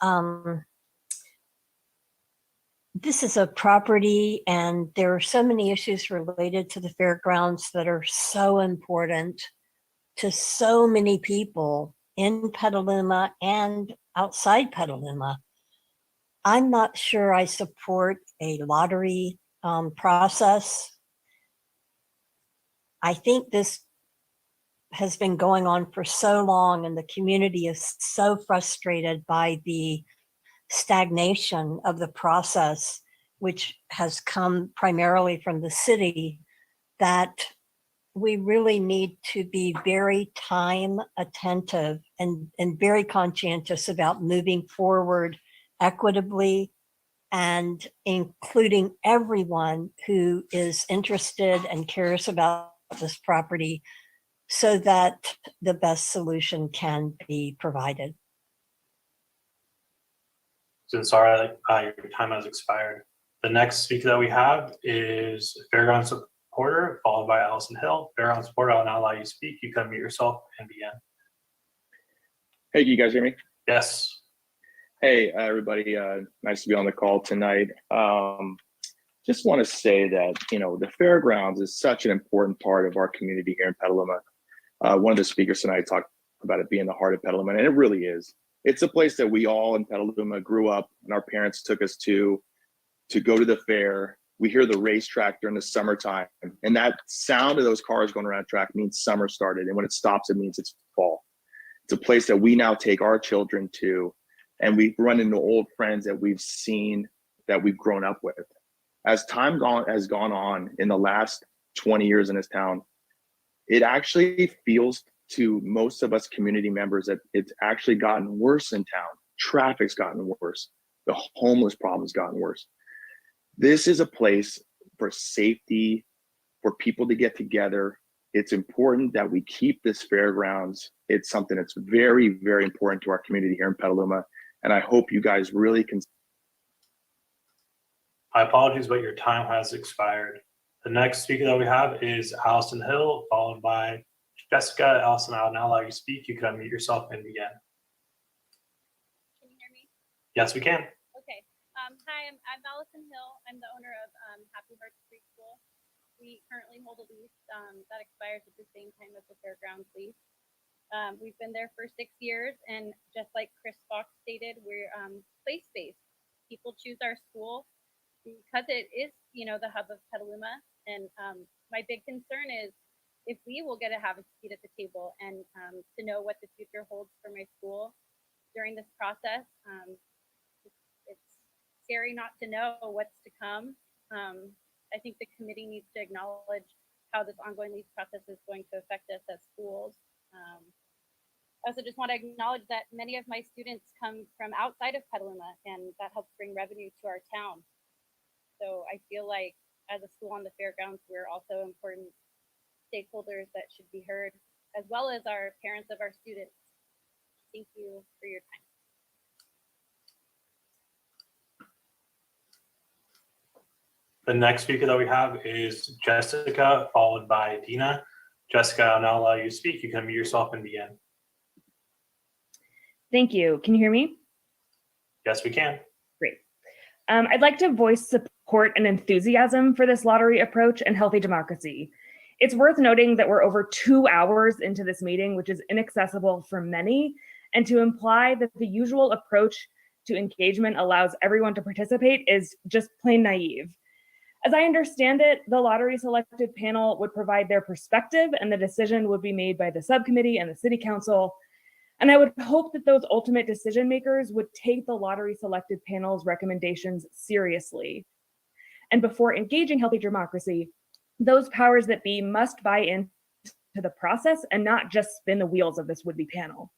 This is a property, and there are so many issues related to the fairgrounds that are so important to so many people in Petaluma and outside Petaluma. I'm not sure I support a lottery process. I think this has been going on for so long, and the community is so frustrated by the stagnation of the process, which has come primarily from the city, that we really need to be very time attentive and very conscientious about moving forward equitably and including everyone who is interested and cares about this property so that the best solution can be provided. Susan, sorry, your time has expired. The next speaker that we have is Fairground supporter, followed by Allison Hill. Fairground supporter, I'll now allow you to speak. You can unmute yourself and begin. Hey, can you guys hear me? Yes. Hey, everybody. Nice to be on the call tonight. Just want to say that, the fairgrounds is such an important part of our community here in Petaluma. One of the speakers tonight talked about it being the heart of Petaluma, and it really is. It's a place that we all in Petaluma grew up, and our parents took us to go to the fair. We hear the racetrack during the summertime, and that sound of those cars going around the track means summer started, and when it stops, it means it's fall. It's a place that we now take our children to, and we've run into old friends that we've seen, that we've grown up with. As time has gone on in the last 20 years in this town, it actually feels to most of us community members that it's actually gotten worse in town. Traffic's gotten worse. The homeless problem's gotten worse. This is a place for safety, for people to get together. It's important that we keep this fairgrounds. It's something that's very, very important to our community here in Petaluma. And I hope you guys really can. My apologies, but your time has expired. The next speaker that we have is Allison Hill, followed by Jessica. Allison, I'll now allow you to speak. You can unmute yourself and begin. Can you hear me? Yes, we can. Okay. Hi, I'm Allison Hill. I'm the owner of Happy Hearts Preschool. We currently hold a lease that expires at the same time as the fairgrounds lease. We've been there for 6 years, and just like Chris Fox stated, we're place-based. People choose our school because it is, the hub of Petaluma. And my big concern is if we will get to have a seat at the table and to know what the future holds for my school during this process. It's scary not to know what's to come. I think the committee needs to acknowledge how this ongoing lease process is going to affect us as schools. I also just want to acknowledge that many of my students come from outside of Petaluma, and that helps bring revenue to our town. So I feel like as a school on the fairgrounds, we're also important stakeholders that should be heard, as well as our parents of our students. Thank you for your time. The next speaker that we have is Jessica, followed by Dina. Jessica, I'll now allow you to speak. You can unmute yourself and begin. Thank you. Can you hear me? Yes, we can. Great. I'd like to voice support and enthusiasm for this lottery approach and healthy democracy. It's worth noting that we're over 2 hours into this meeting, which is inaccessible for many, and to imply that the usual approach to engagement allows everyone to participate is just plain naive. As I understand it, the lottery selected panel would provide their perspective and the decision would be made by the subcommittee and the city council. And I would hope that those ultimate decision makers would take the lottery selected panel's recommendations seriously. And before engaging healthy democracy, those powers that be must buy into the process and not just spin the wheels of this would-be panel.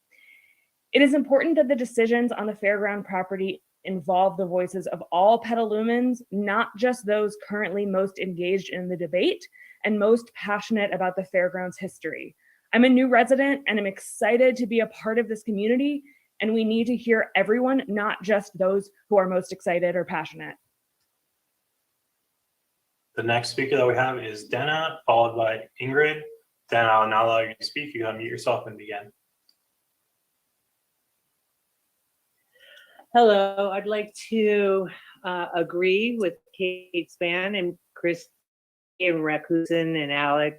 It is important that the decisions on the fairground property involve the voices of all Petalumans, not just those currently most engaged in the debate and most passionate about the fairground's history. I'm a new resident and I'm excited to be a part of this community, and we need to hear everyone, not just those who are most excited or passionate. The next speaker that we have is Dana, followed by Ingrid. Dana, I'll now allow you to speak. You can unmute yourself and begin. Hello, I'd like to agree with Kate Spann and Chris and Rakusin and Alex.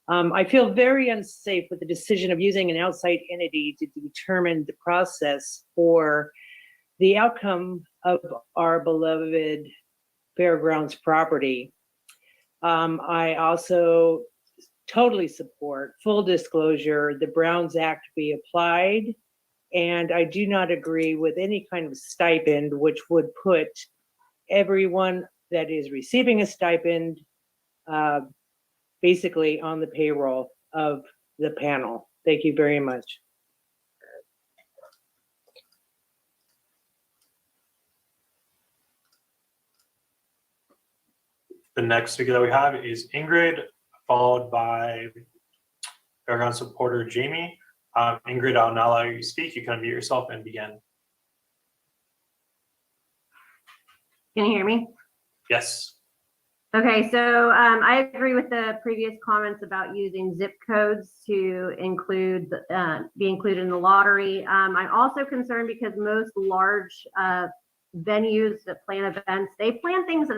I feel very unsafe with the decision of using an outside entity to determine the process for the outcome of our beloved fairgrounds property. I also totally support full disclosure, the Browns Act be applied. And I do not agree with any kind of stipend, which would put everyone that is receiving a stipend basically on the payroll of the panel. Thank you very much. The next speaker that we have is Ingrid, followed by Fairground supporter Jamie. Ingrid, I'll now allow you to speak. You can unmute yourself and begin. Can you hear me? Yes. Okay, so I agree with the previous comments about using zip codes to include be included in the lottery. I'm also concerned because most large venues that plan events, they plan things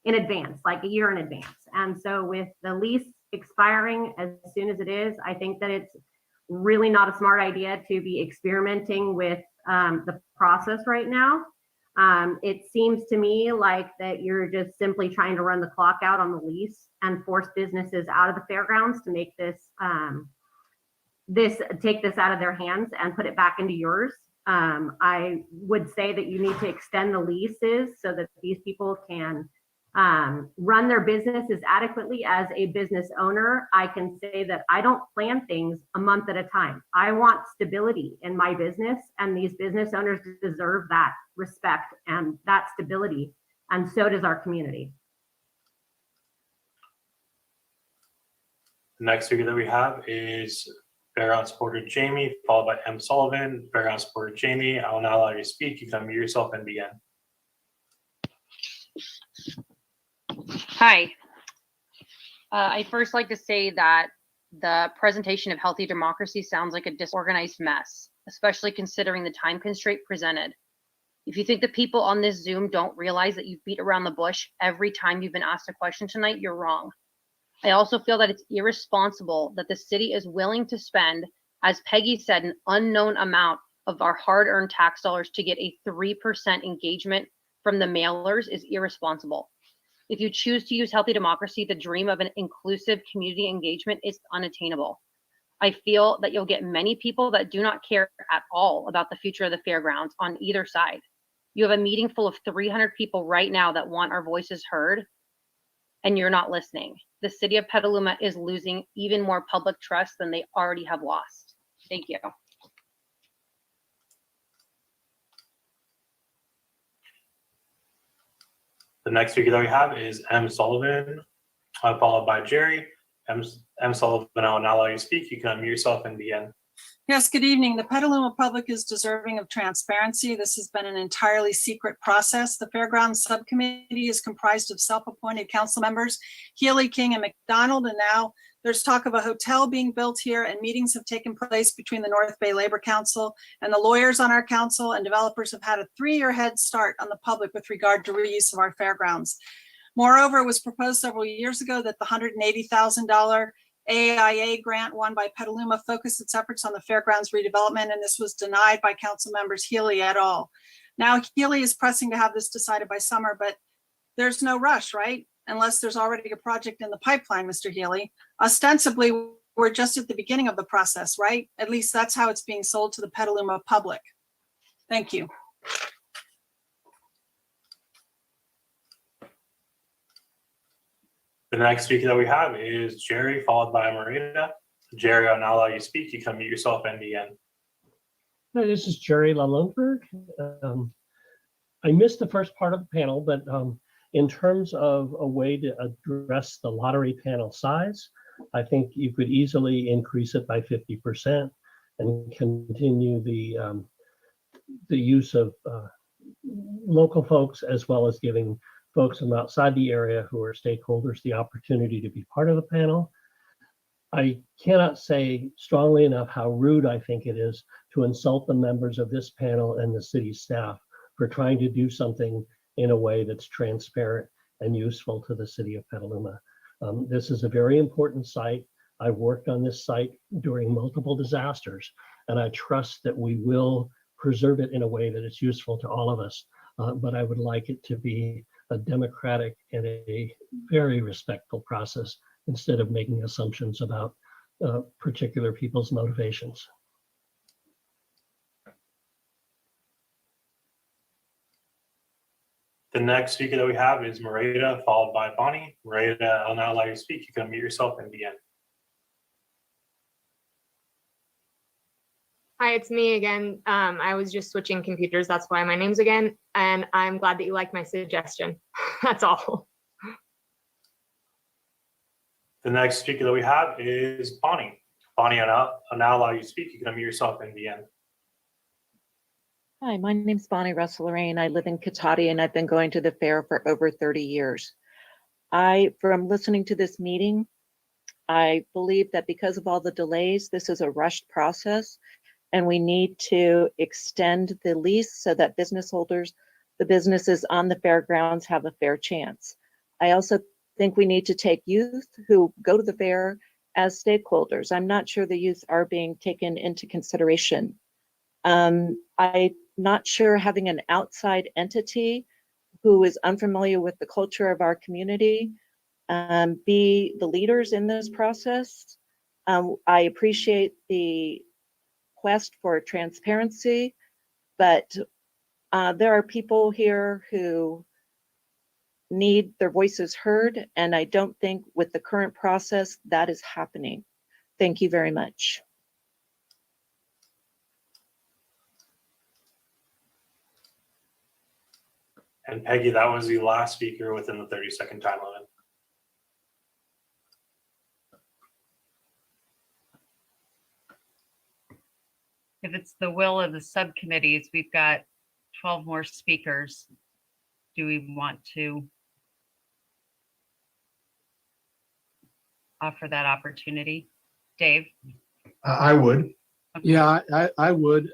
in advance, like a year in advance. And so with the lease expiring as soon as it is, I think that it's really not a smart idea to be experimenting with the process right now. It seems to me like that you're just simply trying to run the clock out on the lease and force businesses out of the fairgrounds to make this take this out of their hands and put it back into yours. I would say that you need to extend the leases so that these people can run their businesses adequately. As a business owner, I can say that I don't plan things a month at a time. I want stability in my business, and these business owners deserve that respect and that stability, and so does our community. The next speaker that we have is Fairground supporter Jamie, followed by M. Sullivan. Fairground supporter Jamie, I will now allow you to speak. You can unmute yourself and begin. Hi. I'd first like to say that the presentation of healthy democracy sounds like a disorganized mess, especially considering the time constraint presented. If you think the people on this Zoom don't realize that you've beat around the bush every time you've been asked a question tonight, you're wrong. I also feel that it's irresponsible that the city is willing to spend, as Peggy said, an unknown amount of our hard-earned tax dollars to get a 3% engagement from the mailers is irresponsible. If you choose to use healthy democracy, the dream of an inclusive community engagement is unattainable. I feel that you'll get many people that do not care at all about the future of the fairgrounds on either side. You have a meeting full of 300 people right now that want our voices heard, and you're not listening. The city of Petaluma is losing even more public trust than they already have lost. Thank you. The next speaker that we have is M. Sullivan, followed by Jerry. M. Sullivan, I will now allow you to speak. You can unmute yourself and begin. Yes, good evening. The Petaluma public is deserving of transparency. This has been an entirely secret process. The Fairgrounds Subcommittee is comprised of self-appointed council members, Healy, King, and McDonald, and now there's talk of a hotel being built here, and meetings have taken place between the North Bay Labor Council and the lawyers on our council, and developers have had a 3-year head start on the public with regard to reuse of our fairgrounds. Moreover, it was proposed several years ago that the $180,000 AIA grant won by Petaluma focus its efforts on the fairgrounds redevelopment, and this was denied by council members Healy et al. Now Healy is pressing to have this decided by summer, but there's no rush, right? Unless there's already a project in the pipeline, Mr. Healy. Ostensibly, we're just at the beginning of the process, right? At least that's how it's being sold to the Petaluma public. Thank you. The next speaker that we have is Jerry, followed by Marita. Jerry, I'll now allow you to speak. You can unmute yourself and begin. Hi, this is Jerry LaLundberg. I missed the first part of the panel, but in terms of a way to address the lottery panel size, I think you could easily increase it by 50% and continue the use of local folks, as well as giving folks from outside the area who are stakeholders the opportunity to be part of the panel. I cannot say strongly enough how rude I think it is to insult the members of this panel and the city staff for trying to do something in a way that's transparent and useful to the city of Petaluma. This is a very important site. I've worked on this site during multiple disasters, and I trust that we will preserve it in a way that is useful to all of us. But I would like it to be a democratic and a very respectful process instead of making assumptions about particular people's motivations. The next speaker that we have is Marita, followed by Bonnie. Marita, I'll now allow you to speak. You can unmute yourself and begin. Hi, it's me again. I was just switching computers. That's why my name's again. And I'm glad that you like my suggestion. That's all. The next speaker that we have is Bonnie. Bonnie, I'll now allow you to speak. You can unmute yourself and begin. Hi, my name's Bonnie Russell-Lorraine. I live in Cotati, and I've been going to the fair for over 30 years. From listening to this meeting, I believe that because of all the delays, this is a rushed process, and we need to extend the lease so that business holders, the businesses on the fairgrounds, have a fair chance. I also think we need to take youth who go to the fair as stakeholders. I'm not sure the youth are being taken into consideration. I'm not sure having an outside entity who is unfamiliar with the culture of our community be the leaders in this process. I appreciate the quest for transparency, but there are people here who need their voices heard, and I don't think with the current process that is happening. Thank you very much. And Peggy, that was the last speaker within the 30-second time limit. If it's the will of the subcommittees, we've got 12 more speakers. Do we want to offer that opportunity? Dave? I would. Okay. Yeah, I would.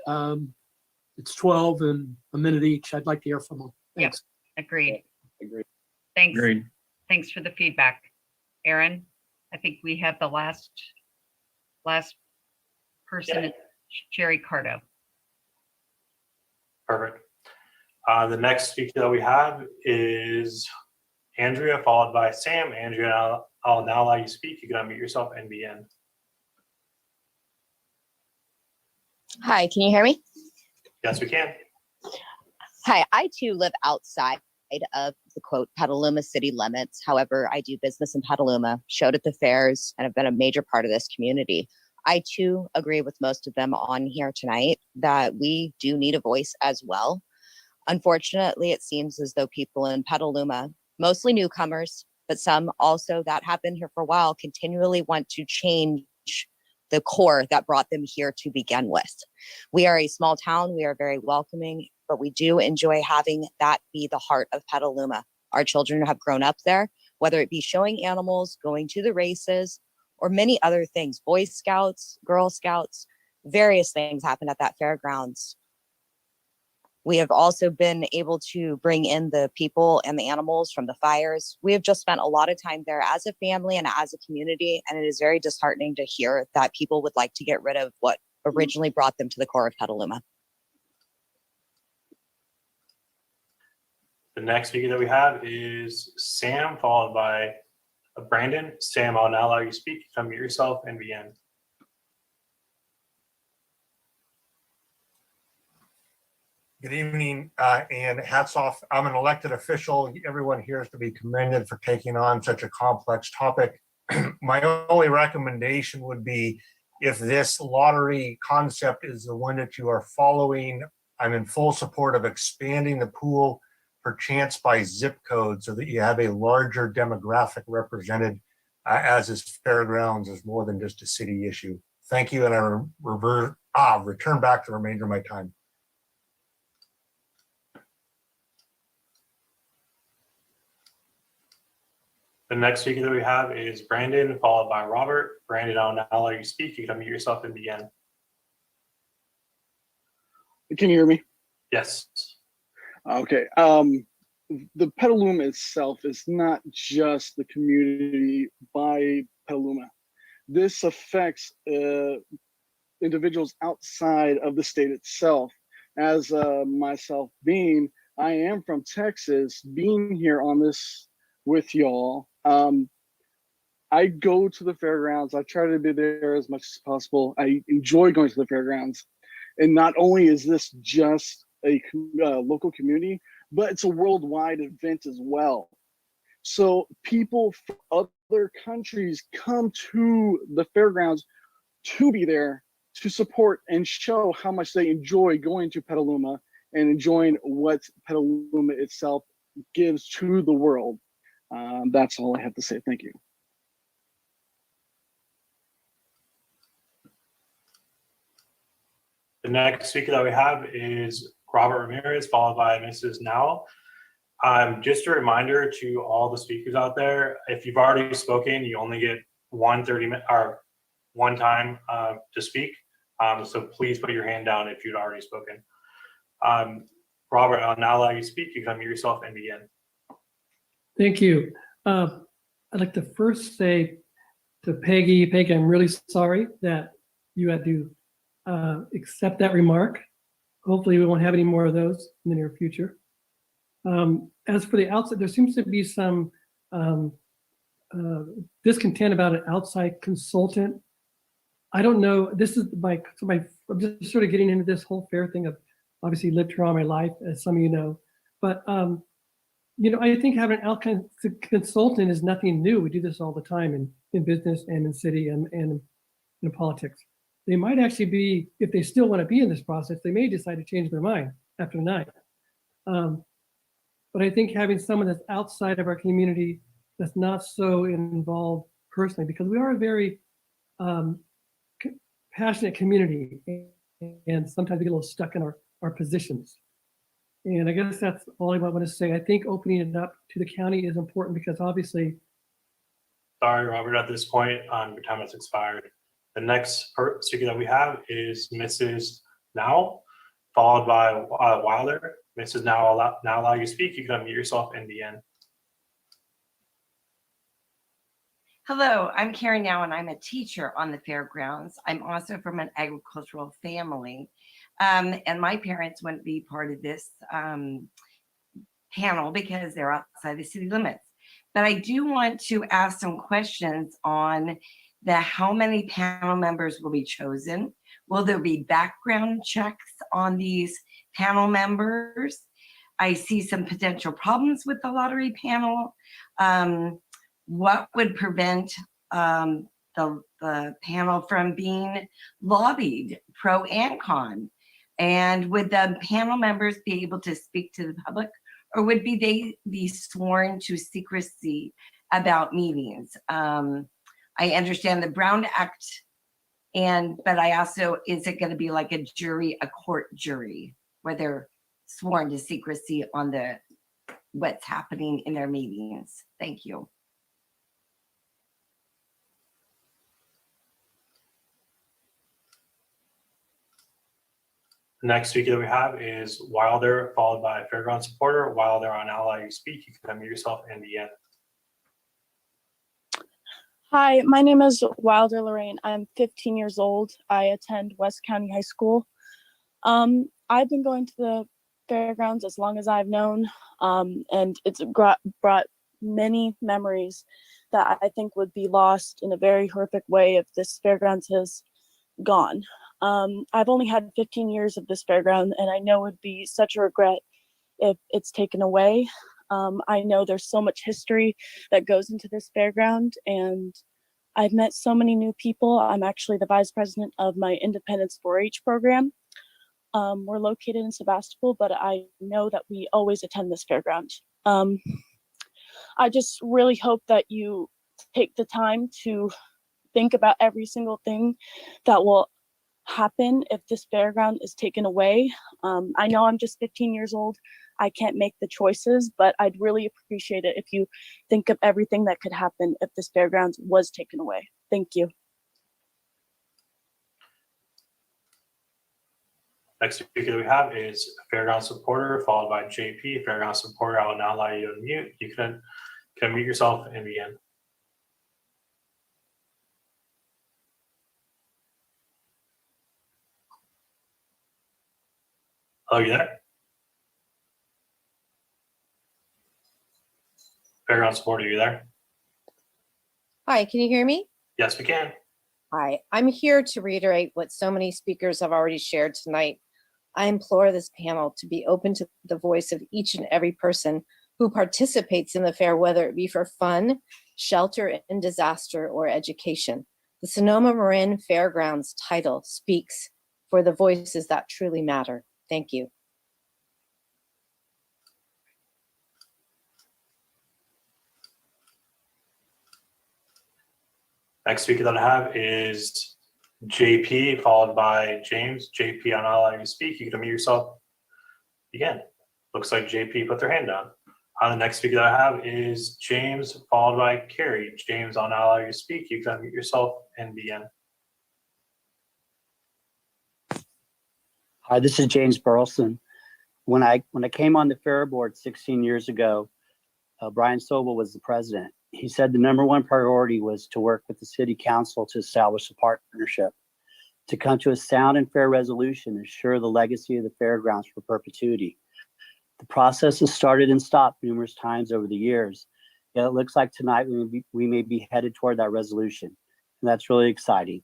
It's 12 and a minute each. I'd like to hear from them. Thanks. Yep, agreed. Agreed. Thanks. Agreed. Thanks for the feedback. Aaron, I think we have the last person, Yeah. Jerry Cardo. Perfect. The next speaker that we have is Andrea, followed by Sam. Andrea, I'll now allow you to speak. You can unmute yourself and begin. Hi, can you hear me? Yes, we can. Hi, I too live outside of the quote Petaluma city limits. However, I do business in Petaluma, showed at the fairs, and have been a major part of this community. I too agree with most of them on here tonight that we do need a voice as well. Unfortunately, it seems as though people in Petaluma, mostly newcomers, but some also that have been here for a while, continually want to change the core that brought them here to begin with. We are a small town, we are very welcoming, but we do enjoy having that be the heart of Petaluma. Our children have grown up there, whether it be showing animals, going to the races, or many other things. Boy Scouts, Girl Scouts, various things happen at that fairgrounds. We have also been able to bring in the people and the animals from the fires. We have just spent a lot of time there as a family and as a community, and it is very disheartening to hear that people would like to get rid of what originally brought them to the core of Petaluma. The next speaker that we have is Sam, followed by Brandon. Sam, I'll now allow you to speak. Unmute yourself and begin. Good evening, and hats off. I'm an elected official. Everyone here is to be commended for taking on such a complex topic. My only recommendation would be, if this lottery concept is the one that you are following, I'm in full support of expanding the pool per chance by zip code so that you have a larger demographic represented, as is fairgrounds is more than just a city issue. Thank you, and I return back the remainder of my time. The next speaker that we have is Brandon, followed by Robert. Brandon, I'll now allow you to speak. You can unmute yourself and begin. Can you hear me? Yes. Okay. The Petaluma itself is not just the community by Petaluma. This affects individuals outside of the state itself. As myself being, I am from Texas, being here on this with y'all. I go to the fairgrounds. I try to be there as much as possible. I enjoy going to the fairgrounds. And not only is this just a local community, but it's a worldwide event as well. So people from other countries come to the fairgrounds to be there to support and show how much they enjoy going to Petaluma and enjoying what Petaluma itself gives to the world. That's all I have to say. Thank you. The next speaker that we have is Robert Ramirez, followed by Mrs. Nowell. Just a reminder to all the speakers out there, if you've already spoken, you only get one time to speak. So please put your hand down if you'd already spoken. Robert, I'll now allow you to speak. You can unmute yourself and begin. Thank you. I'd like to first say to Peggy, I'm really sorry that you had to accept that remark. Hopefully we won't have any more of those in the near future. As for the outside, there seems to be some discontent about an outside consultant. I don't know, this is I'm just sort of getting into this whole fair thing. Of obviously lived here all my life, as some of you know, but I think having an outside consultant is nothing new. We do this all the time in business and in city and in politics. They might actually be, if they still want to be in this process, they may decide to change their mind after tonight. But I think having someone that's outside of our community that's not so involved personally, because we are a very passionate community, and sometimes we get a little stuck in our positions. And I guess that's all I want to say. I think opening it up to the county is important because obviously. Sorry, Robert, at this point, your time has expired. The next speaker that we have is Mrs. Nowell, followed by Wilder. Mrs. Nowell, I'll now allow you to speak. You can unmute yourself and begin. Hello, I'm Karen Now, and I'm a teacher on the fairgrounds. I'm also from an agricultural family, and my parents wouldn't be part of this panel because they're outside the city limits. But I do want to ask some questions on how many panel members will be chosen. Will there be background checks on these panel members? I see some potential problems with the lottery panel. What would prevent the panel from being lobbied, pro and con? And would the panel members be able to speak to the public, or would they be sworn to secrecy about meetings? I understand the Brown Act, but I also, is it going to be like a jury, a court jury, where they're sworn to secrecy on what's happening in their meetings? Thank you. The next speaker that we have is Wilder, followed by Fairground Supporter. Wilder, on Ally You Speak. You can unmute yourself and begin. Hi, my name is Wilder Lorraine. I'm 15 years old. I attend West County High School. I've been going to the fairgrounds as long as I've known, and it's brought many memories that I think would be lost in a very horrific way if this fairgrounds has gone. I've only had 15 years of this fairground, and I know it would be such a regret if it's taken away. I know there's so much history that goes into this fairground, and I've met so many new people. I'm actually the vice president of my Independence 4-H program. We're located in Sebastopol, but I know that we always attend this fairground. I just really hope that you take the time to think about every single thing that will happen if this fairground is taken away. I know I'm just 15 years old. I can't make the choices, but I'd really appreciate it if you think of everything that could happen if this fairgrounds was taken away. Thank you. Next speaker that we have is Fairground Supporter, followed by JP. Fairground Supporter, I will now allow you to unmute. You can unmute yourself and begin. Oh, you there? Fairground Supporter, are you there? Hi, can you hear me? Yes, we can. Hi, I'm here to reiterate what so many speakers have already shared tonight. I implore this panel to be open to the voice of each and every person who participates in the fair, whether it be for fun, shelter in disaster, or education. The Sonoma Marin Fairgrounds title speaks for the voices that truly matter. Thank you. Next speaker that I have is JP, followed by James. JP, on all you speak, you can unmute yourself. Again, looks like JP put their hand down. The next speaker that I have is James, followed by Carrie. James, on all you speak, you can unmute yourself and begin. Hi, this is James Burleson. When I came on the fair board 16 years ago, Brian Sobel was the president. He said the number one priority was to work with the city council to establish a partnership, to come to a sound and fair resolution, and ensure the legacy of the fairgrounds for perpetuity. The process has started and stopped numerous times over the years, yet it looks like tonight we may be headed toward that resolution, and that's really exciting.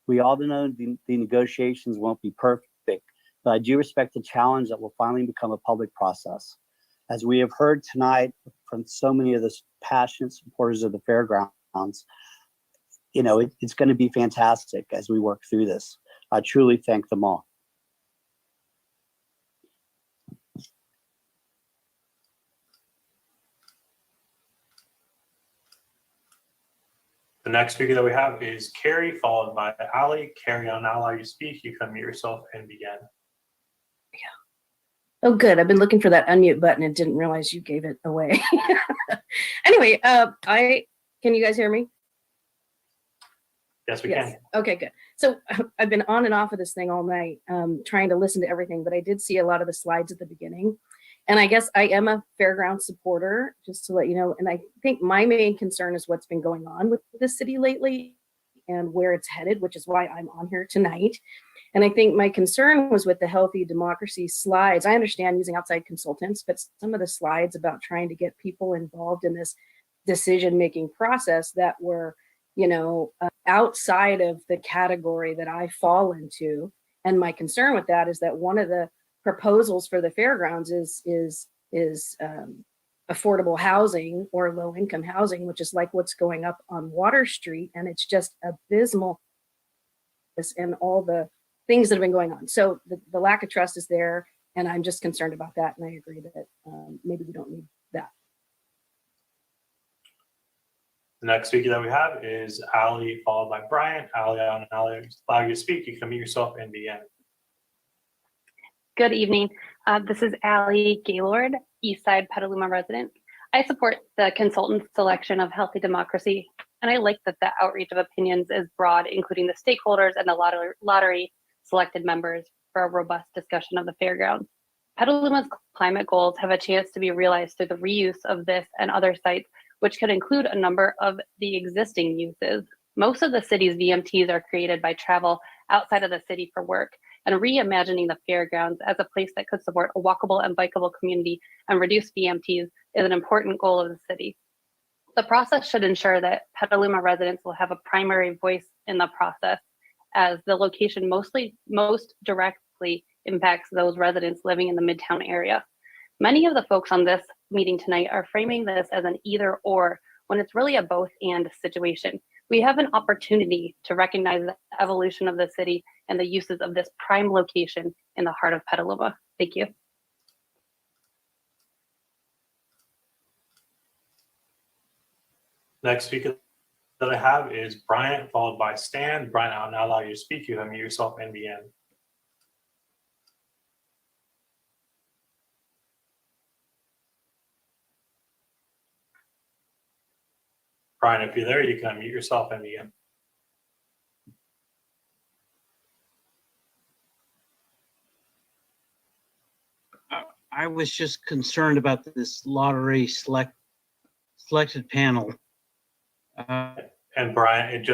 We all know the negotiations won't be perfect, but I do respect the challenge that will finally become a public process. As we have heard tonight from so many of the passionate supporters of the fairgrounds, it's going to be fantastic as we work through this. I truly thank them all. The next speaker that we have is Carrie, followed by Ali. Carrie, on now allow you to speak. You can unmute yourself and begin. Oh, good. I've been looking for that unmute button and didn't realize you gave it away. Anyway, can you guys hear me? Yes, we can. Okay, good. So I've been on and off of this thing all night, trying to listen to everything, but I did see a lot of the slides at the beginning. And I guess I am a fairground supporter, just to let you know. And I think my main concern is what's been going on with the city lately and where it's headed, which is why I'm on here tonight. And I think my concern was with the healthy democracy slides. I understand using outside consultants, but some of the slides about trying to get people involved in this decision-making process that were, outside of the category that I fall into. And my concern with that is that one of the proposals for the fairgrounds is affordable housing or low income housing, which is like what's going up on Water Street, and it's just abysmal. And all the things that have been going on. So the lack of trust is there, and I'm just concerned about that. And I agree that maybe we don't need that. The next speaker that we have is Ali, followed by Brian. Ali, I'll allow you to speak. You can mute yourself and begin. Good evening. This is Ali Gaylord, Eastside Petaluma resident. I support the consultant selection of Healthy Democracy, and I like that the outreach of opinions is broad, including the stakeholders and the lottery selected members for a robust discussion of the fairgrounds. Petaluma's climate goals have a chance to be realized through the reuse of this and other sites, which could include a number of the existing uses. Most of the city's VMTs are created by travel outside of the city for work, and reimagining the fairgrounds as a place that could support a walkable and bikeable community and reduce VMTs is an important goal of the city. The process should ensure that Petaluma residents will have a primary voice in the process, as the location most directly impacts those residents living in the Midtown area. Many of the folks on this meeting tonight are framing this as an either or, when it's really a both and situation. We have an opportunity to recognize the evolution of the city and the uses of this prime location in the heart of Petaluma. Thank you. Next speaker that I have is Brian, followed by Stan. Brian, I'll now allow you to speak. You have mute yourself and begin. Brian, if you're there, you can unmute yourself and begin. I was just concerned about this lottery selected panel. And Brian, it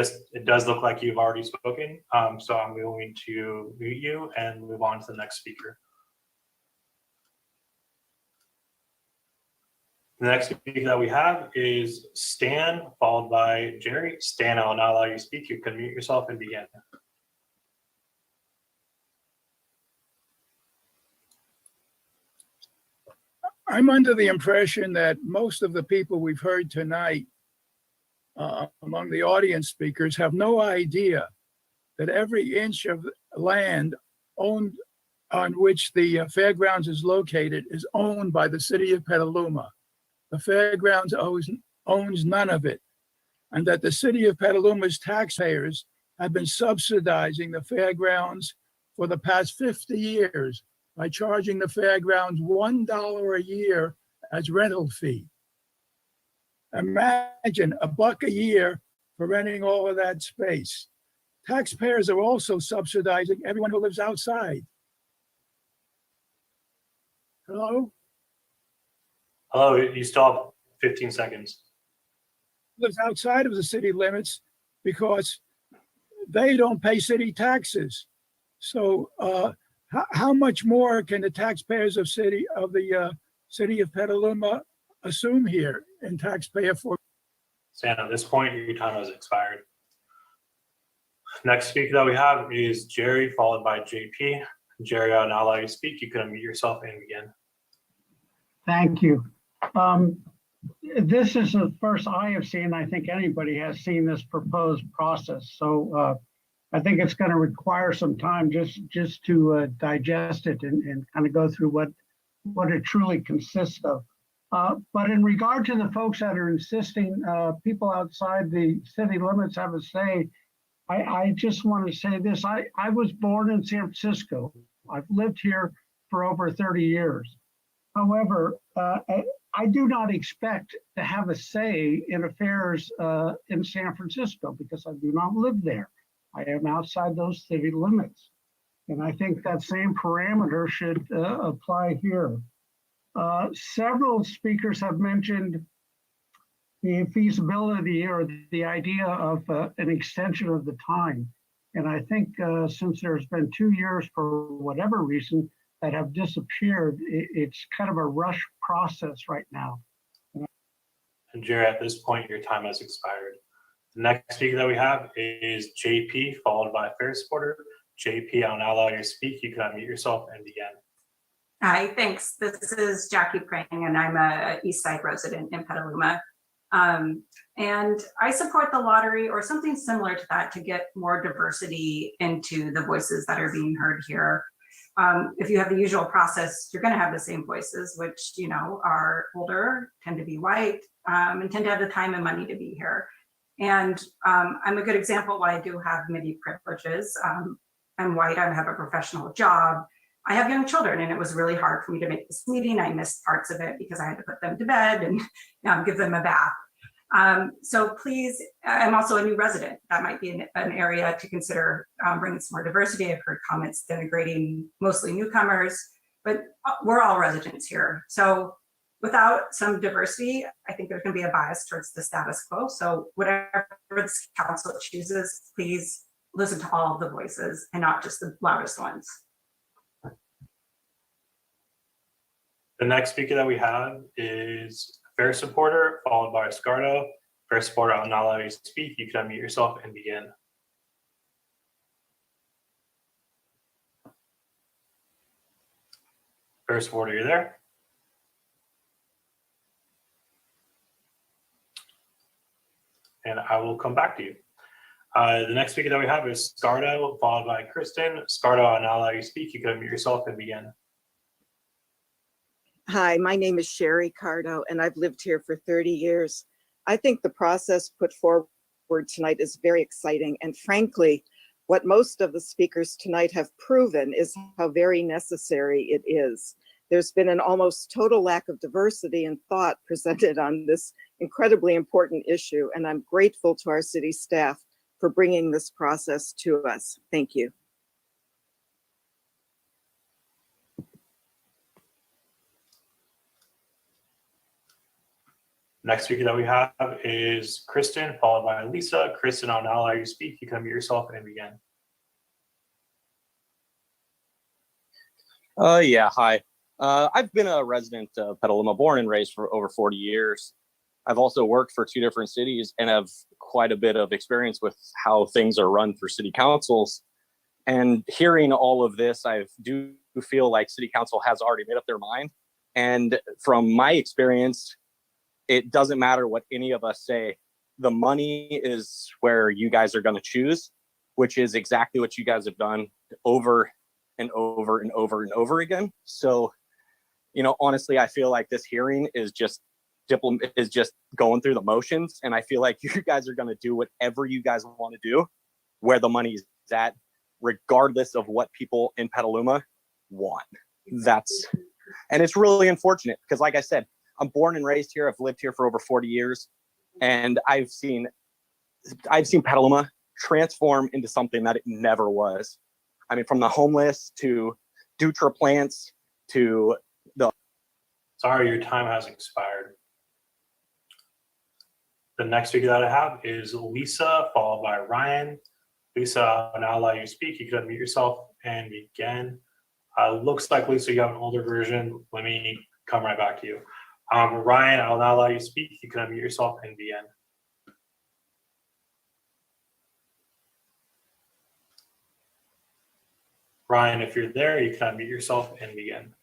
does look like you've already spoken. So I'm going to mute you and move on to the next speaker. The next speaker that we have is Stan, followed by Jerry. Stan, I'll now allow you to speak. You can mute yourself and begin. I'm under the impression that most of the people we've heard tonight among the audience speakers have no idea that every inch of land owned on which the fairgrounds is located is owned by the city of Petaluma. The fairgrounds owns none of it, and that the city of Petaluma's taxpayers have been subsidizing the fairgrounds for the past 50 years by charging the fairgrounds $1 a year as rental fee. Imagine $1 a year for renting all of that space. Taxpayers are also subsidizing everyone who lives outside. Hello? Hello, you still have 15 seconds. Lives outside of the city limits because they don't pay city taxes. So how much more can the taxpayers of the city of Petaluma assume here in taxpayer for? Stan, at this point, your time has expired. Next speaker that we have is Jerry, followed by JP. Jerry, I'll now allow you to speak. You can unmute yourself and begin. Thank you. This is the first I have seen. I think anybody has seen this proposed process. So I think it's going to require some time just to digest it and kind of go through what it truly consists of. But in regard to the folks that are insisting people outside the city limits have a say, I just want to say this. I was born in San Francisco. I've lived here for over 30 years. However, I do not expect to have a say in affairs in San Francisco because I do not live there. I am outside those city limits. And I think that same parameter should apply here. Several speakers have mentioned the feasibility or the idea of an extension of the time. And I think since there's been 2 years for whatever reason that have disappeared, it's kind of a rush process right now. And Jerry, at this point, your time has expired. The next speaker that we have is JP, followed by Fair Supporter. JP, I'll now allow you to speak. You can unmute yourself and begin. Hi, thanks. This is Jackie Prang, and I'm a East Side resident in Petaluma. And I support the lottery or something similar to that to get more diversity into the voices that are being heard here. If you have the usual process, you're going to have the same voices, which, you know, are older, tend to be white, and tend to have the time and money to be here. And I'm a good example why I do have many privileges. I'm white, I have a professional job. I have young children, and it was really hard for me to make this meeting. I missed parts of it because I had to put them to bed and give them a bath. So please, I'm also a new resident. That might be an area to consider bringing some more diversity. I've heard comments denigrating mostly newcomers, but we're all residents here. So without some diversity, I think there's going to be a bias towards the status quo. So whatever this council chooses, please listen to all of the voices and not just the loudest ones. The next speaker that we have is Fair Supporter, followed by Scardo. Fair Supporter, I'll not allow you to speak. You can unmute yourself and begin. Fair Supporter, you're there? And I will come back to you. The next speaker that we have is Scardo, followed by Kristen. Scardo, I'll not allow you to speak. You can unmute yourself and begin. Hi, my name is Sherry Cardo, and I've lived here for 30 years. I think the process put forward tonight is very exciting. And frankly, what most of the speakers tonight have proven is how very necessary it is. There's been an almost total lack of diversity and thought presented on this incredibly important issue, and I'm grateful to our city staff for bringing this process to us. Thank you. Next speaker that we have is Kristen, followed by Lisa. Kristen, I'll now allow you to speak. You can unmute yourself and begin. Yeah, hi. I've been a resident of Petaluma, born and raised for over 40 years. I've also worked for 2 different cities and have quite a bit of experience with how things are run for city councils. And hearing all of this, I do feel like city council has already made up their mind. And from my experience, it doesn't matter what any of us say. The money is where you guys are going to choose, which is exactly what you guys have done over and over and over and over again. So, you know, honestly, I feel like this hearing is just going through the motions. And I feel like you guys are going to do whatever you guys want to do, where the money is at, regardless of what people in Petaluma want. And it's really unfortunate because, like I said, I'm born and raised here. I've lived here for over 40 years, and I've seen Petaluma transform into something that it never was. I mean, from the homeless to Dutra plants to the. Sorry, your time has expired. The next speaker that I have is Lisa, followed by Ryan. Lisa, I'll now allow you to speak. You can unmute yourself and begin. Looks like, Lisa, you have an older version. Let me come right back to you. Ryan, I'll now allow you to speak. You can unmute yourself and begin. Ryan, if you're there, you can unmute yourself and begin.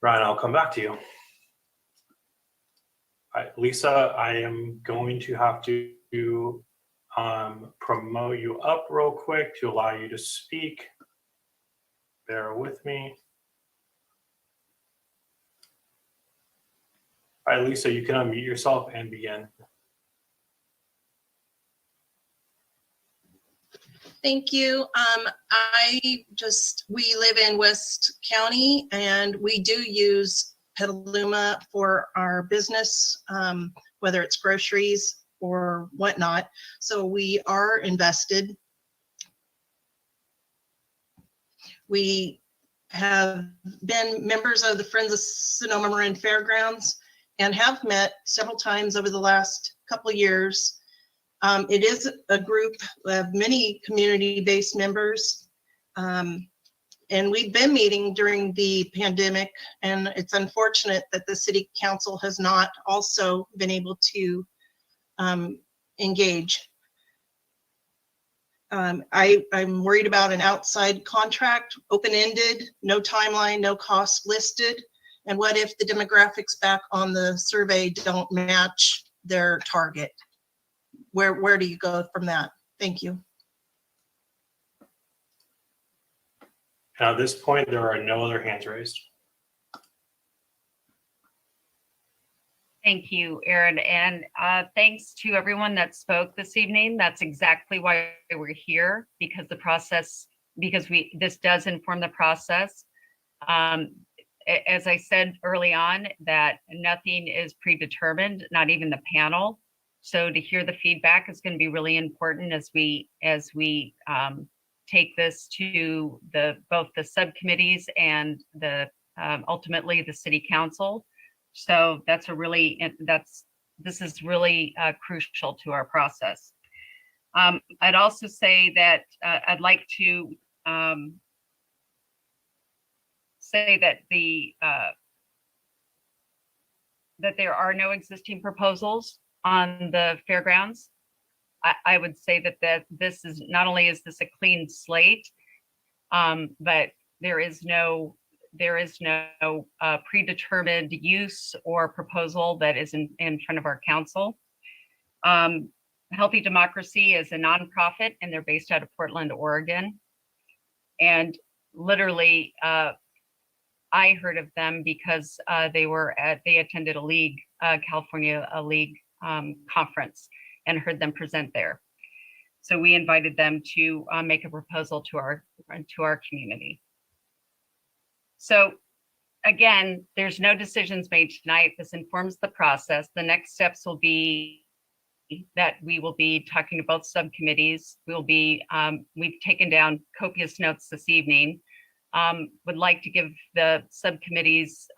Ryan, I'll come back to you. All right, Lisa, I am going to have to promote you up real quick to allow you to speak. Bear with me. All right, Lisa, you can unmute yourself and begin. Thank you. We live in West County, and we do use Petaluma for our business, whether it's groceries or whatnot. So we are invested. We have been members of the Friends of Sonoma Marin Fairgrounds and have met several times over the last couple of years. It is a group of many community-based members, and we've been meeting during the pandemic, and it's unfortunate that the city council has not also been able to engage. I'm worried about an outside contract, open-ended, no timeline, no cost listed. And what if the demographics back on the survey don't match their target? Where do you go from that? Thank you. At this point, there are no other hands raised. Thank you, Erin, and thanks to everyone that spoke this evening. That's exactly why we're here, because this does inform the process. As I said early on, that nothing is predetermined, not even the panel. So to hear the feedback is going to be really important as we take this to both the subcommittees and ultimately the city council. So this is really crucial to our process. I'd also say that I'd like to say that that there are no existing proposals on the fairgrounds. I would say that this is not only is this a clean slate, but there is no predetermined use or proposal that is in front of our council. Healthy Democracy is a nonprofit, and they're based out of Portland, Oregon. And literally, I heard of them because they attended a California League conference and heard them present there. So we invited them to make a proposal to our community. So again, there's no decisions made tonight. This informs the process. The next steps will be that we will be talking to both subcommittees. We've taken down copious notes this evening. Would like to give the subcommittees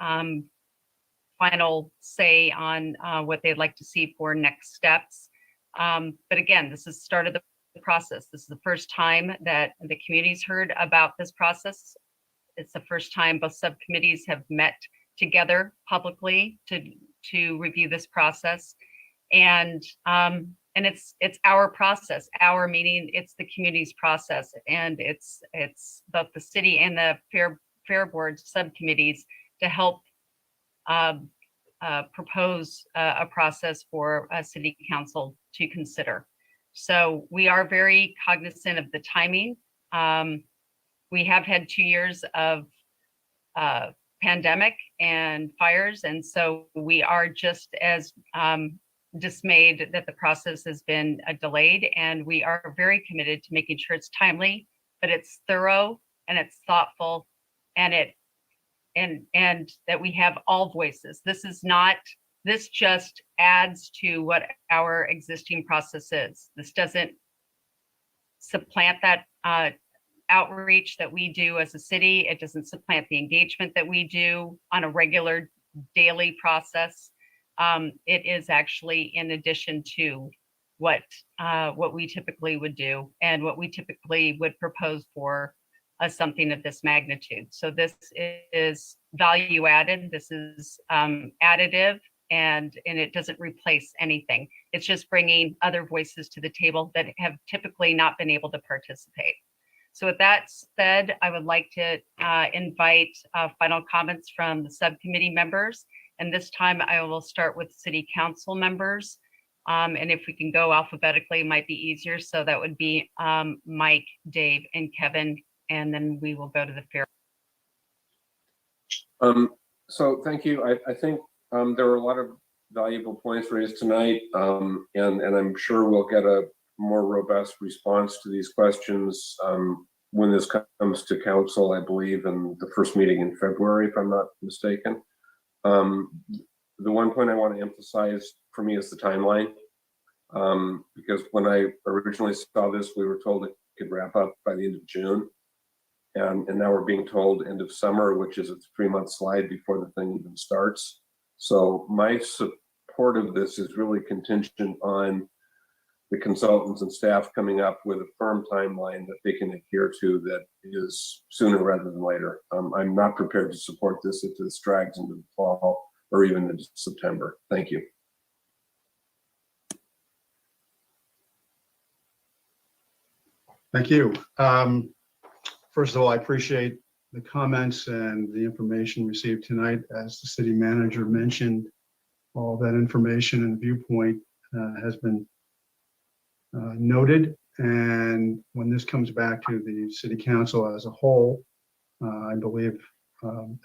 final say on what they'd like to see for next steps. But again, this is the start of the process. This is the first time that the community's heard about this process. It's the first time both subcommittees have met together publicly to review this process. And it's our process, our meaning it's the community's process, and it's both the city and the fair board subcommittees to help propose a process for a city council to consider. So we are very cognizant of the timing. We have had 2 years of pandemic and fires, and so we are just as dismayed that the process has been delayed, and we are very committed to making sure it's timely, but it's thorough and it's thoughtful, and that we have all voices. This just adds to what our existing process is. This doesn't supplant that outreach that we do as a city. It doesn't supplant the engagement that we do on a regular daily process. It is actually in addition to what we typically would do and what we typically would propose for something of this magnitude. So this is value added. This is additive, and it doesn't replace anything. It's just bringing other voices to the table that have typically not been able to participate. So with that said, I would like to invite final comments from the subcommittee members. And this time I will start with city council members. And if we can go alphabetically, it might be easier. So that would be Mike, Dave, and Kevin. And then we will go to the fair. So thank you. I think there were a lot of valuable points raised tonight. And I'm sure we'll get a more robust response to these questions when this comes to council, I believe, in the first meeting in February, if I'm not mistaken. The one point I want to emphasize for me is the timeline, because when I originally saw this, we were told it could wrap up by the end of June. And now we're being told end of summer, which is a 3-month slide before the thing even starts. So my support of this is really contingent on the consultants and staff coming up with a firm timeline that they can adhere to that is sooner rather than later. I'm not prepared to support this if this drags into the fall or even into September. Thank you. Thank you. First of all, I appreciate the comments and the information received tonight. As the city manager mentioned, all that information and viewpoint has been noted. And when this comes back to the city council as a whole, I believe,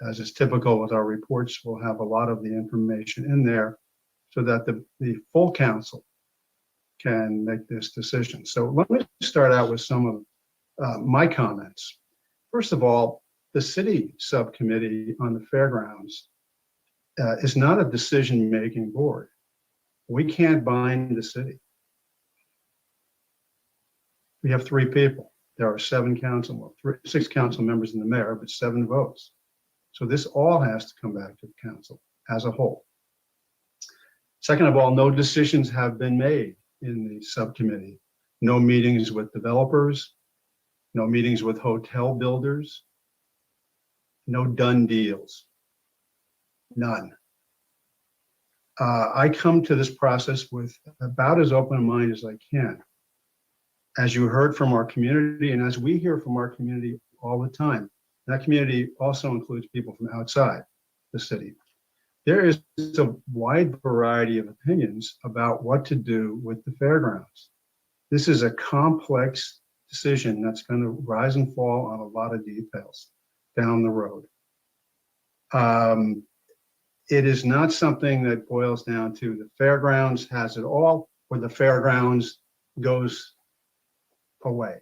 as is typical with our reports, we'll have a lot of the information in there so that the full council can make this decision. So let me start out with some of my comments. First of all, the city subcommittee on the fairgrounds is not a decision-making board. We can't bind the city. We have 3 people. There are 7 council, 6 council members and the mayor, but 7 votes. So this all has to come back to the council as a whole. Second of all, no decisions have been made in the subcommittee. No meetings with developers, no meetings with hotel builders, no done deals, none. I come to this process with about as open a mind as I can. As you heard from our community, and as we hear from our community all the time, that community also includes people from outside the city. There is a wide variety of opinions about what to do with the fairgrounds. This is a complex decision that's going to rise and fall on a lot of details down the road. It is not something that boils down to the fairgrounds has it all, or the fairgrounds goes away.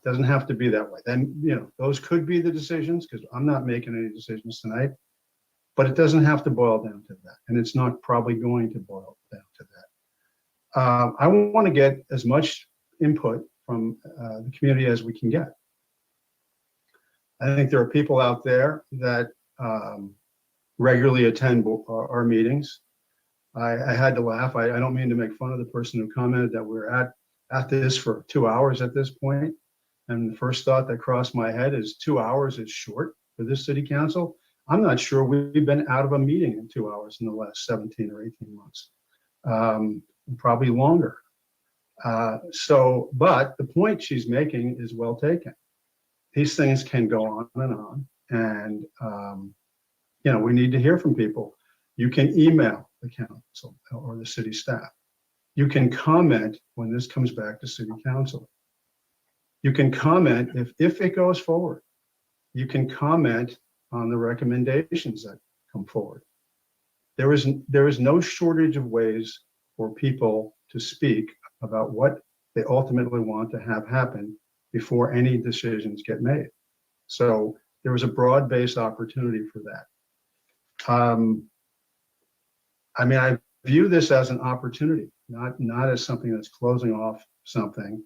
Doesn't have to be that way. Then, you know, those could be the decisions, because I'm not making any decisions tonight, but it doesn't have to boil down to that. And it's not probably going to boil down to that. I want to get as much input from the community as we can get. I think there are people out there that regularly attend our meetings. I had to laugh. I don't mean to make fun of the person who commented that we're at this for 2 hours at this point. And the first thought that crossed my head is 2 hours is short for this city council. I'm not sure we've been out of a meeting in 2 hours in the last 17 or 18 months, probably longer. But the point she's making is well taken. These things can go on, and you know, we need to hear from people. You can email the council or the city staff. You can comment when this comes back to city council. You can comment if it goes forward. You can comment on the recommendations that come forward. There is no shortage of ways for people to speak about what they ultimately want to have happen before any decisions get made. So there was a broad-based opportunity for that. I mean, I view this as an opportunity, not as something that's closing off something.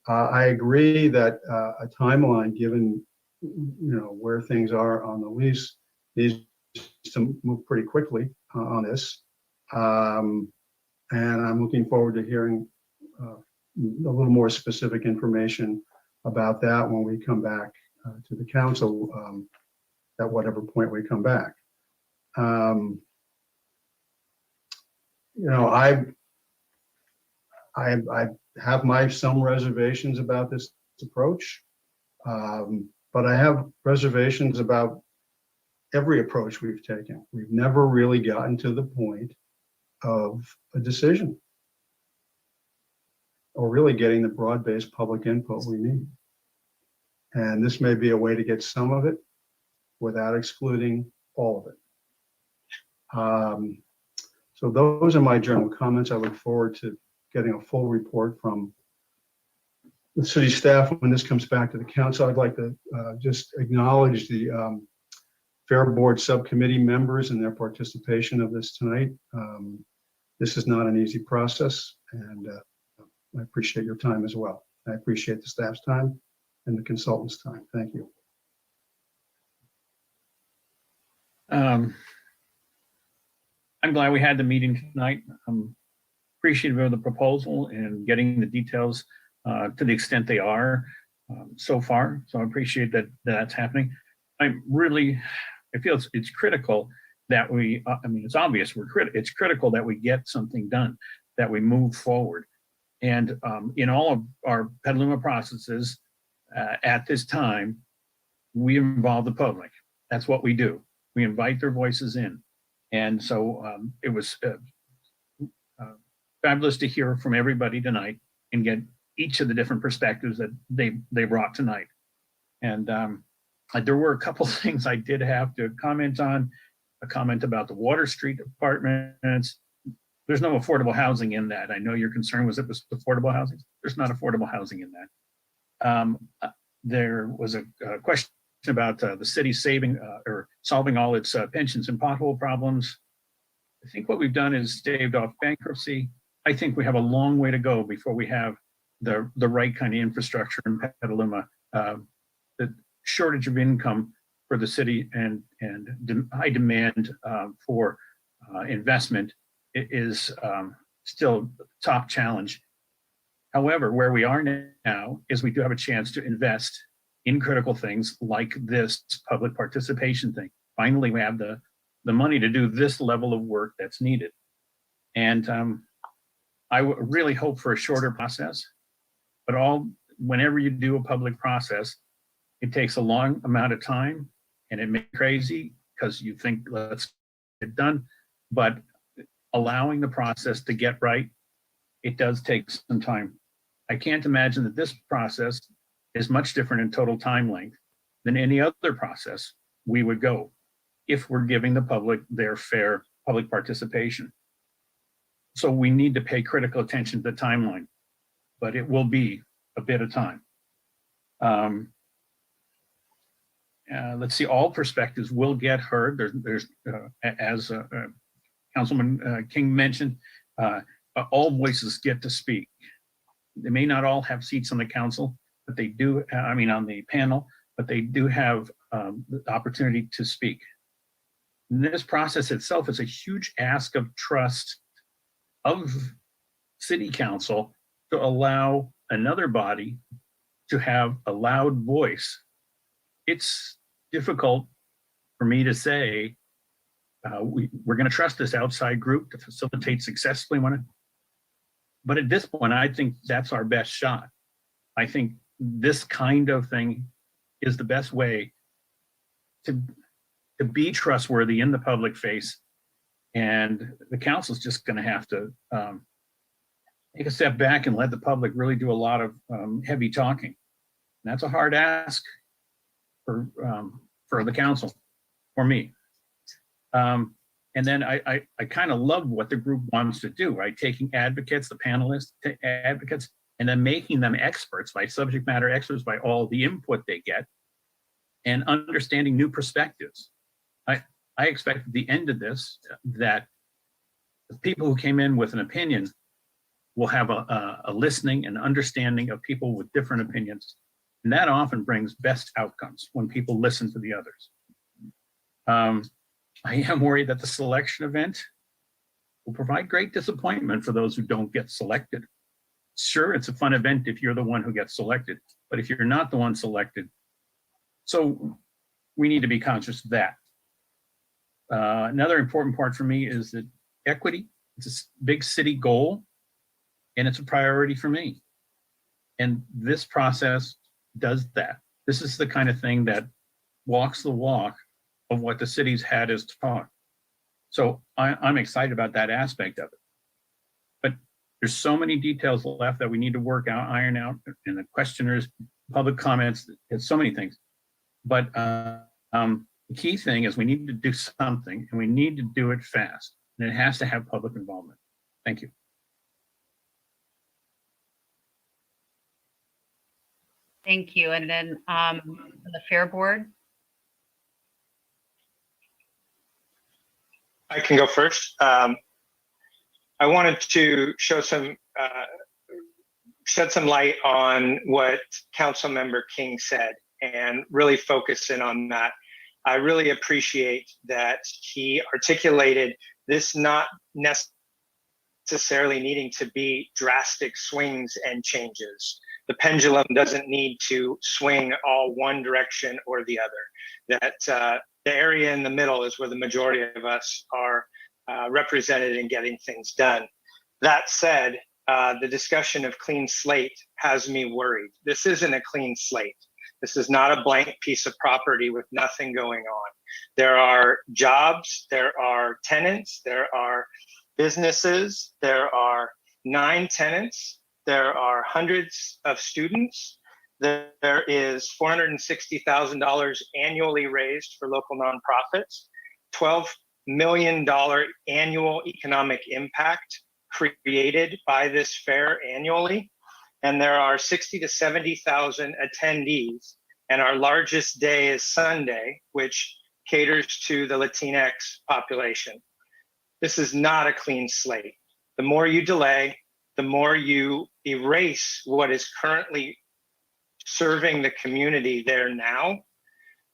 I agree that a timeline, given where things are on the lease, needs to move pretty quickly on this. And I'm looking forward to hearing a little more specific information about that when we come back to the council at whatever point we come back. I have some reservations about this approach, but I have reservations about every approach we've taken. We've never really gotten to the point of a decision or really getting the broad-based public input we need. And this may be a way to get some of it without excluding all of it. So those are my general comments. I look forward to getting a full report from the city staff when this comes back to the council. I'd like to just acknowledge the Fair Board subcommittee members and their participation of this tonight. This is not an easy process, and I appreciate your time as well. I appreciate the staff's time and the consultants' time. Thank you. I'm glad we had the meeting tonight. I'm appreciative of the proposal and getting the details to the extent they are so far. So I appreciate that that's happening. I feel it's critical that we, I mean, it's obvious it's critical that we get something done, that we move forward. And in all of our Petaluma processes at this time, we involve the public. That's what we do. We invite their voices in. And so it was fabulous to hear from everybody tonight and get each of the different perspectives that they brought tonight. And there were a couple things I did have to comment on. A comment about the Water Street apartments. There's no affordable housing in that. I know your concern was it was affordable housing. There's not affordable housing in that. There was a question about the city saving or solving all its pensions and pothole problems. I think what we've done is staved off bankruptcy. I think we have a long way to go before we have the right kind of infrastructure in Petaluma. The shortage of income for the city and high demand for investment is still the top challenge. However, where we are now is we do have a chance to invest in critical things like this public participation thing. Finally, we have the money to do this level of work that's needed. And I really hope for a shorter process, but whenever you do a public process, it takes a long amount of time and it makes you crazy because you think let's get it done, but allowing the process to get right, it does take some time. I can't imagine that this process is much different in total time length than any other process we would go if we're giving the public their fair public participation. So we need to pay critical attention to the timeline, but it will be a bit of time. Let's see, all perspectives will get heard. There's as Councilman King mentioned, all voices get to speak. They may not all have seats on the council, but they do, on the panel, but they do have the opportunity to speak. And this process itself is a huge ask of trust of city council to allow another body to have a loud voice. It's difficult for me to say, we're going to trust this outside group to facilitate successfully but at this point, I think that's our best shot. I think this kind of thing is the best way to be trustworthy in the public face. And the council's just going to have to take a step back and let the public really do a lot of heavy talking. And that's a hard ask for the council, for me. And then I kind of love what the group wants to do, right? Taking advocates, the panelists, advocates, and then making them experts, by subject matter experts, by all the input they get, and understanding new perspectives. I expect at the end of this that the people who came in with an opinion will have a listening and understanding of people with different opinions. And that often brings best outcomes when people listen to the others. I am worried that the selection event will provide great disappointment for those who don't get selected. Sure, it's a fun event if you're the one who gets selected, but if you're not the one selected, so we need to be conscious of that. Another important part for me is that equity, it's a big city goal, and it's a priority for me. And this process does that. This is the kind of thing that walks the walk of what the city's had as talk. So I'm excited about that aspect of it. But there's so many details left that we need to work out, iron out, and the questioners, public comments, it's so many things. But the key thing is we need to do something, and we need to do it fast, and it has to have public involvement. Thank you. Thank you. And then the Fair Board. I can go first. I wanted to show shed some light on what Councilmember King said and really focus in on that. I really appreciate that he articulated this not necessarily needing to be drastic swings and changes. The pendulum doesn't need to swing all one direction or the other. That the area in the middle is where the majority of us are represented in getting things done. That said, the discussion of clean slate has me worried. This isn't a clean slate. This is not a blank piece of property with nothing going on. There are jobs, there are tenants, there are businesses, there are 9 tenants, there are hundreds of students. There is $460,000 annually raised for local nonprofits, $12 million annual economic impact created by this fair annually. And there are 60 to 70,000 attendees. And our largest day is Sunday, which caters to the Latinx population. This is not a clean slate. The more you delay, the more you erase what is currently serving the community there now,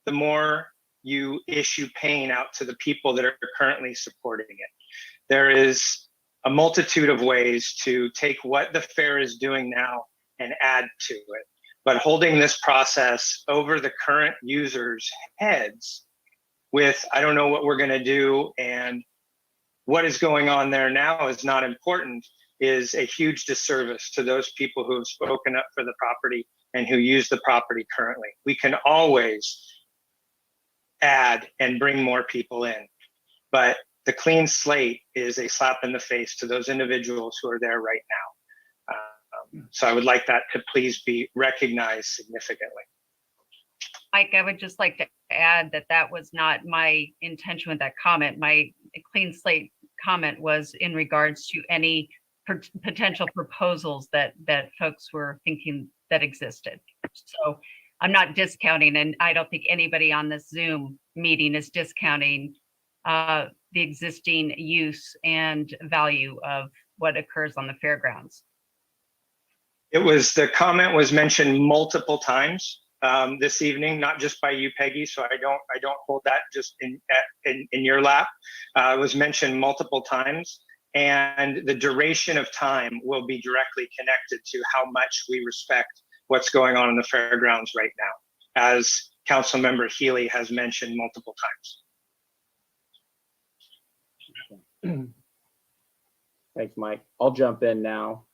the more you issue pain out to the people that are currently supporting it. There is a multitude of ways to take what the fair is doing now and add to it. But holding this process over the current users' heads with, I don't know what we're going to do and what is going on there now is not important, is a huge disservice to those people who have spoken up for the property and who use the property currently. We can always add and bring more people in, but the clean slate is a slap in the face to those individuals who are there right now. So I would like that to please be recognized significantly. Mike, I would just like to add that that was not my intention with that comment. My clean slate comment was in regards to any potential proposals that folks were thinking that existed. So I'm not discounting, and I don't think anybody on this Zoom meeting is discounting the existing use and value of what occurs on the fairgrounds. The comment was mentioned multiple times this evening, not just by you, Peggy. So I don't hold that just in your lap. It was mentioned multiple times, and the duration of time will be directly connected to how much we respect what's going on in the fairgrounds right now, as Councilmember Healy has mentioned multiple times. Thanks, Mike. I'll jump in now.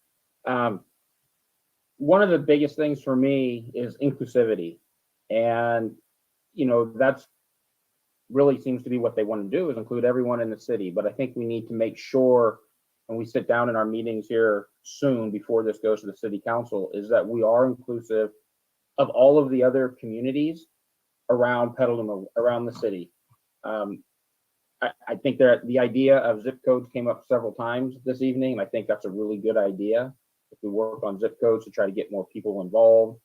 One of the biggest things for me is inclusivity. And, that's really seems to be what they want to do, is include everyone in the city. But I think we need to make sure, when we sit down in our meetings here soon before this goes to the city council, is that we are inclusive of all of the other communities around Petaluma, around the city. I think that the idea of zip codes came up several times this evening, and I think that's a really good idea. If we work on zip codes to try to get more people involved.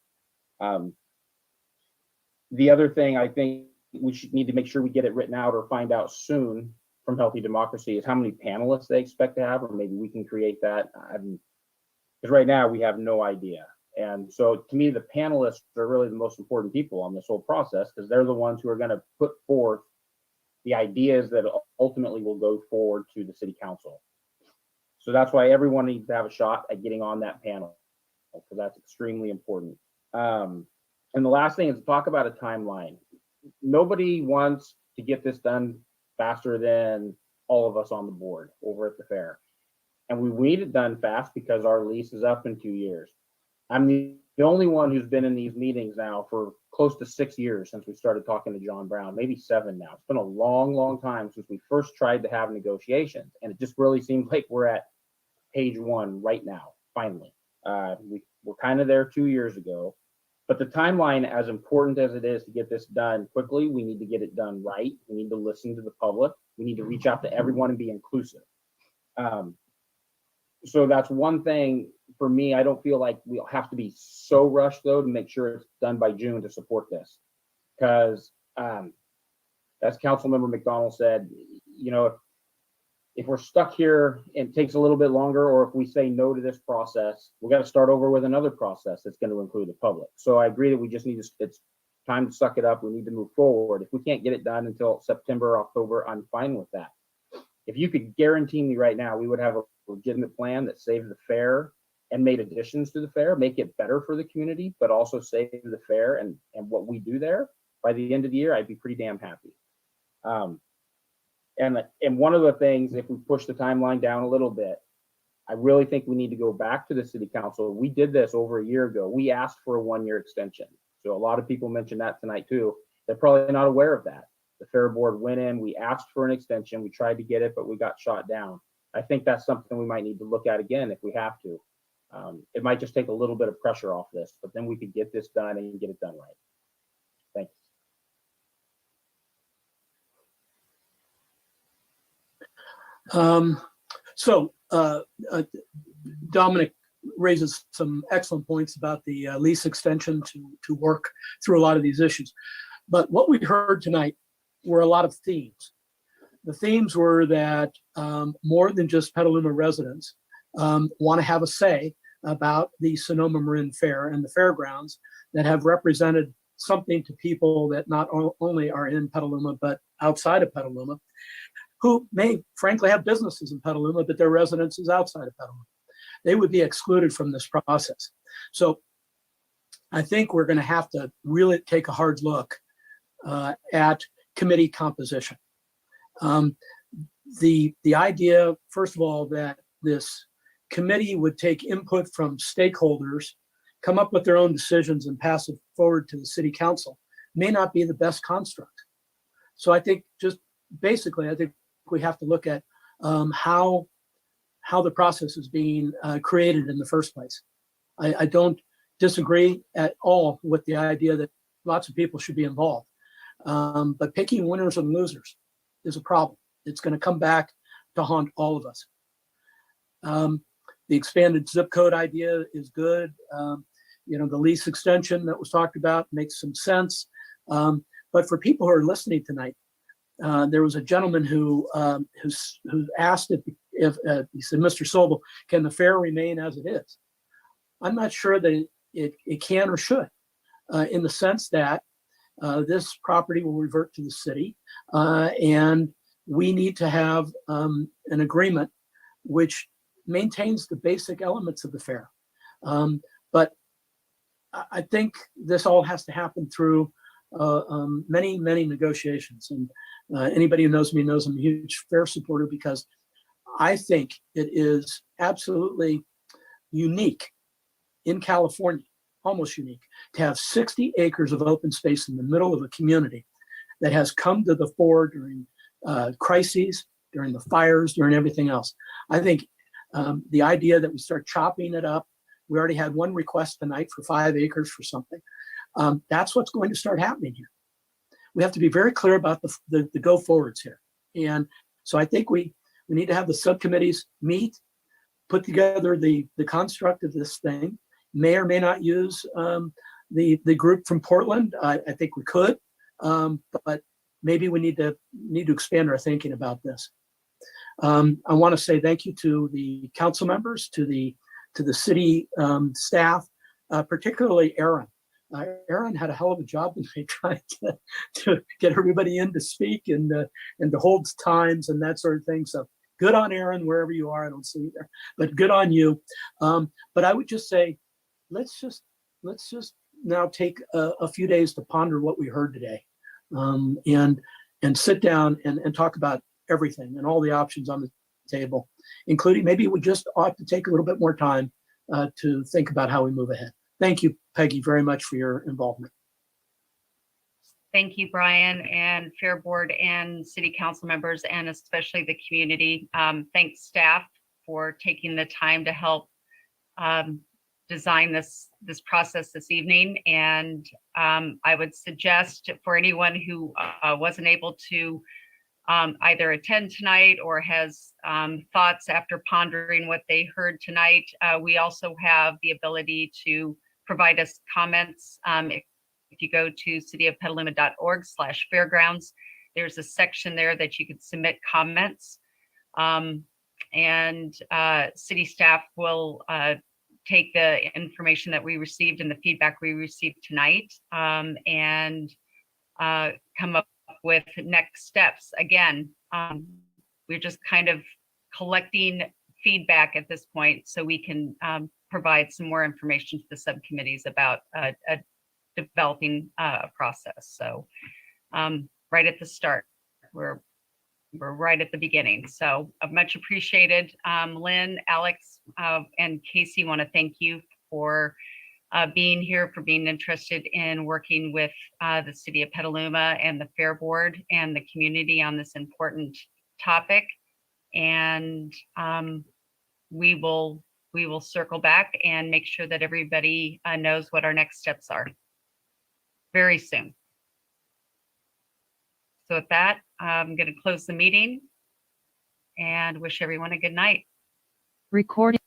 The other thing I think we need to make sure we get it written out or find out soon from Healthy Democracy is how many panelists they expect to have, or maybe we can create that. Because right now we have no idea. And so to me, the panelists are really the most important people on this whole process, because they're the ones who are going to put forth the ideas that ultimately will go forward to the city council. So that's why everyone needs to have a shot at getting on that panel, because that's extremely important. And the last thing is to talk about a timeline. Nobody wants to get this done faster than all of us on the board over at the fair. And we need it done fast because our lease is up in 2 years. I'm the only one who's been in these meetings now for close to 6 years since we started talking to John Brown, maybe 7 now. It's been a long, long time since we first tried to have negotiations. And it just really seems like we're at page 1 right now, finally. We were kind of there 2 years ago. But the timeline, as important as it is to get this done quickly, we need to get it done right. We need to listen to the public. We need to reach out to everyone and be inclusive. So that's one thing for me. I don't feel like we'll have to be so rushed, though, to make sure it's done by June to support this. Because as Councilmember McDonald said, if we're stuck here and it takes a little bit longer, or if we say no to this process, we got to start over with another process that's going to include the public. So I agree that we just need to, it's time to suck it up. We need to move forward. If we can't get it done until September, October, I'm fine with that. If you could guarantee me right now, we would have a legitimate plan that saved the fair and made additions to the fair, make it better for the community, but also save the fair and what we do there by the end of the year, I'd be pretty damn happy. And one of the things, if we push the timeline down a little bit, I really think we need to go back to the city council. We did this over a year ago. We asked for a 1-year extension. So a lot of people mentioned that tonight too. They're probably not aware of that. The Fair Board went in, we asked for an extension, we tried to get it, but we got shot down. I think that's something we might need to look at again if we have to. It might just take a little bit of pressure off this, but then we could get this done and get it done right. Thanks. Dominic raises some excellent points about the lease extension to work through a lot of these issues. But what we heard tonight were a lot of themes. The themes were that more than just Petaluma residents want to have a say about the Sonoma Marin Fair and the fairgrounds that have represented something to people that not only are in Petaluma, but outside of Petaluma, who may frankly have businesses in Petaluma, but their residence is outside of Petaluma. They would be excluded from this process. So I think we're going to have to really take a hard look at committee composition. The idea, first of all, that this committee would take input from stakeholders, come up with their own decisions and pass it forward to the city council may not be the best construct. So I think just basically, I think we have to look at how the process is being created in the first place. I don't disagree at all with the idea that lots of people should be involved. But picking winners and losers is a problem. It's going to come back to haunt all of us. The expanded zip code idea is good. The lease extension that was talked about makes some sense. But for people who are listening tonight, there was a gentleman who asked if he said, Mr. Sobel, can the fair remain as it is? I'm not sure that it can or should, in the sense that this property will revert to the city, and we need to have an agreement which maintains the basic elements of the fair. But I think this all has to happen through many negotiations. And anybody who knows me knows I'm a huge fair supporter, because I think it is absolutely unique in California, almost unique, to have 60 acres of open space in the middle of a community that has come to the fore during crises, during the fires, during everything else. I think the idea that we start chopping it up, we already had one request tonight for 5 acres for something. That's what's going to start happening here. We have to be very clear about the go forwards here. And so I think we need to have the subcommittees meet, put together the construct of this thing. May or may not use the group from Portland. I think we could, but maybe we need to expand our thinking about this. I want to say thank you to the council members, to the city staff, particularly Aaron. Aaron had a hell of a job tonight trying to get everybody in to speak and to hold times and that sort of thing. So good on Aaron, wherever you are. I don't see you there, but good on you. But I would just say, let's just now take a few days to ponder what we heard today, and sit down and talk about everything and all the options on the table, including maybe we just ought to take a little bit more time to think about how we move ahead. Thank you, Peggy, very much for your involvement. Thank you, Brian, and Fair Board and City Council members, and especially the community. Thanks, staff, for taking the time to help design this process this evening. And I would suggest for anyone who wasn't able to either attend tonight or has thoughts after pondering what they heard tonight, we also have the ability to provide us comments. If you go to cityofpetaluma.org/fairgrounds, there's a section there that you could submit comments. And city staff will take the information that we received and the feedback we received tonight and come up with next steps. Again, we're just kind of collecting feedback at this point so we can provide some more information to the subcommittees about developing a process. So right at the start, we're we're right at the beginning. So much appreciated. Lynn, Alex, and Casey want to thank you for being here, for being interested in working with the city of Petaluma and the Fair Board and the community on this important topic. And we will circle back and make sure that everybody knows what our next steps are very soon. So with that, I'm going to close the meeting and wish everyone a good night. Recording.